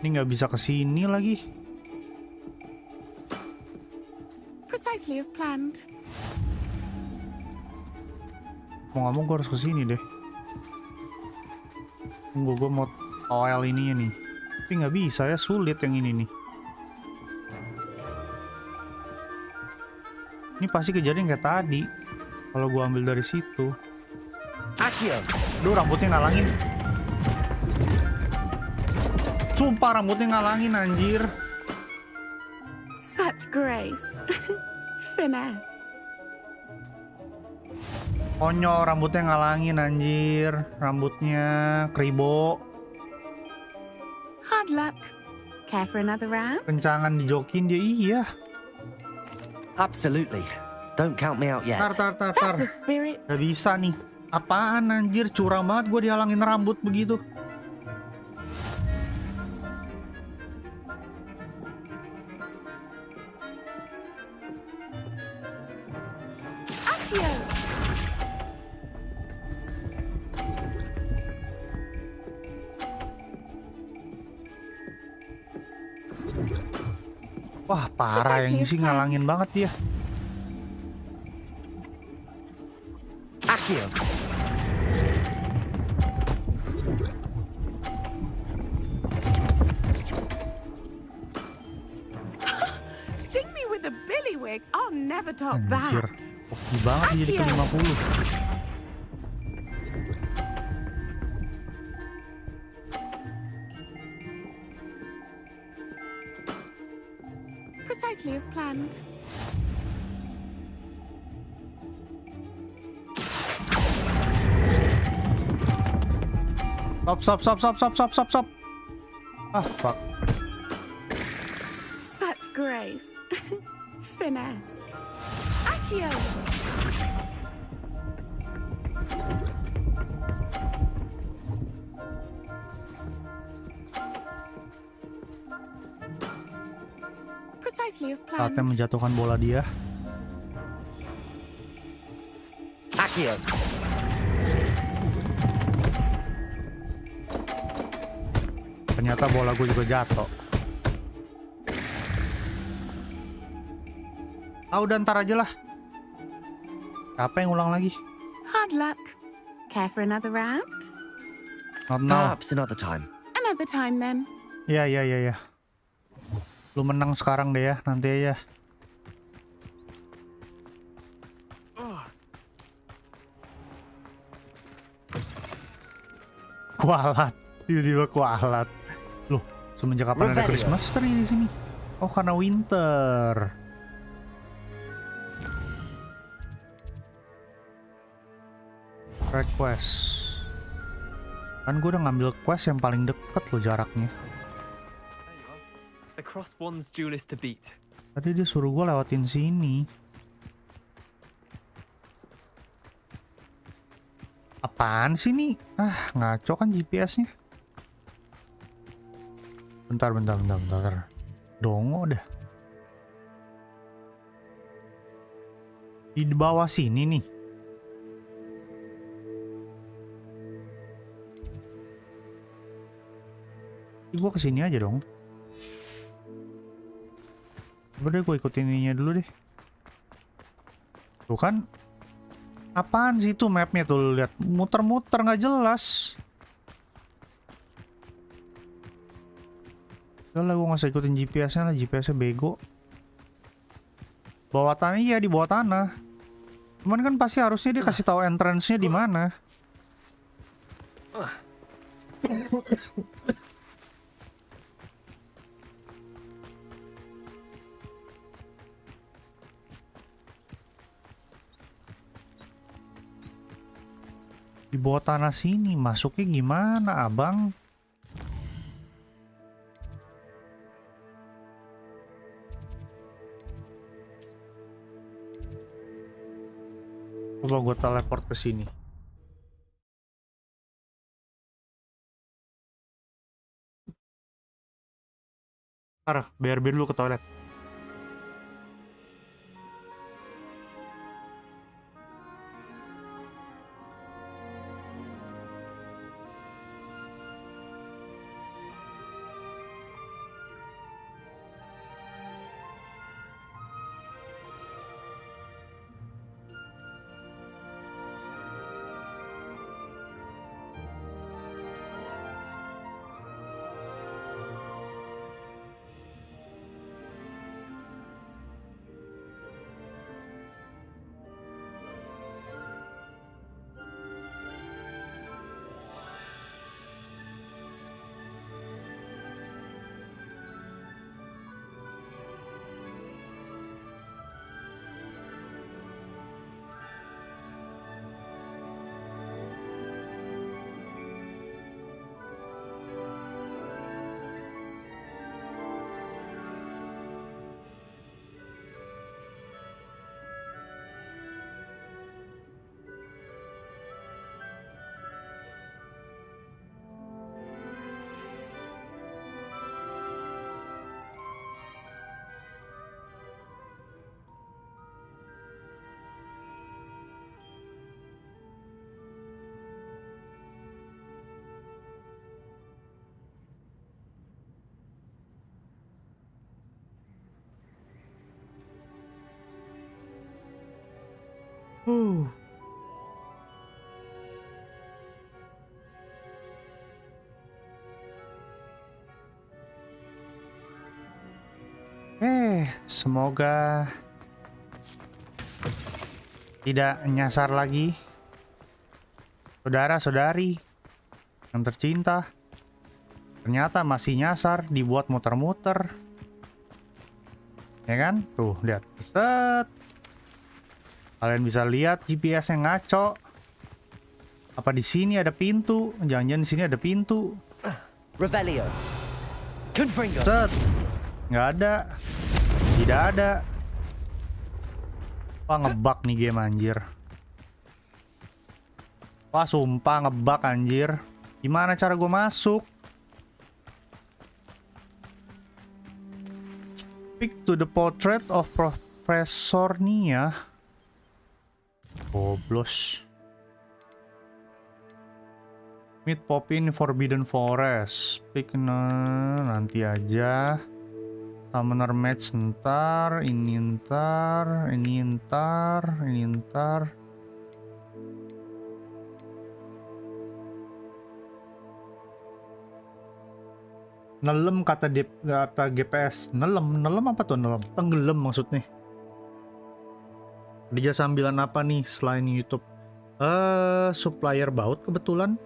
S1: Ini nggak bisa ke sini lagi.
S13: Precisely as planned.
S1: Mau nggak mau gue harus ke sini deh. Tunggu, gue mau oil ininya nih. Tapi nggak bisa ya, sulit yang ini nih. Ini pasti kejadian kayak tadi. Kalau gue ambil dari situ.
S12: Akio.
S1: Duh, rambutnya ngalangin. Sumpah rambutnya ngalangin, anjir.
S13: Such grace. Finesse.
S1: Konyol, rambutnya ngalangin, anjir. Rambutnya kribo.
S13: Hard luck. Care for another round?
S1: Kencangan dijokin dia, iya.
S12: Absolutely. Don't count me out yet.
S1: Tar.
S13: That's the spirit.
S1: Gak bisa nih. Apaan anjir, curang banget gue dihalangin rambut begitu.
S13: Akio!
S1: Wah, parah yang sih, ngalangin banget dia.
S12: Akio.
S13: Sting me with a billywig. I'll never top
S1: Anjir,
S13: that.
S1: oke banget dia jadi ke 50.
S13: Precisely as planned.
S1: Stop. Fuck.
S13: Such grace. Finesse. Akio! Precisely as planned.
S1: Saatnya menjatuhkan bola dia.
S12: Akio.
S1: Ternyata bola gue juga jatuh. Udah ntar aja lah. Apa yang ulang lagi?
S13: Hard luck. Care for another round?
S1: Not now.
S12: Perhaps another time.
S13: Another time then.
S1: Ya. Lu menang sekarang deh ya, nanti aja. kualat. Tiba-tiba kualat. Loh, semenjak kapan ada Christmas tree di sini? Oh, karena winter. Request. Kan gue udah ngambil quest yang paling deket loh jaraknya.
S17: The cross one's duelist to beat.
S1: Tadi dia suruh gue lewatin sini. Apaan sih nih? Ah, ngaco kan GPS-nya. Bentar. Dongo dah. Di bawah sini nih. Gue kesini aja dong. Coba deh gue ikutin ininya dulu deh. Tuh kan. Apaan sih itu mapnya tuh, lihat muter-muter nggak jelas. Udah lah, gue nggak usah ikutin GPS-nya lah, GPS-nya bego. Bawah tanah, iya di bawah tanah. Cuman kan pasti harusnya dia kasih tahu entrance-nya di mana. Di bawah tanah sini, masuknya gimana, abang? Coba gue teleport ke sini. Ntar, BRB dulu ke toilet. Semoga tidak nyasar lagi. Saudara-saudari yang tercinta, ternyata masih nyasar, dibuat muter-muter. Ya kan? Tuh, lihat. Set. Kalian bisa lihat GPS yang ngaco. Apa di sini ada pintu? Jangan-jangan di sini ada pintu.
S12: Revelio. Confringo.
S1: Set. Nggak ada. Tidak ada. Wah, ngebug nih game anjir. Wah, sumpah ngebug anjir. Gimana cara gue masuk? Speak to the portrait of Professor Nia. Goblos. Meet Poppy in Forbidden Forest. Speak nanti aja. Summoner match ntar, ini ntar, ini ntar, ini ntar. Nelem kata GPS. Nelem apa tuh nelem? Tenggelam maksudnya. Kerja sambilan apa nih selain YouTube? Supplier baut kebetulan.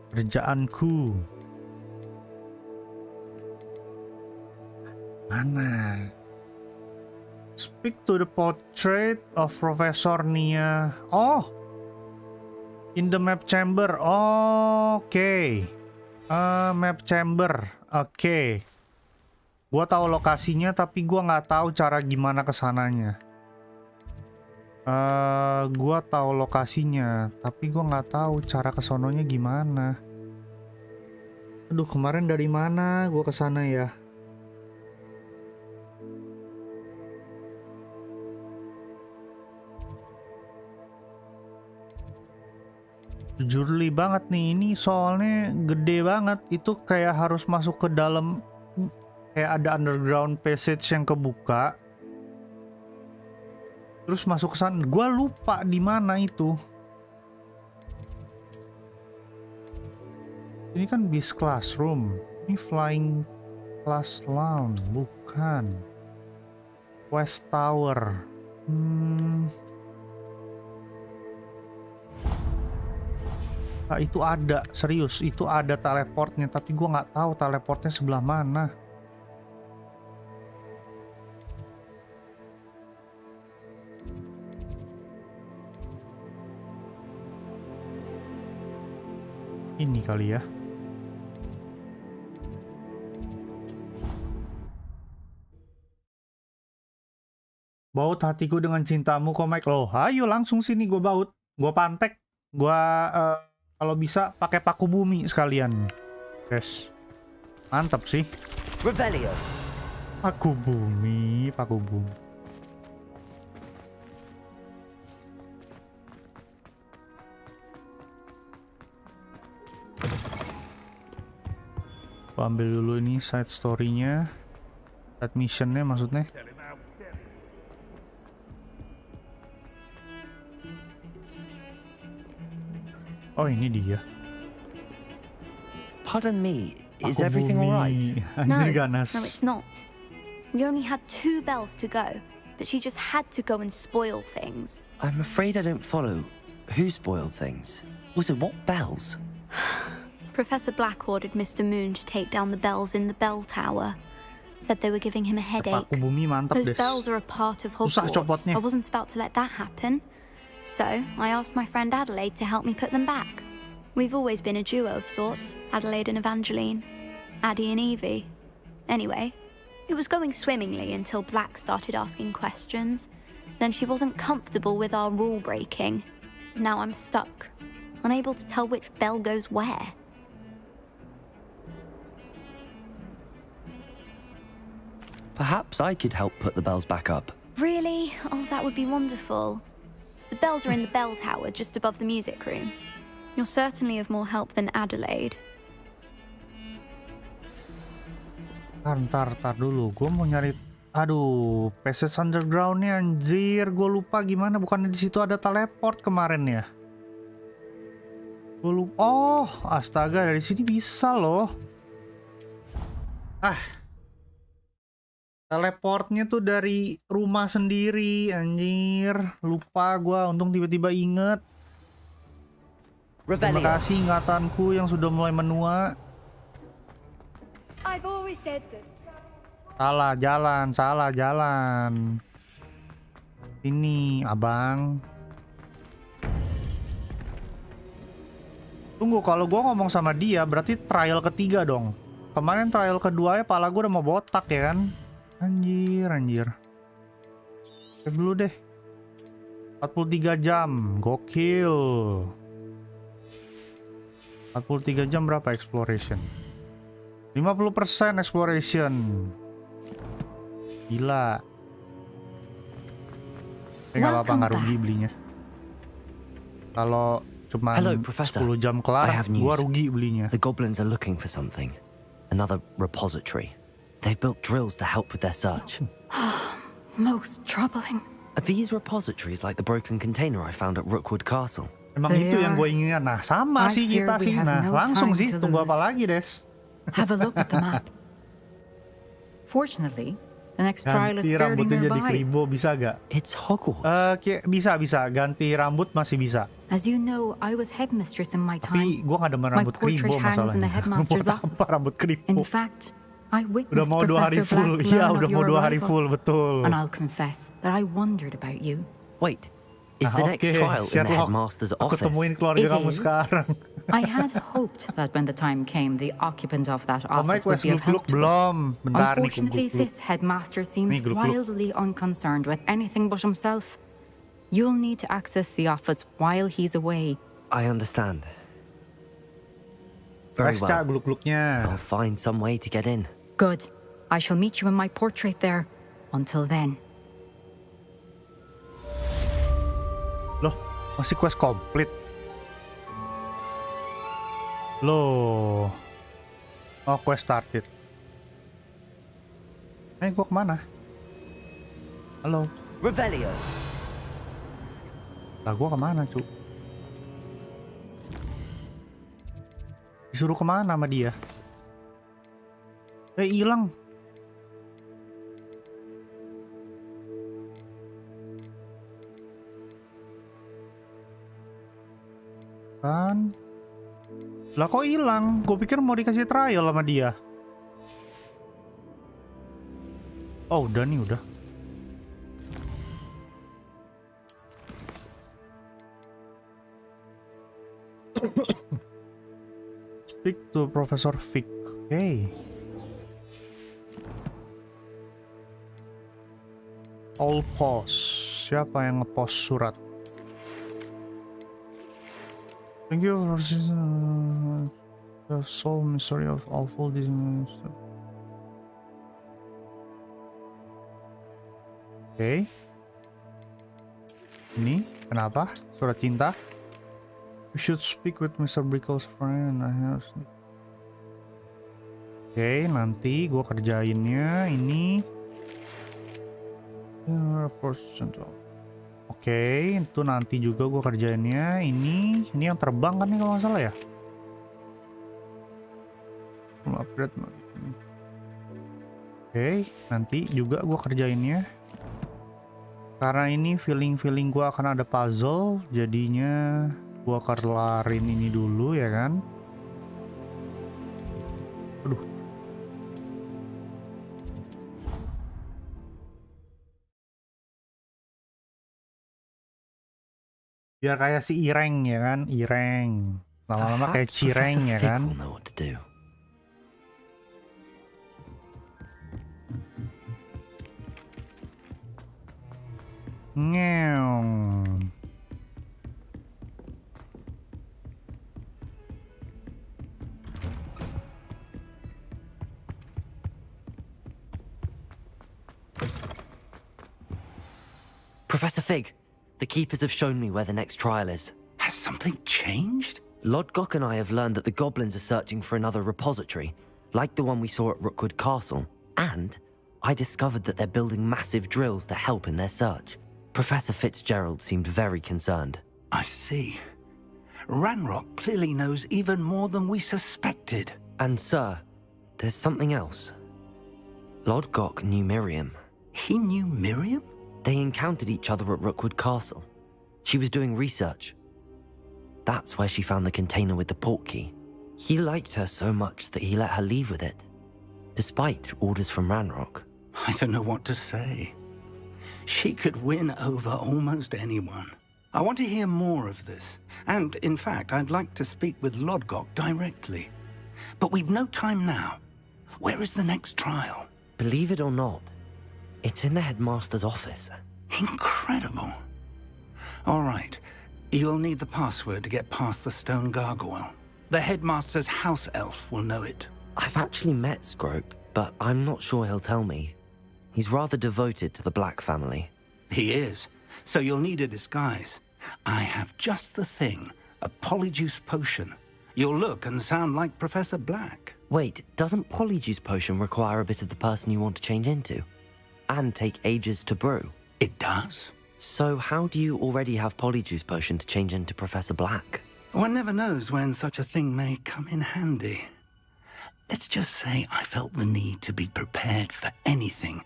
S1: Kerjaanku. Mana? Speak to the portrait of Professor Nia. Oh, in the map chamber. Oke. Map chamber. Oke. Gua tahu lokasinya, tapi gua nggak tahu cara gimana kesananya. Gua tahu lokasinya, tapi gua nggak tahu cara kesononya gimana. Aduh, kemarin dari mana gua kesana ya? Jurli banget nih, ini soalnya gede banget. Itu kayak harus masuk ke dalam, kayak ada underground passage yang kebuka. Terus masuk ke sana. Gua lupa di mana itu. Ini kan bis classroom. Ini flying class lounge, bukan. West Tower. Nah, itu ada, serius, itu ada teleportnya, tapi gue nggak tahu teleportnya sebelah mana. Ini kali ya. Baut hatiku dengan cintamu, komik loh. Ayo langsung sini gue baut, gue pantek, gue kalau bisa pakai paku bumi sekalian. Guys. Mantap sih.
S3: Revelio.
S1: Paku bumi, paku bumi. Gua ambil dulu ini side story-nya. Side mission-nya maksudnya. Oh, ini dia.
S3: Pardon me, is everything all right?
S14: No, it's not. We only had 2 bells to go, but she just had to go and spoil things.
S3: I'm afraid I don't follow. Who spoiled things? Also, what bells?
S14: Professor Black ordered Mr. Moon to take down the bells in the bell tower. Said they were giving him a headache.
S1: Paku bumi mantap,
S14: Those
S1: Des.
S14: bells are a part of
S1: Susah
S14: Hogwarts.
S1: copotnya.
S14: I wasn't about to let that happen. So, I asked my friend Adelaide to help me put them back. We've always been a duo of sorts, Adelaide and Evangeline. Addie and Evie. Anyway, it was going swimmingly until Black started asking questions. Then she wasn't comfortable with our rule breaking. Now I'm stuck, unable to tell which bell goes where.
S3: Perhaps I could help put the bells back up.
S14: Really? Oh, that would be wonderful. The bells are in the bell tower just above the music room. You're certainly of more help than Adelaide.
S1: Ntar dulu, gue mau nyari. Aduh, passage underground-nya anjir, gue lupa gimana. Bukannya di situ ada teleport kemarin ya? Gue lupa. Oh, astaga, dari sini bisa loh. Teleportnya tuh dari rumah sendiri, anjir. Lupa gue, untung tiba-tiba inget. Terima kasih ingatanku yang sudah mulai menua.
S11: I've always said that.
S1: Salah jalan. Ini, abang. Tunggu, kalau gue ngomong sama dia, berarti trial ketiga dong. Kemarin trial kedua ya, pala gue udah mau botak ya kan. Anjir. Save dulu deh. 43 jam, gokil. 43 jam berapa exploration? 50% exploration. Gila. Nggak apa-apa, nggak rugi belinya. Kalau cuma 10 jam kelar, gua rugi belinya.
S3: The goblins are looking for something. Another repository. They've built drills to help with their search.
S10: Most troubling.
S3: Are these repositories like the broken container I found at Rookwood Castle?
S1: Emang itu yang gue inginkan. Nah, sama sih kita sih. Nah, langsung sih. Tunggu apa lagi, Des?
S18: Have a look at the map. Fortunately, The next trial is
S1: Ganti
S18: fairly
S1: rambutnya jadi
S18: nearby.
S1: kribo bisa gak?
S3: It's Hogwarts.
S1: Bisa. Ganti rambut masih bisa.
S18: As you know, I was headmistress in my time.
S1: Tapi gue gak demen
S18: My
S1: rambut
S18: portrait
S1: kribo
S18: hangs in the
S1: masalahnya.
S18: headmaster's
S1: Buat
S18: office.
S1: apa rambut kribo?
S18: In fact, I
S1: Udah
S18: witnessed
S1: mau 2 hari
S18: Professor
S1: full.
S18: Black
S1: Iya,
S18: learn
S1: udah
S18: of
S1: mau
S18: your
S1: 2 hari
S18: arrival.
S1: full, betul.
S18: And I'll confess that I wondered about you.
S3: Wait, is the next trial in the headmaster's
S1: Aku
S3: office?
S1: temuin keluarga
S18: It
S1: kamu
S18: is.
S1: sekarang.
S18: I had hoped that when the time came, the occupant of that office would
S1: quest
S18: be of help
S1: gluk-gluk
S18: to us.
S1: belum. Bentar nih,
S18: Unfortunately,
S1: gluk-gluk.
S18: this headmaster seems
S1: Nih, gluk-gluk.
S18: wildly unconcerned with anything but himself. You'll need to access the office while he's away.
S3: I understand. Very
S1: Pasca
S3: well.
S1: gluk-gluknya.
S3: I'll find some way to get in.
S18: Good. I shall meet you in my portrait there. Until then.
S1: Loh, masih quest komplit. Loh. Oh, quest started. Gua kemana? Halo.
S3: Revelio.
S1: Lah, gua kemana, cu? Disuruh kemana sama dia? Hilang. Kan? Lah kok hilang? Gue pikir mau dikasih trial sama dia. Oh, udah nih, udah. Speak to Professor Vic. Hey. All post. Siapa yang ngepost surat? Thank you for the soul mystery of awful Disini. Oke. Ini kenapa? Surat cinta. We should speak with Mr. Brickle's friend. Oke, nanti gua kerjainnya ini. Oke, itu nanti juga gua kerjainnya. Ini yang terbang kan nih kalau nggak salah ya. Upgrade. Oke, nanti juga gua kerjainnya. Karena ini feeling gua akan ada puzzle, jadinya gua kelarin ini dulu ya kan. Aduh. Biar kayak si Ireng ya kan, Ireng. Lama-lama kayak Cireng ya kan. Ngeong.
S3: Professor Fig, the keepers have shown me where the next trial is.
S4: Has something changed?
S3: Lodgok and I have learned that the goblins are searching for another repository, like the one we saw at Rookwood Castle, and I discovered that they're building massive drills to help in their search. Professor Fitzgerald seemed very concerned.
S4: I see. Ranrock clearly knows even more than we suspected.
S3: And sir, there's something else. Lodgok knew Miriam.
S4: He knew Miriam?
S3: They encountered each other at Rookwood Castle. She was doing research. That's where she found the container with the portkey. He liked her so much that he let her leave with it, despite orders from Ranrock.
S4: I don't know what to say. She could win over almost anyone. I want to hear more of this. And, in fact, I'd like to speak with Lodgok directly. But we've no time now. Where is the next trial?
S3: Believe it or not, it's in the headmaster's office.
S4: Incredible. All right. You'll need the password to get past the stone gargoyle. The headmaster's house elf will know it.
S3: I've actually met Scrope, but I'm not sure he'll tell me. He's rather devoted to the Black family.
S4: He is. So you'll need a disguise. I have just the thing. A polyjuice potion. You'll look and sound like Professor Black.
S3: Wait, doesn't Polyjuice Potion require a bit of the person you want to change into? And take ages to brew?
S4: It does.
S3: So how do you already have Polyjuice Potion to change into Professor Black?
S4: One never knows when such a thing may come in handy. Let's just say I felt the need to be prepared for anything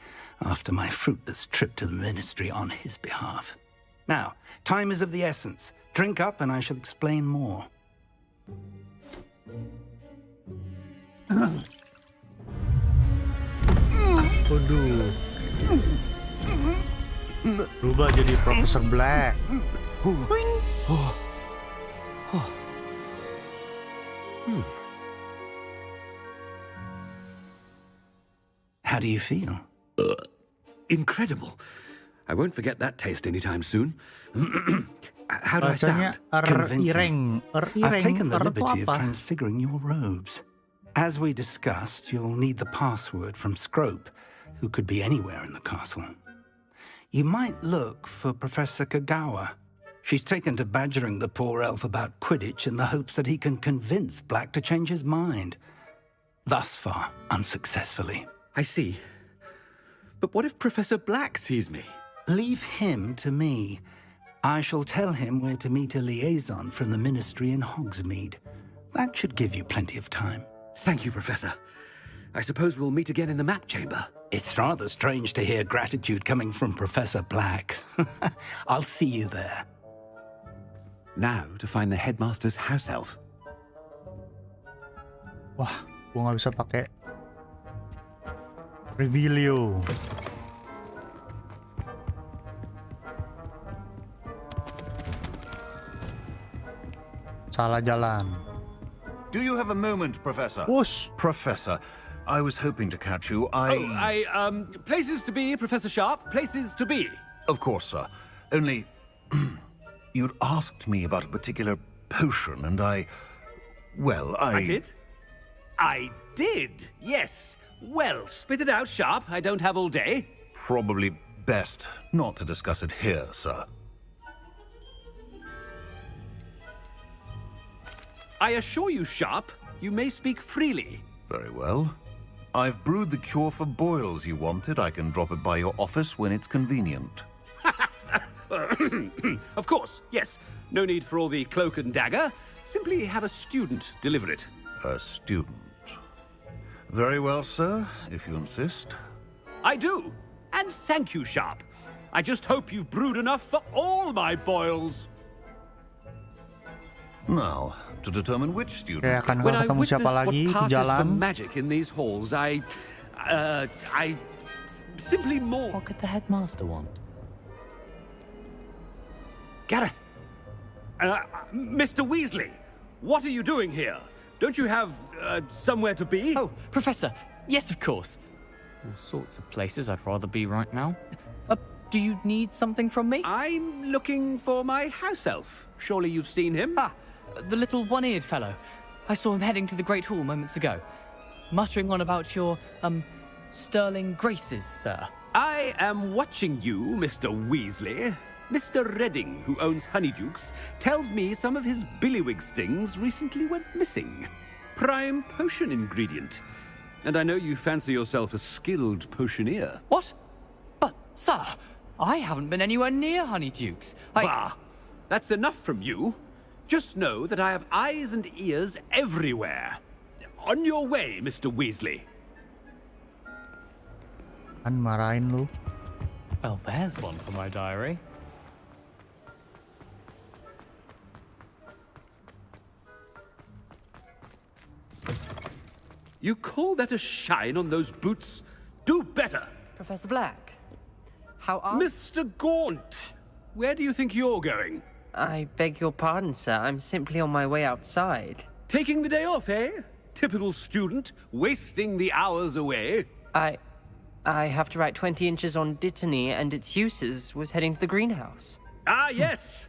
S4: after my fruitless trip to the ministry on his behalf. Now, time is of the essence. Drink up and I shall explain more.
S1: Waduh. Berubah jadi Profesor Black.
S4: How do you feel?
S19: Incredible. I won't forget that taste anytime soon. How do I
S1: Bacanya
S19: sound?
S4: Convincing. I've taken the
S1: itu
S4: liberty of
S1: apa?
S4: transfiguring your robes. As we discussed, you'll need the password from Scrope, who could be anywhere in the castle. You might look for Professor Kagawa. She's taken to badgering the poor elf about Quidditch in the hopes that he can convince Black to change his mind. Thus far, unsuccessfully.
S19: I see. But what if Professor Black sees me?
S4: Leave him to me. I shall tell him where to meet a liaison from the ministry in Hogsmeade. That should give you plenty of time.
S19: Thank you, Professor. I suppose we'll meet again in the map chamber.
S4: It's rather strange to hear gratitude coming from Professor Black. I'll see you there.
S19: Now to find the headmaster's house elf.
S1: Wah, gua nggak bisa pakai Revelio. Salah jalan.
S20: Do you have a moment, Professor?
S1: Whoosh.
S20: Professor, I was hoping to catch you.
S19: Places to be, Professor Sharp. Places to be.
S20: Of course, sir. Only, you'd asked me about a particular potion, and I
S19: did? I did, yes. Well, spit it out, Sharp. I don't have all day.
S20: Probably best not to discuss it here, sir.
S19: I assure you, Sharp, you may speak freely.
S20: Very well. I've brewed the cure for boils you wanted. I can drop it by your office when it's convenient.
S19: Of course, yes. No need for all the cloak and dagger. Simply have a student deliver it.
S20: A student. Very well, sir, if you insist.
S19: I do. And thank you, Sharp. I just hope you've brewed enough for all my boils.
S20: Now, to determine which student...
S1: Kayak akan
S19: When I
S1: ketemu
S19: witness
S1: siapa
S19: what
S1: lagi di
S19: passes for
S1: jalan.
S19: magic in these halls, I simply more.
S12: What could the headmaster want?
S19: Gareth, Mr. Weasley, what are you doing here? Don't you have somewhere to be?
S21: Oh, Professor, yes, of course. All sorts of places I'd rather be right now. Do you need something from me?
S19: I'm looking for my house elf. Surely you've seen him?
S21: Ah, the little one-eared fellow. I saw him heading to the Great Hall moments ago, muttering on about your, sterling graces, sir.
S19: I am watching you, Mr. Weasley. Mr. Redding, who owns Honeydukes, tells me some of his billywig stings recently went missing. Prime potion ingredient. And I know you fancy yourself a skilled potioneer.
S21: What? But, sir, I haven't been anywhere near Honeydukes.
S19: Bah! That's enough from you. Just know that I have eyes and ears everywhere. On your way, Mr. Weasley.
S1: Kan marahin lu.
S21: Well, there's one for my diary.
S19: You call that a shine on those boots? Do better!
S6: Professor Black, how are...
S19: Mr. Gaunt! Where do you think you're going?
S6: I beg your pardon, sir. I'm simply on my way outside.
S19: Taking the day off, eh? Typical student, wasting the hours away.
S6: I have to write 20 inches on Disini and its uses. Was heading to the greenhouse.
S19: Ah, yes!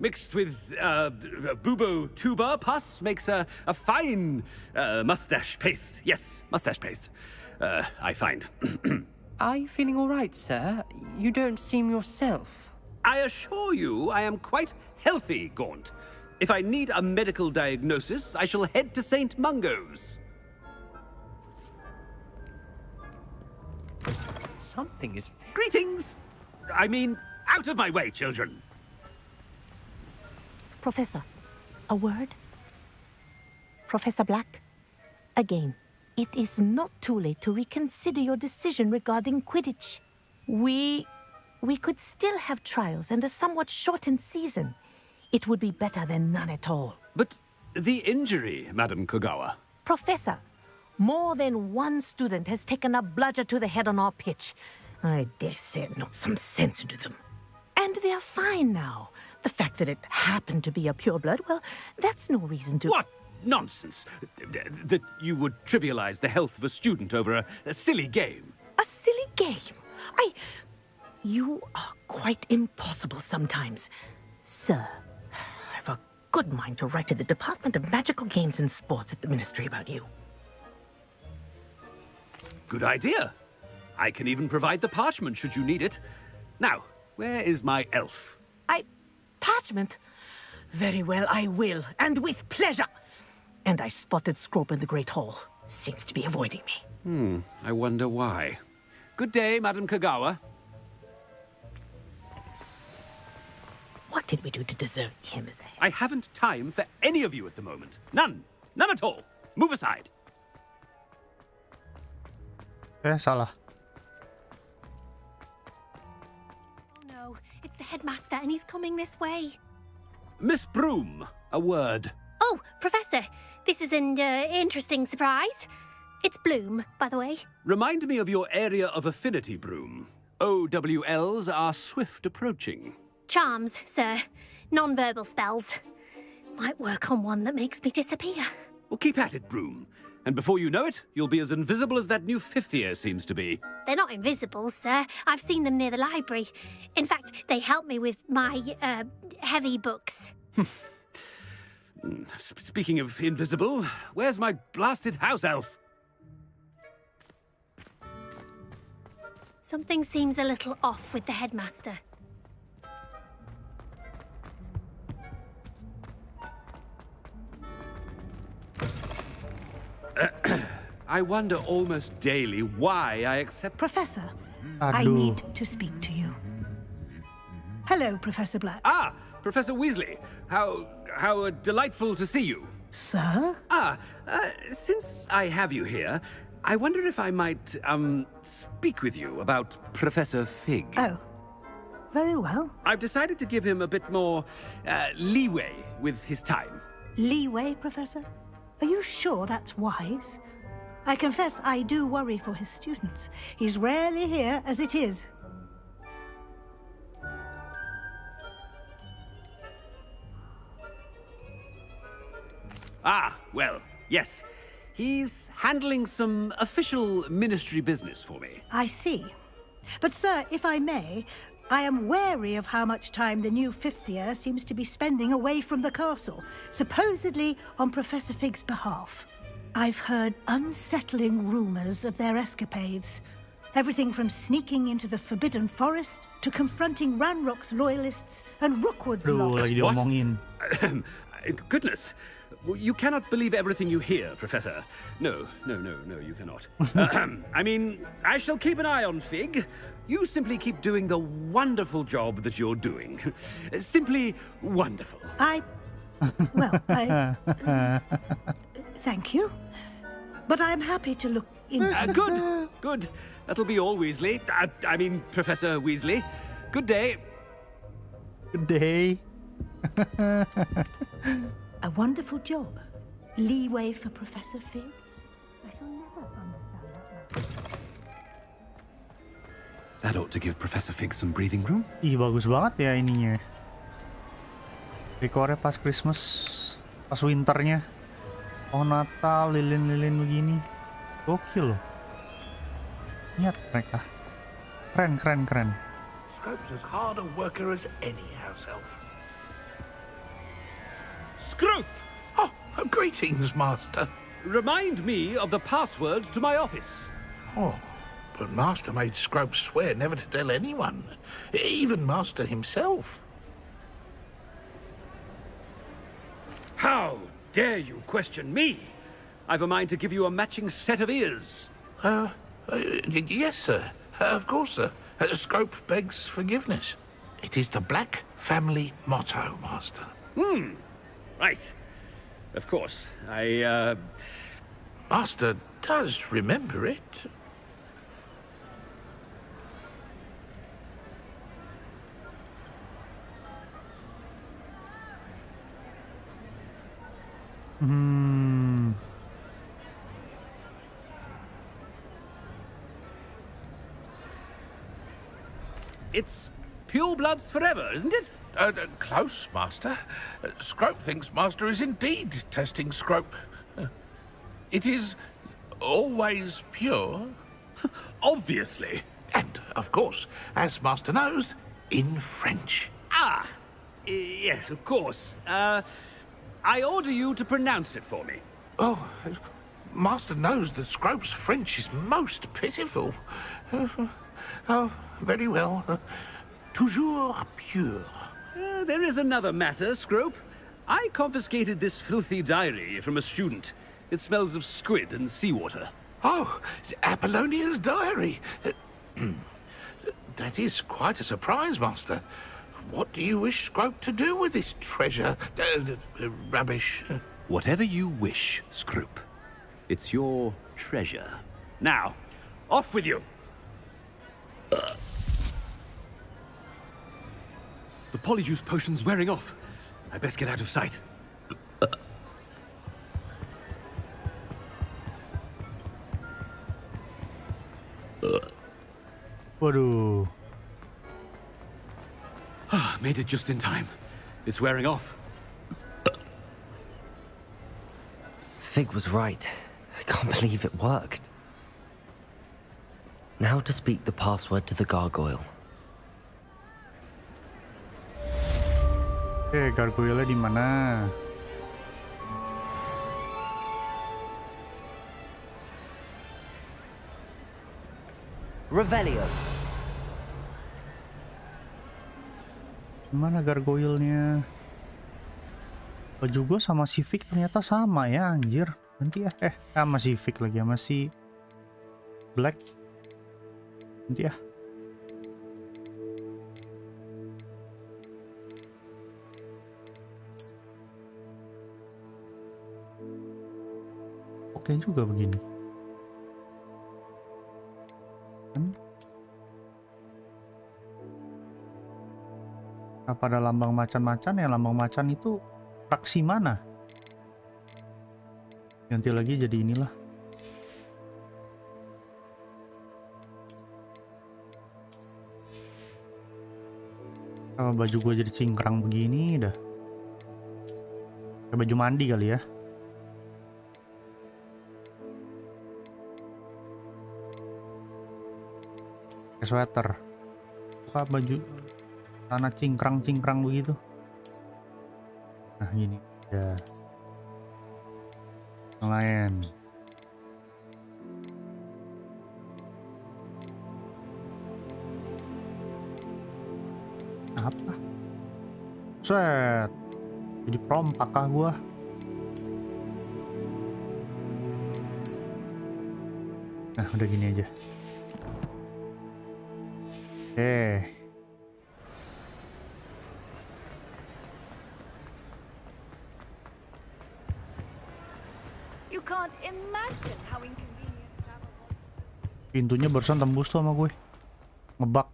S19: Mixed with bubo tuba pus makes a fine mustache paste. Yes, mustache paste. I find.
S6: Are you feeling all right, sir? You don't seem yourself.
S19: I assure you I am quite healthy, Gaunt. If I need a medical diagnosis, I shall head to St. Mungo's.
S6: Something is...
S19: Greetings! I mean, out of my way, children!
S22: Professor, a word? Professor Black, again, it is not too late to reconsider your decision regarding Quidditch. We could still have trials and a somewhat shortened season. It would be better than none at all.
S19: But the injury, Madam Kogawa.
S22: Professor, more than one student has taken a bludger to the head on our pitch. I dare say it knocked some sense into them. And they're fine now. The fact that it happened to be a pureblood, well, that's no reason to...
S19: What nonsense! That you would trivialize the health of a student over a silly game.
S22: A silly game? You are quite impossible sometimes. Sir, I've a good mind to write to the Department of Magical Games and Sports at the Ministry about you.
S19: Good idea. I can even provide the parchment should you need it. Now, where is my elf?
S22: Parchment? Very well, I will, and with pleasure. And I spotted Scrope in the Great Hall. Seems to be avoiding me.
S19: I wonder why. Good day, Madam Kogawa.
S22: What did we do to deserve him as a...
S19: I haven't time for any of you at the moment. None. None at all. Move aside.
S1: Salah.
S10: Oh no, it's the headmaster and he's coming this way.
S19: Miss Broom, a word.
S2: Oh, Professor, this is an interesting surprise. It's Bloom, by the way.
S19: Remind me of your area of affinity, Broom. OWLs are swift approaching.
S2: Charms, sir. Non-verbal spells. Might work on one that makes me disappear.
S19: Well, keep at it, Broom. And before you know it, you'll be as invisible as that new fifth year seems to be.
S2: They're not invisible, sir. I've seen them near the library. In fact, they help me with my, heavy books.
S19: Speaking of invisible, where's my blasted house elf?
S2: Something seems a little off with the headmaster.
S19: I wonder almost daily why I accept...
S22: Professor, I need to speak to you. Hello, Professor Black.
S19: Ah, Professor Weasley. How delightful to see you.
S22: Sir?
S19: Since I have you here, I wonder if I might, speak with you about Professor Fig.
S22: Oh, very well.
S19: I've decided to give him a bit more, leeway with his time.
S22: Leeway, Professor? Are you sure that's wise? I confess I do worry for his students. He's rarely here as it is.
S19: Ah, well, yes. He's handling some official ministry business for me.
S22: I see. But, sir, if I may, I am wary of how much time the new fifth year seems to be spending away from the castle, supposedly on Professor Fig's behalf. I've heard unsettling rumors of their escapades. Everything from sneaking into the Forbidden Forest to confronting Ranrock's loyalists and Rookwood's lost.
S19: Goodness. You cannot believe everything you hear, Professor. No, you cannot. I mean, I shall keep an eye on Fig. You simply keep doing the wonderful job that you're doing. Simply wonderful.
S22: Thank you. But I'm happy to look into...
S19: Good. That'll be all, Weasley. I mean, Professor Weasley. Good day.
S1: Good day.
S22: A wonderful job. Leeway for Professor Fig. I shall never understand that.
S19: That ought to give Professor Fig some breathing room.
S1: Ih, bagus banget ya ininya. Dekornya pas Christmas, pas winternya. Oh, Natal, lilin-lilin begini. Gokil loh. Lihat mereka. Keren.
S9: Scrope's as hard a worker as any house elf.
S19: Scrope!
S9: Oh, greetings, Master.
S19: Remind me of the password to my office.
S9: Oh, but Master made Scrope swear never to tell anyone, even Master himself.
S19: How dare you question me? I've a mind to give you a matching set of ears.
S9: Yes, sir. Of course, sir. Scrope begs forgiveness. It is the Black family motto, Master.
S19: Right. Of course.
S9: Master does remember it.
S19: It's pure bloods forever, isn't it?
S9: Close, Master. Scrope thinks Master is indeed testing Scrope. It is always pure.
S19: Obviously.
S9: And, of course, as Master knows, in French.
S19: Ah, yes, of course. I order you to pronounce it for me.
S9: Oh, Master knows that Scrope's French is most pitiful. Oh, very well. Toujours pure.
S19: There is another matter, Scrope. I confiscated this filthy diary from a student. It smells of squid and seawater.
S9: Oh, Apollonia's diary. That is quite a surprise, Master. What do you wish Scrope to do with this treasure? Rubbish.
S19: Whatever you wish, Scrope. It's your treasure. Now, off with you. The polyjuice potion's wearing off. I best get out of sight.
S1: Waduh.
S19: Made it just in time. It's wearing off.
S3: Fig was right. I can't believe it worked. Now to speak the password to the gargoyle.
S1: Gargoyle di mana?
S3: Revelio.
S1: Mana gargoyle-nya? Baju gue sama si Vic ternyata sama ya, anjir. Nanti ya, sama si Vic lagi, sama si Black. Nanti ya. Oke juga begini. Apa ada lambang macan-macan ya? Lambang macan itu fraksi mana? Ganti lagi jadi inilah. Apa baju gue jadi cingkrang begini dah? Kayak baju mandi kali ya? Kayak sweater. Apa baju tanah cingkrang-cingkrang begitu? Nah gini ya. Yang lain. Apa? Set. Jadi perompak kah gua? Nah udah gini aja.
S11: You can't imagine how inconvenient travel was.
S1: Pintunya barusan tembus tuh sama gue. Ngebug.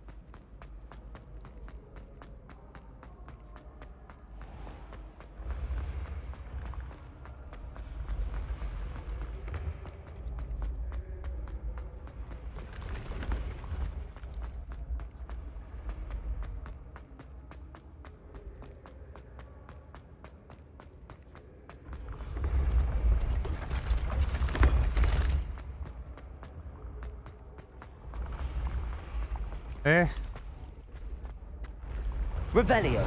S3: Revelio.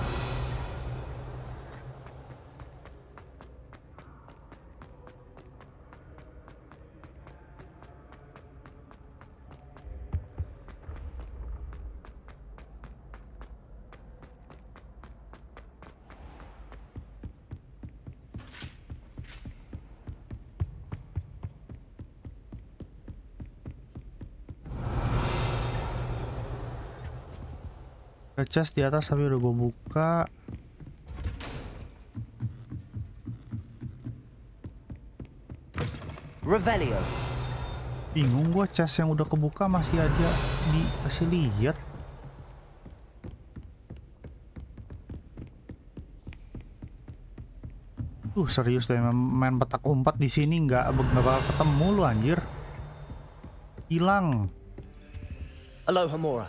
S1: Chest di atas tapi udah gue buka.
S3: Revelio.
S1: Bingung gue, chest yang udah kebuka masih aja dikasih lihat. Serius deh main petak umpet di sini nggak bakal ketemu lu anjir. Hilang.
S5: Aloha Mora.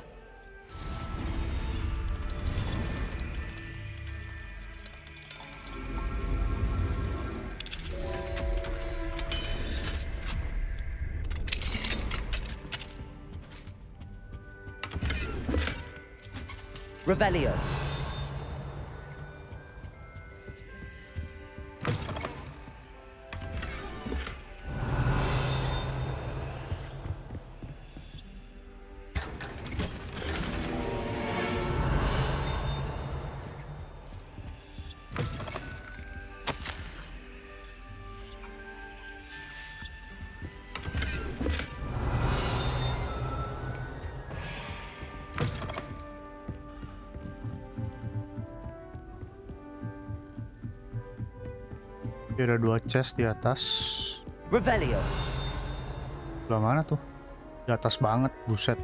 S5: Revelio.
S1: Ada 2 chest di atas.
S5: Revelio.
S1: Sebelah mana tuh? Di atas banget, buset.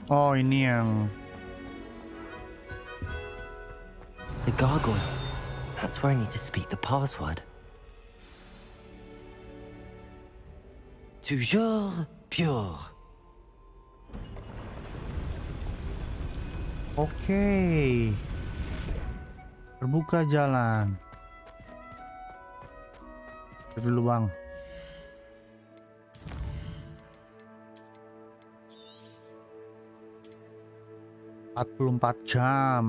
S1: Oh, ini yang
S3: The gargoyle. That's where I need to speak the password. Toujours pure.
S1: Oke. Terbuka jalan. Dulu bang. "44 jam.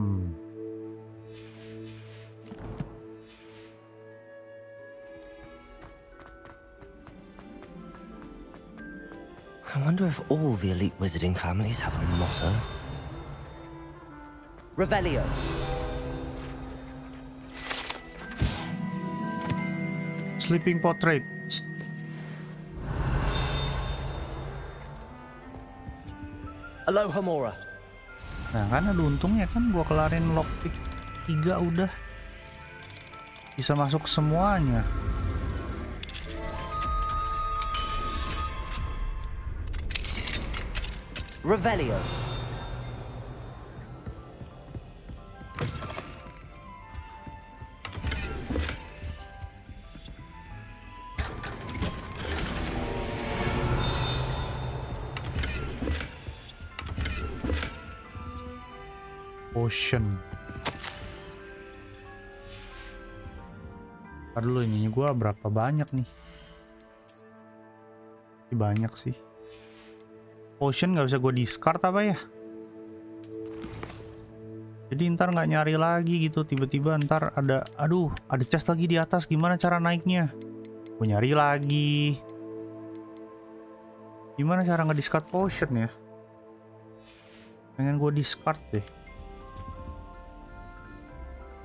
S3: I wonder if all the elite wizarding families have a motto.
S5: Revelio.
S1: Sleeping portrait.
S5: Aloha Mora.
S1: Nah kan ada untungnya kan gua kelarin lockpick 3 udah. Bisa masuk semuanya.
S5: Revelio.
S1: Potion. Ntar dulu ininya gua berapa banyak nih? Banyak sih. Potion nggak bisa gue discard apa ya? Jadi ntar nggak nyari lagi gitu. Tiba-tiba ntar ada, aduh, ada chest lagi di atas. Gimana cara naiknya? Gue nyari lagi. Gimana cara nge-discard potion ya? Pengen gue discard deh.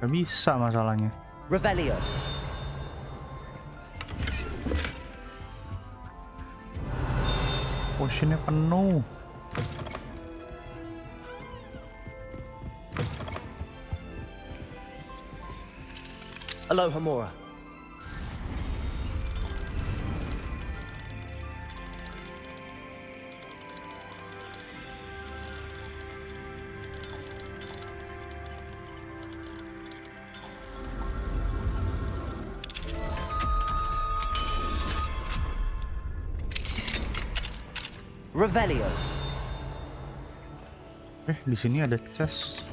S1: Gak bisa masalahnya.
S5: Revelio.
S1: Potionnya penuh.
S5: Aloha Mora. Revelio.
S1: Di sini ada chest.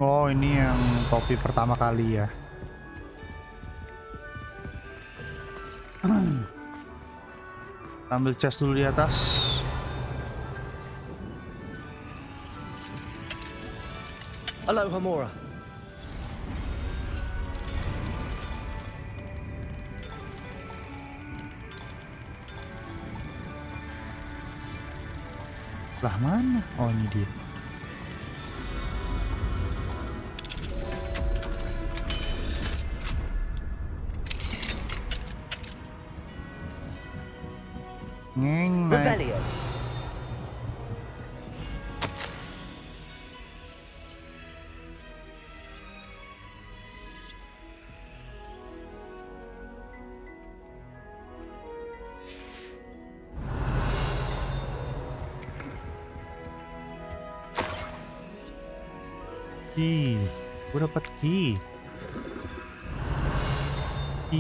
S1: Oh, ini yang topi pertama kali ya. Ambil chest dulu di atas.
S5: Aloha Mora.
S1: Lah mana? Oh, ini dia. Ngeng.
S5: Revelio.
S1: Gue dapet key.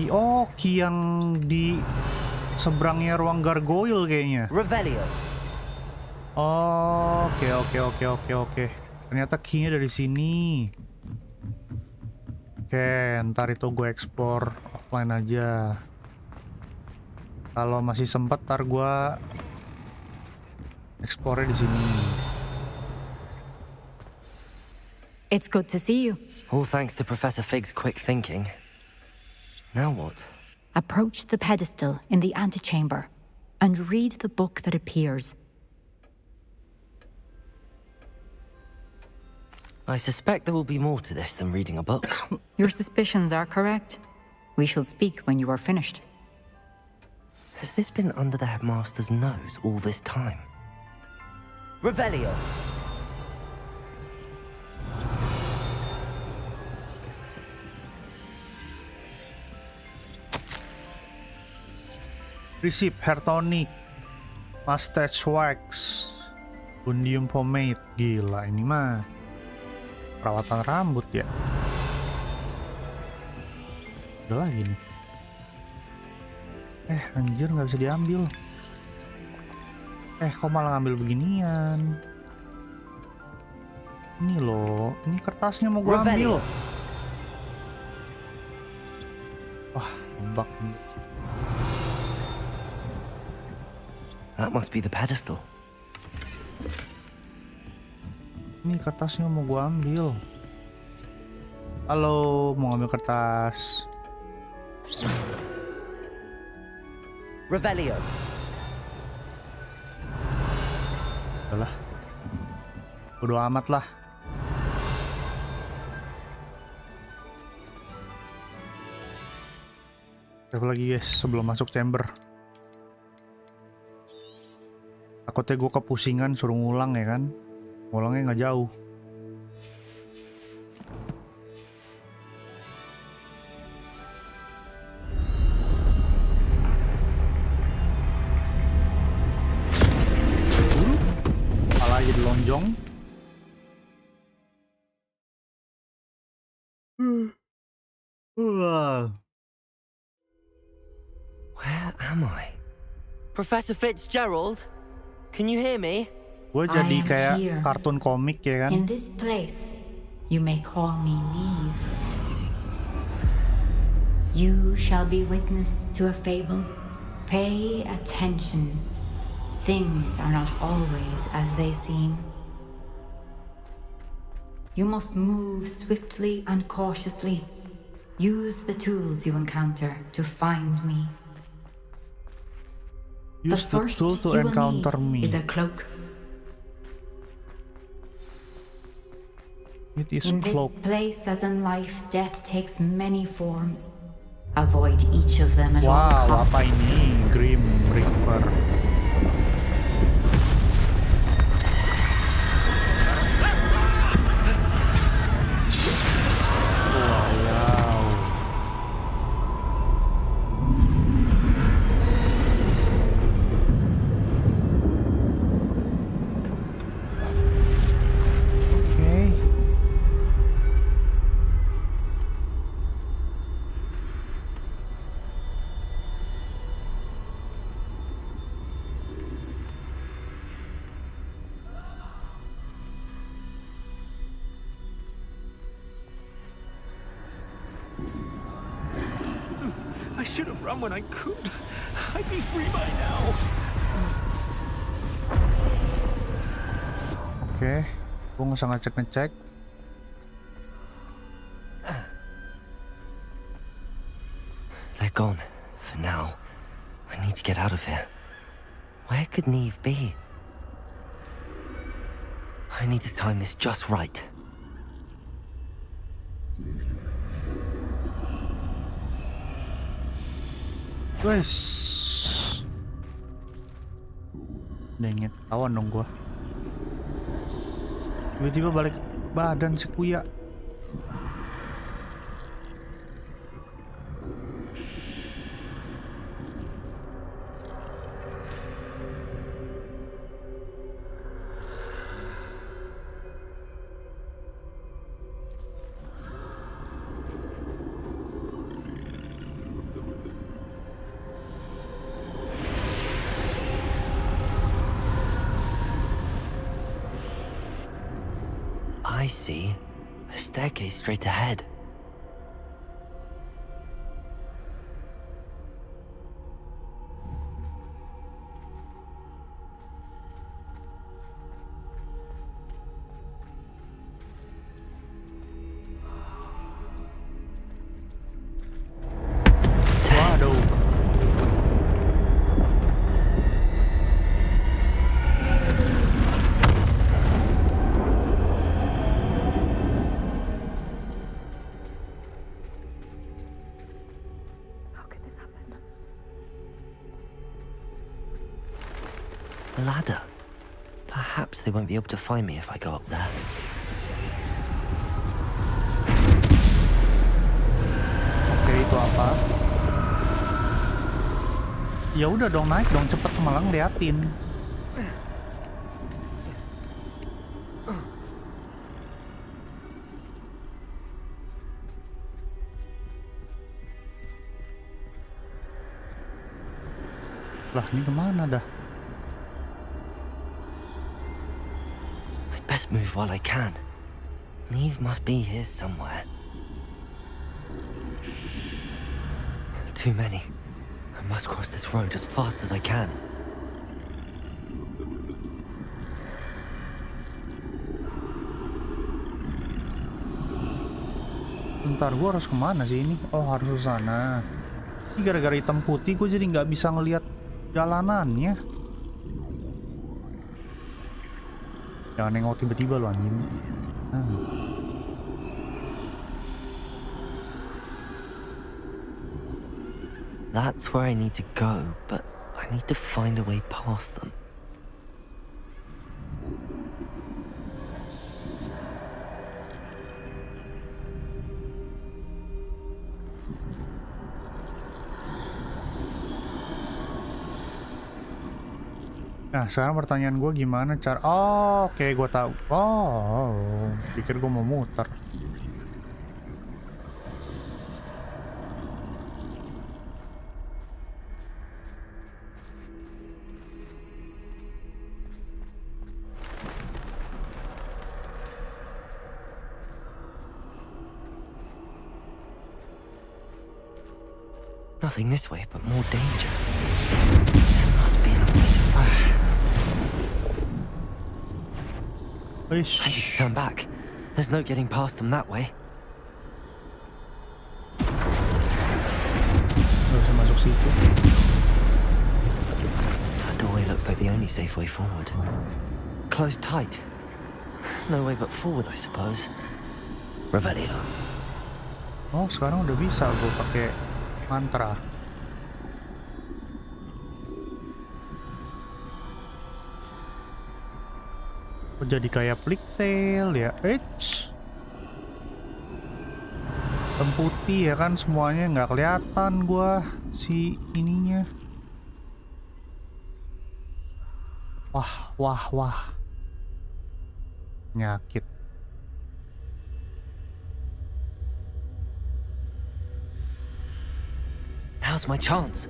S1: Oh, key yang di seberangnya ruang gargoyle kayaknya.
S5: Revelio.
S1: Oh, oke. Ternyata key-nya dari sini. Oke, ntar itu gue explore offline aja. Kalau masih sempet, ntar gue explore di sini.
S18: It's good to see you.
S3: All thanks to Professor Fig's quick thinking. Now what?
S18: Approach the pedestal in the antechamber and read the book that appears.
S3: I suspect there will be more to this than reading a book.
S18: Your suspicions are correct. We shall speak when you are finished.
S3: Has this been under the headmaster's nose all this time?
S5: Revelio.
S1: Receipt hair tonic, mustache wax, undium pomade. Gila, ini mah perawatan rambut ya. Udah lagi nih. Anjir, nggak bisa diambil. Kok malah ngambil beginian? Ini loh, ini kertasnya mau gue ambil. Wah, lembak nih.
S3: That must be the pedestal.
S1: Ini kertasnya mau gue ambil. Halo, mau ambil kertas.
S5: Revelio.
S1: Udah lah. Bodo amat lah. Save lagi guys sebelum masuk chamber. Takutnya gue kepusingan suruh ngulang ya kan. Ngulangnya nggak jauh. Kepala jadi lonjong.
S3: Where am I?
S5: Professor Fitzgerald, can you hear me?
S1: Gue jadi kayak kartun komik ya kan.
S18: In this place, you may call me Neve. You shall be witness to a fable. Pay attention. Things are not always as they seem. You must move swiftly and cautiously. Use the tools you encounter to find me.
S1: Use the tool to encounter me.
S18: Is a cloak.
S1: It is
S18: In
S1: cloak.
S18: this place, as in life, death takes many forms. Avoid each of them at all costs.
S1: Wow, apa ini? Grim Reaper.
S19: I should have run when I could. I'd be free by now.
S1: Oke, gue nggak usah ngecek.
S3: They're gone. For now. I need to get out of here. Where could Neve be? I need to time this just right.
S1: Wes. Dengit, tawan dong gua. Tiba-tiba balik badan si Kuya.
S3: see a staircase straight ahead. A ladder. Perhaps they won't be able to find me if I go up there.
S1: Oke, itu apa? Ya udah dong, naik dong, cepet malah ngeliatin. Lah, ini kemana dah?
S3: I'd best move while I can. Neve must be here somewhere. Too many. I must cross this road as fast as I can.
S1: Bentar, gue harus kemana sih ini? Oh, harus ke sana. Ini gara-gara hitam putih, gue jadi nggak bisa ngelihat jalanannya. Jangan nengok tiba-tiba lo anjing.
S3: That's where I need to go, but I need to find a way past them.
S1: Nah, sekarang pertanyaan gue gimana cara... Oh, oke, gue tahu. Oh, pikir gue mau muter.
S3: Nothing this way, but more danger. There must be another way to find it. I need to turn back. There's no getting past them that way.
S1: Gak bisa masuk situ.
S3: That doorway looks like the only safe way forward. Closed tight. No way but forward, I suppose. Revelio.
S1: Oh, sekarang udah bisa gue pakai mantra. Jadi kayak flick sale ya. Hitam putih ya kan, semuanya nggak kelihatan gua si ininya. Wah. Nyakit.
S3: Now's my chance.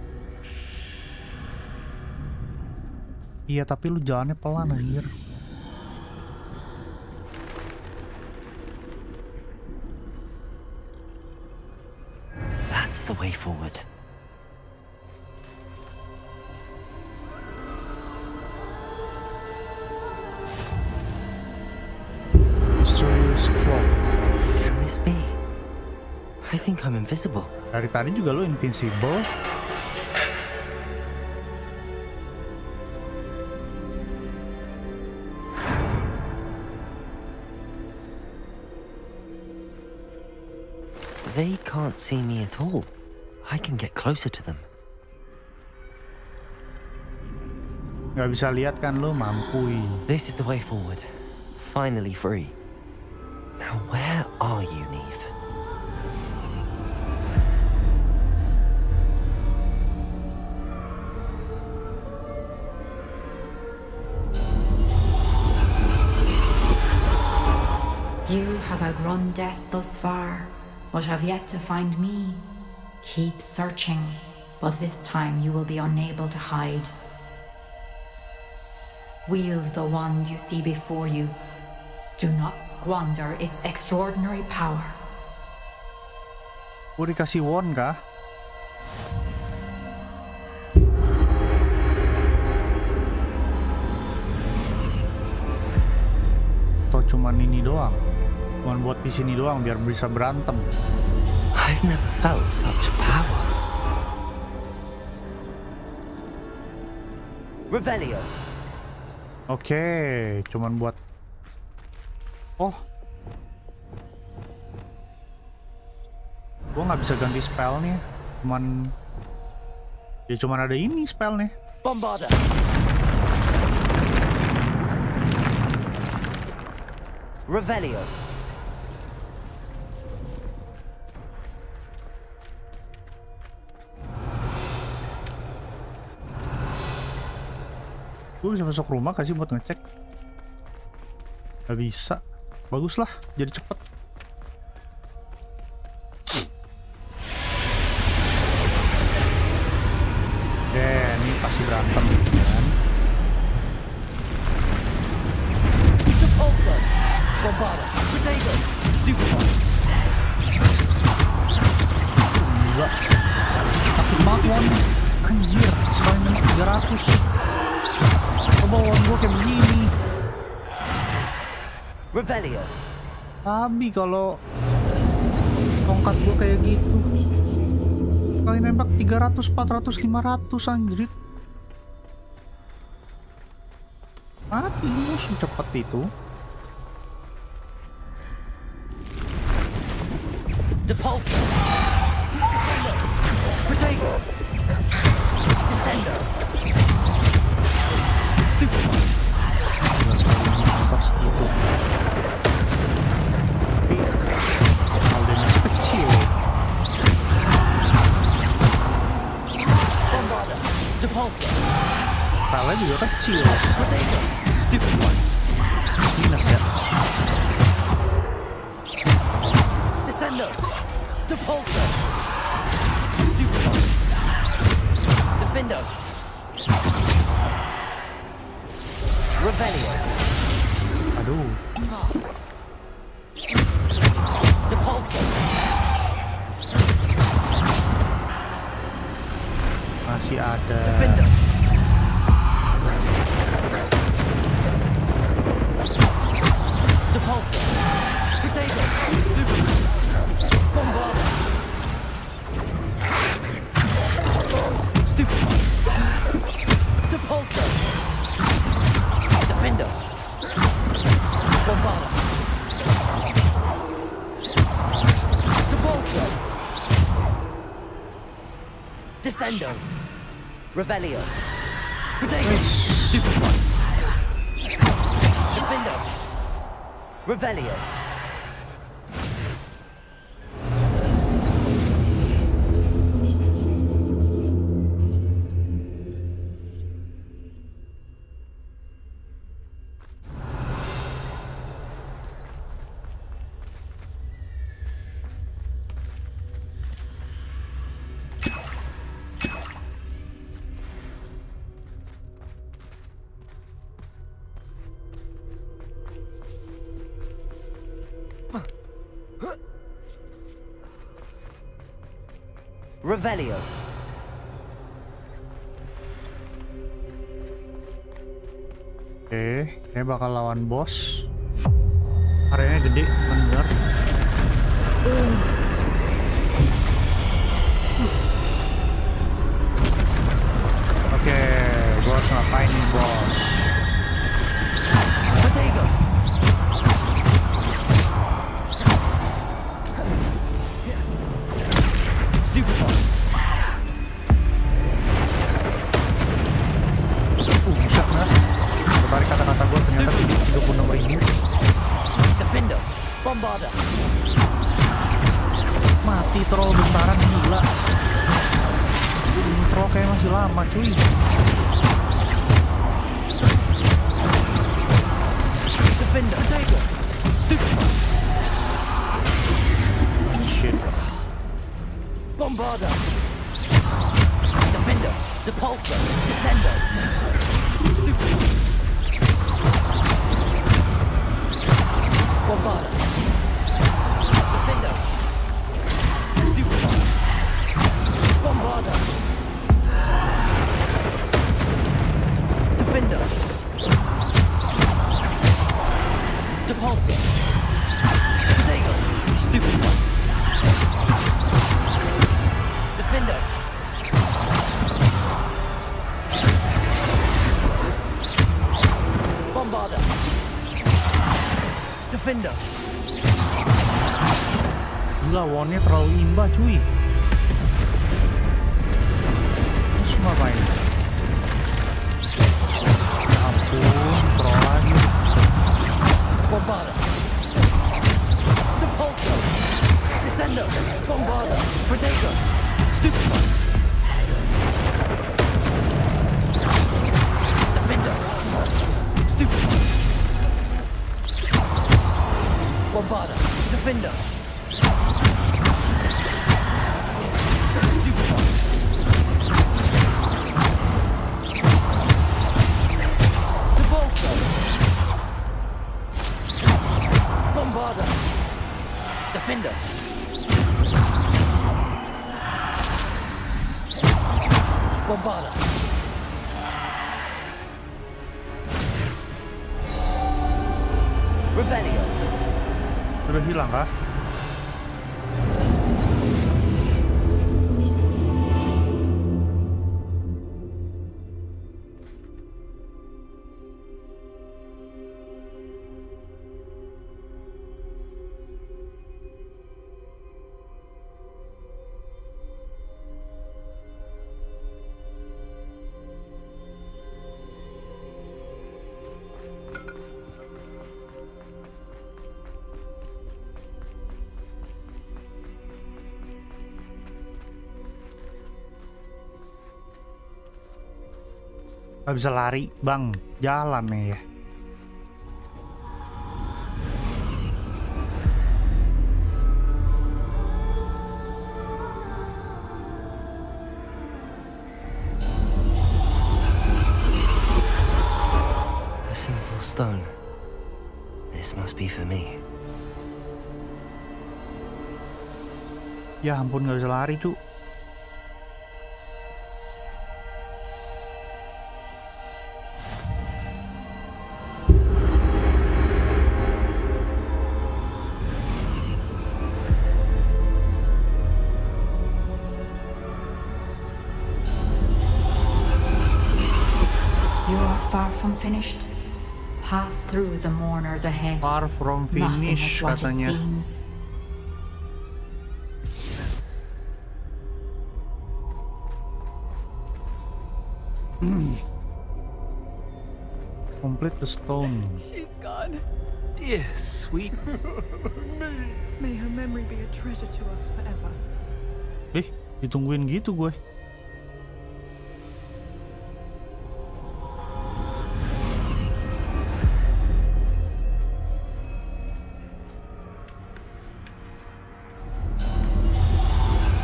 S1: Iya, tapi lu jalannya pelan anjir.
S3: That's the way forward.
S1: Mysterious clock.
S3: Can this be? I think I'm invisible.
S1: Dari tadi juga lu invincible.
S3: They can't see me at all. I can get closer to them.
S1: Gak bisa lihat kan lu, mampui.
S3: This is the way forward. Finally free. Now where are you, Neve?
S18: You have outrun death thus far, but have yet to find me. Keep searching, but this time you will be unable to hide. Wield the wand you see before you. Do not squander its extraordinary power.
S1: Gue dikasih won kah? Atau cuman ini doang? Cuman buat di sini doang biar bisa berantem.
S12: I've never felt such power.
S5: Revelio.
S1: Oke, cuman buat. Oh, gua nggak bisa ganti spell nih. Cuman ada ini spell nih.
S5: Bombarda. Revelio.
S1: Gue bisa masuk rumah kasih buat ngecek. Gak bisa. Bagus lah, jadi cepet. Ini pasti berantem kan.
S5: Depulso. Bombarda. Potato. Stupid one.
S1: Gila. Sakit banget won. Anjir, sekali nembak 300. Coba won gue kayak begini.
S5: Revelio.
S1: Tapi kalau tongkat gue kayak gitu kali nembak 300, 400, 500 anjir. Mati musuh cepet itu.
S5: Depulso. Descendo. Potato. Descendo. Stupid one.
S1: Pas itu. Tapi Aldennya kecil.
S5: Bombarda. Depulso.
S1: Kalo juga kecil.
S5: Potato. Stupid one.
S1: Minus ya.
S5: Descendo. Depulso. Stupid one. Defendo. Revelio.
S1: Aduh.
S5: Depulso.
S1: Masih ada.
S5: Defendo. Depulso. Potato. Bombarda. Stupid one. Depulso. Defendo. Bombarda. Depulso. Descendo. Revelio. Potato. Stupid one. Defendo. Revelio. Revelio.
S1: Oke, ini bakal lawan bos. Areanya gede, bener. Oke, gue harus ngapain nih bos?
S5: Potato. Stupid one.
S1: Buset nah. Berbalik kata-kata gue ternyata 36.000.
S5: Defendo. Bombarda.
S1: Mati troll bentaran gila. Intro kayak masih lama cuy.
S5: Defender. Potato. Stupid one.
S1: Shit.
S5: Bombarda. Defender. Depulso. Descendo. Stupid one.
S21: Bombarda. Defender. Stupefy. Bombarda. Defender. Depulsor. Potato. Stupefy. Defender. Bombarda. Defender.
S1: Gila, one-nya terlalu imba cuy. Terus ngapain? Ya ampun, troll lagi.
S21: Bombarda. Depulsor. Descender. Bombarda. Potato. Stupefy. Defender. Stupefy. Bombarda. Defender. Stupefy. Depulsor. Bombarda. Defender. Bombarda. Rebellion.
S1: Udah hilang kah? Gak bisa lari, bang. Jalan nih ya.
S12: A simple stone. This must be for me.
S1: Ya ampun, gak bisa lari cu.
S18: Finished. Pass through the mourners ahead.
S1: Far from finish katanya. Complete the stone.
S7: She's gone.
S19: Dear sweet.
S7: May her memory be a treasure to us forever.
S1: Ditungguin gitu gue.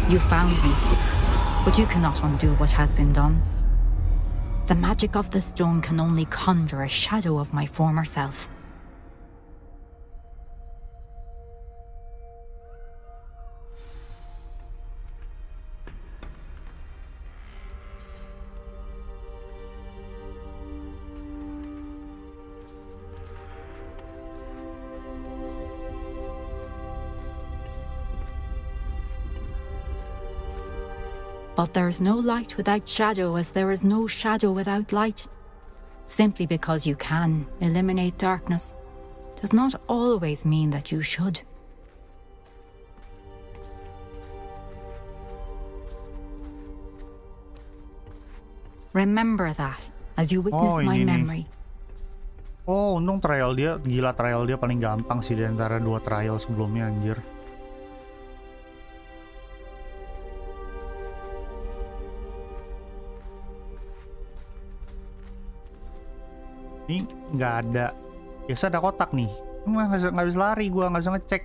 S18: You found me, but you cannot undo what has been done. The magic of the stone can only conjure a shadow of my former self. But there is no light without shadow, as there is no shadow without light. Simply because you can eliminate darkness does not always mean that you should. Remember that as you witness my memory.
S1: Oh, untung trial dia, gila trial dia paling gampang sih di antara dua trial sebelumnya anjir. Ini nggak ada, biasa ada kotak nih. Nggak bisa lari, gua nggak bisa ngecek.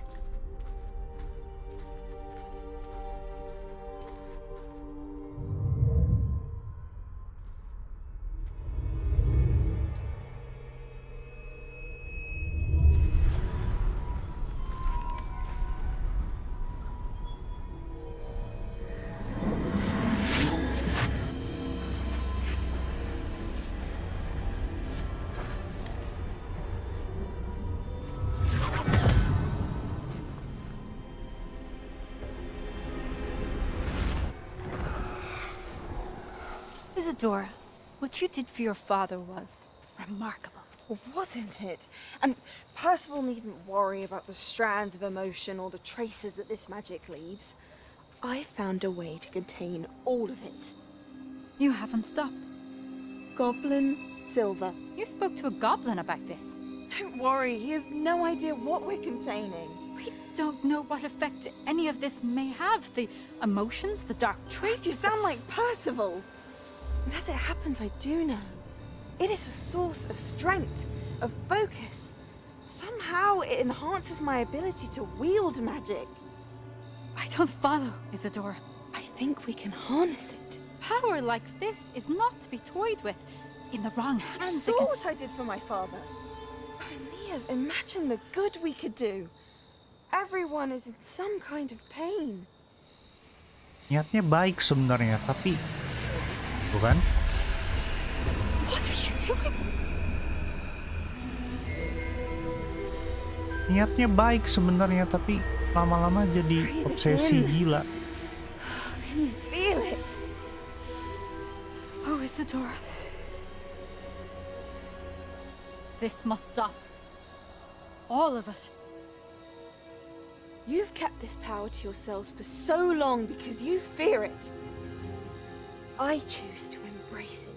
S15: Isadora, what you did for your father was remarkable.
S16: Wasn't it? And Percival needn't worry about the strands of emotion or the traces that this magic leaves. I found a way to contain all of it.
S15: You haven't stopped.
S16: Goblin silver.
S15: You spoke to a goblin about this.
S16: Don't worry, he has no idea what we're containing.
S15: We don't know what effect any of this may have. The emotions, the dark traits.
S16: You sound like Percival. And as it happens, I do know. It is a source of strength, of focus. Somehow it enhances my ability to wield magic.
S15: I don't follow, Isadora.
S16: I think we can harness it.
S15: Power like this is not to be toyed with. In the wrong hands,
S16: You saw what I did for my father. O'Neill, imagine the good we could do. Everyone is in some kind of pain.
S1: Niatnya baik sebenarnya, tapi bukan?
S15: What are you doing?
S1: Niatnya baik sebenarnya, tapi lama-lama jadi obsesi gila.
S16: Can you feel it?
S15: Oh, Isadora. This must stop. All of it.
S16: You've kept this power to yourselves for so long because you fear it. I choose to embrace it.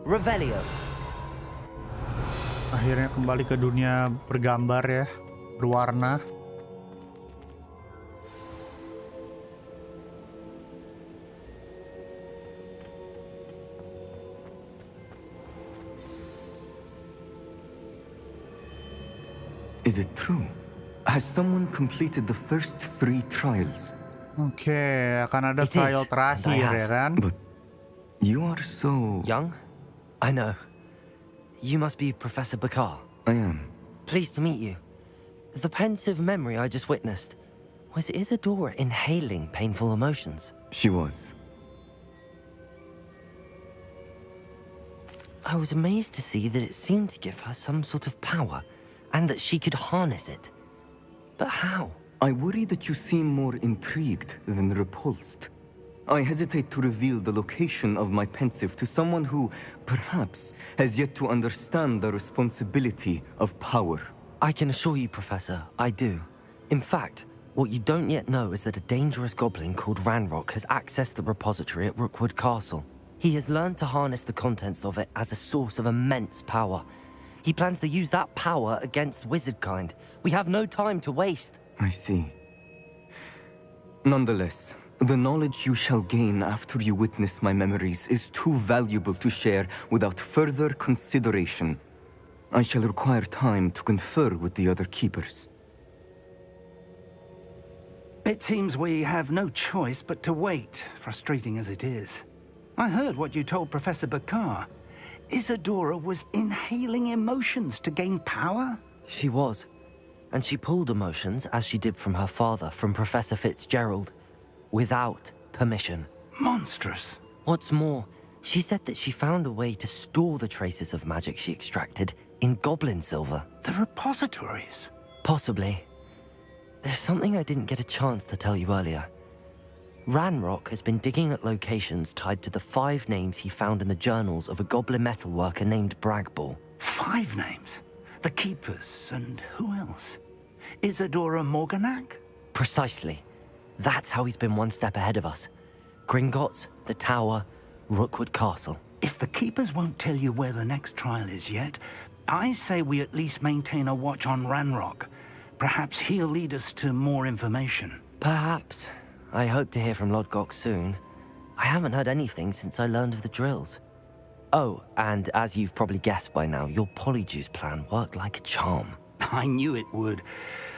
S5: Revelio.
S1: Akhirnya kembali ke dunia bergambar ya, berwarna.
S23: Is it true? Has someone completed the first 3 trials?
S1: Oke, akan ada trial terakhir ya kan?
S23: But you are so
S3: young. I know. You must be Professor Bakar.
S23: I am.
S3: Pleased to meet you. The pensive memory I just witnessed, was Isadora inhaling painful emotions?
S23: She was.
S3: I was amazed to see that it seemed to give her some sort of power, and that she could harness it. But how?
S23: I worry that you seem more intrigued than repulsed. I hesitate to reveal the location of my pensive to someone who, perhaps, has yet to understand the responsibility of power.
S3: I can assure you, Professor, I do. In fact, what you don't yet know is that a dangerous goblin called Ranrock has accessed the repository at Rookwood Castle. He has learned to harness the contents of it as a source of immense power. He plans to use that power against wizardkind. We have no time to waste.
S23: I see. Nonetheless, the knowledge you shall gain after you witness my memories is too valuable to share without further consideration. I shall require time to confer with the other keepers.
S4: It seems we have no choice but to wait, frustrating as it is. I heard what you told Professor Bakar. Isadora was inhaling emotions to gain power?
S3: She was. And she pulled emotions, as she did from her father, from Professor Fitzgerald, without permission.
S4: Monstrous.
S3: What's more, she said that she found a way to store the traces of magic she extracted in goblin silver.
S4: The repositories?
S3: Possibly. There's something I didn't get a chance to tell you earlier. Ranrock has been digging at locations tied to the 5 names he found in the journals of a goblin metalworker named Bragball.
S4: 5 names? The Keepers, and who else? Isadora Morganac?
S3: Precisely. That's how he's been one step ahead of us. Gringotts, the Tower, Rookwood Castle.
S4: If the Keepers won't tell you where the next trial is yet, I say we at least maintain a watch on Ranrock. Perhaps he'll lead us to more information.
S3: Perhaps. I hope to hear from Lodgok soon. I haven't heard anything since I learned of the drills. Oh, and as you've probably guessed by now, your Polyjuice plan worked like a charm.
S4: I knew it would.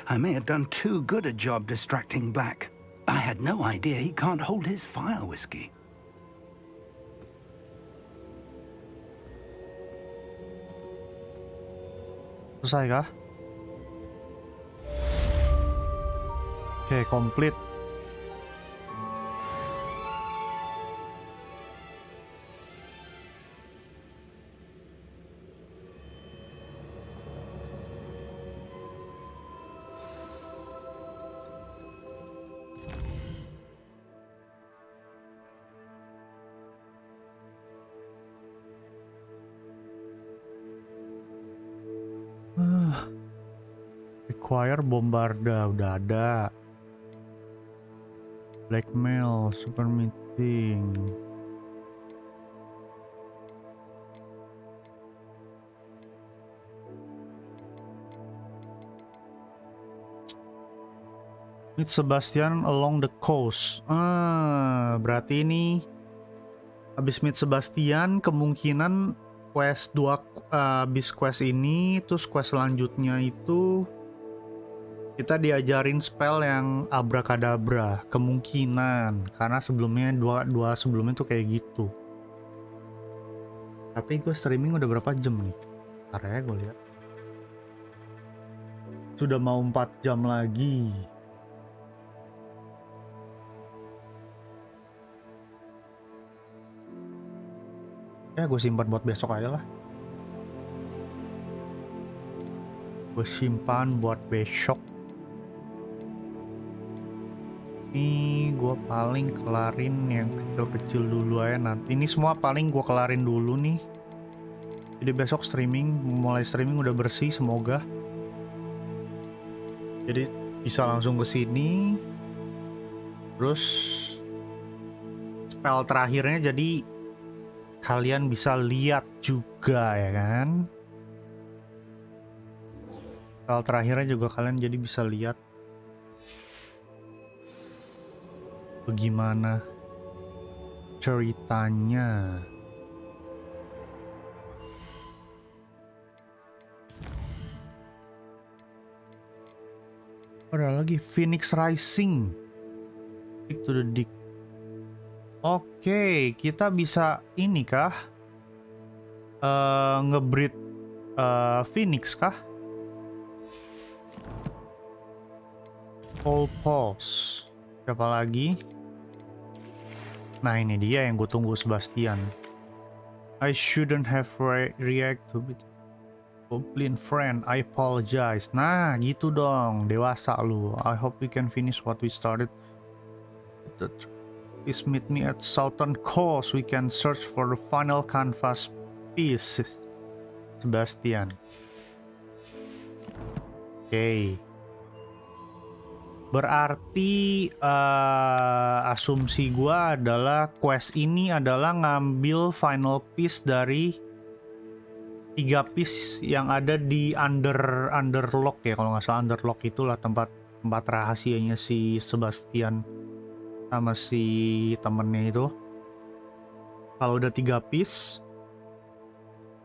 S4: I may have done too good a job distracting Black. I had no idea he can't hold his fire whiskey.
S1: Selesai kah? Oke, komplit. Require bombarda udah ada. Blackmail, super meeting. Meet Sebastian along the coast. Berarti ini habis meet Sebastian kemungkinan quest 2 habis quest ini terus quest selanjutnya itu kita diajarin spell yang abracadabra, kemungkinan karena sebelumnya dua sebelumnya tuh kayak gitu. Tapi gue streaming udah berapa jam nih? Ntar ya gue lihat. Sudah mau 4 jam lagi. Ya gue simpan buat besok aja lah. Gue simpan buat besok. Ini gue paling kelarin yang kecil-kecil dulu aja nanti. Ini semua paling gue kelarin dulu nih. Jadi besok mulai streaming udah bersih semoga. Jadi bisa langsung ke sini. Terus spell terakhirnya jadi kalian bisa lihat juga ya kan. Spell terakhirnya juga kalian jadi bisa lihat bagaimana ceritanya. Ada lagi Phoenix Rising. Stick to the dick. Oke, kita bisa ini kah? Ngebreed Phoenix kah? All pause. Siapa lagi? Nah ini dia yang gue tunggu, Sebastian. I shouldn't have react to it. Goblin friend, I apologize. Nah gitu dong, dewasa lu. I hope we can finish what we started. Please meet me at Southern Coast. We can search for the final canvas piece. Sebastian. Oke. Berarti asumsi gua adalah quest ini adalah ngambil final piece dari 3 piece yang ada di underlock ya, kalau nggak salah underlock itulah tempat rahasianya si Sebastian sama si temennya itu. Kalau udah 3 piece,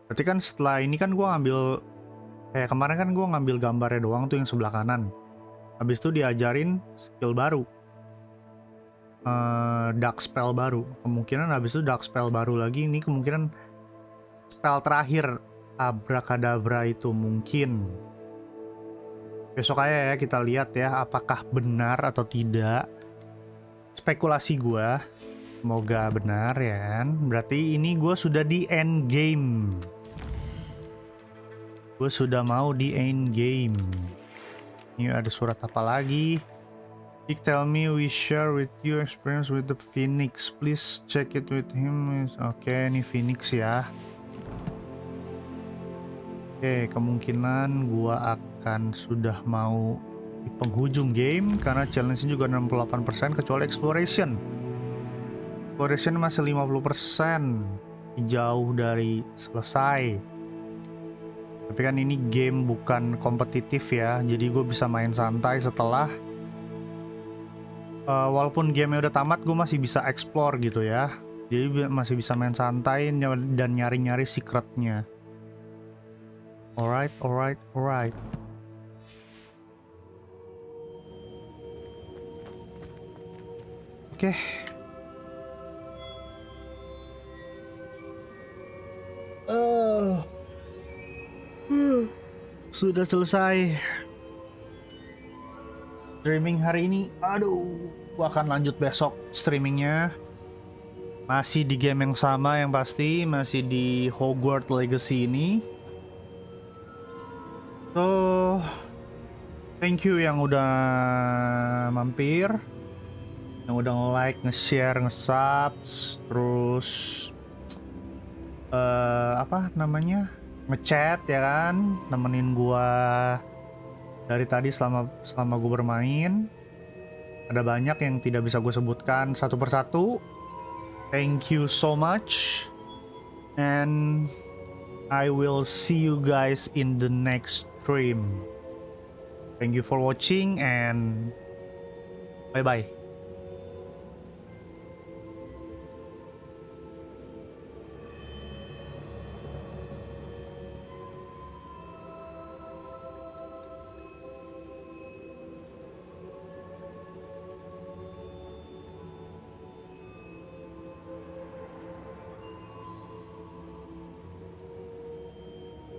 S1: berarti kan setelah ini kan gua ngambil kayak kemarin kan gua ngambil gambarnya doang tuh yang sebelah kanan. Habis itu diajarin skill baru, dark spell baru. Kemungkinan habis itu dark spell baru lagi. Ini kemungkinan spell terakhir abracadabra itu mungkin. Besok aja ya kita lihat ya apakah benar atau tidak. Spekulasi gue, semoga benar ya kan. Berarti ini gue sudah di end game. Gue sudah mau di end game. Ini ada surat apa lagi? Dick tell me we share with you experience with the Phoenix. Please check it with him. Oke, ini Phoenix ya. Oke, kemungkinan gua akan sudah mau di penghujung game karena challenge-nya juga 68% kecuali exploration. Exploration masih 50%. Jauh dari selesai. Tapi kan ini game bukan kompetitif ya, jadi gue bisa main santai setelah walaupun game udah tamat gue masih bisa explore gitu ya. Jadi masih bisa main santai dan nyari-nyari secretnya. Alright. Oke. sudah selesai streaming hari ini. Aduh, gua akan lanjut besok streamingnya. Masih di game yang sama yang pasti, masih di Hogwarts Legacy ini. So, thank you yang udah mampir, yang udah nge-like, nge-share, nge-subs, terus ngechat ya kan, nemenin gua dari tadi selama gua bermain. Ada banyak yang tidak bisa gue sebutkan satu persatu. Thank you so much, and I will see you guys in the next stream. Thank you for watching and bye bye.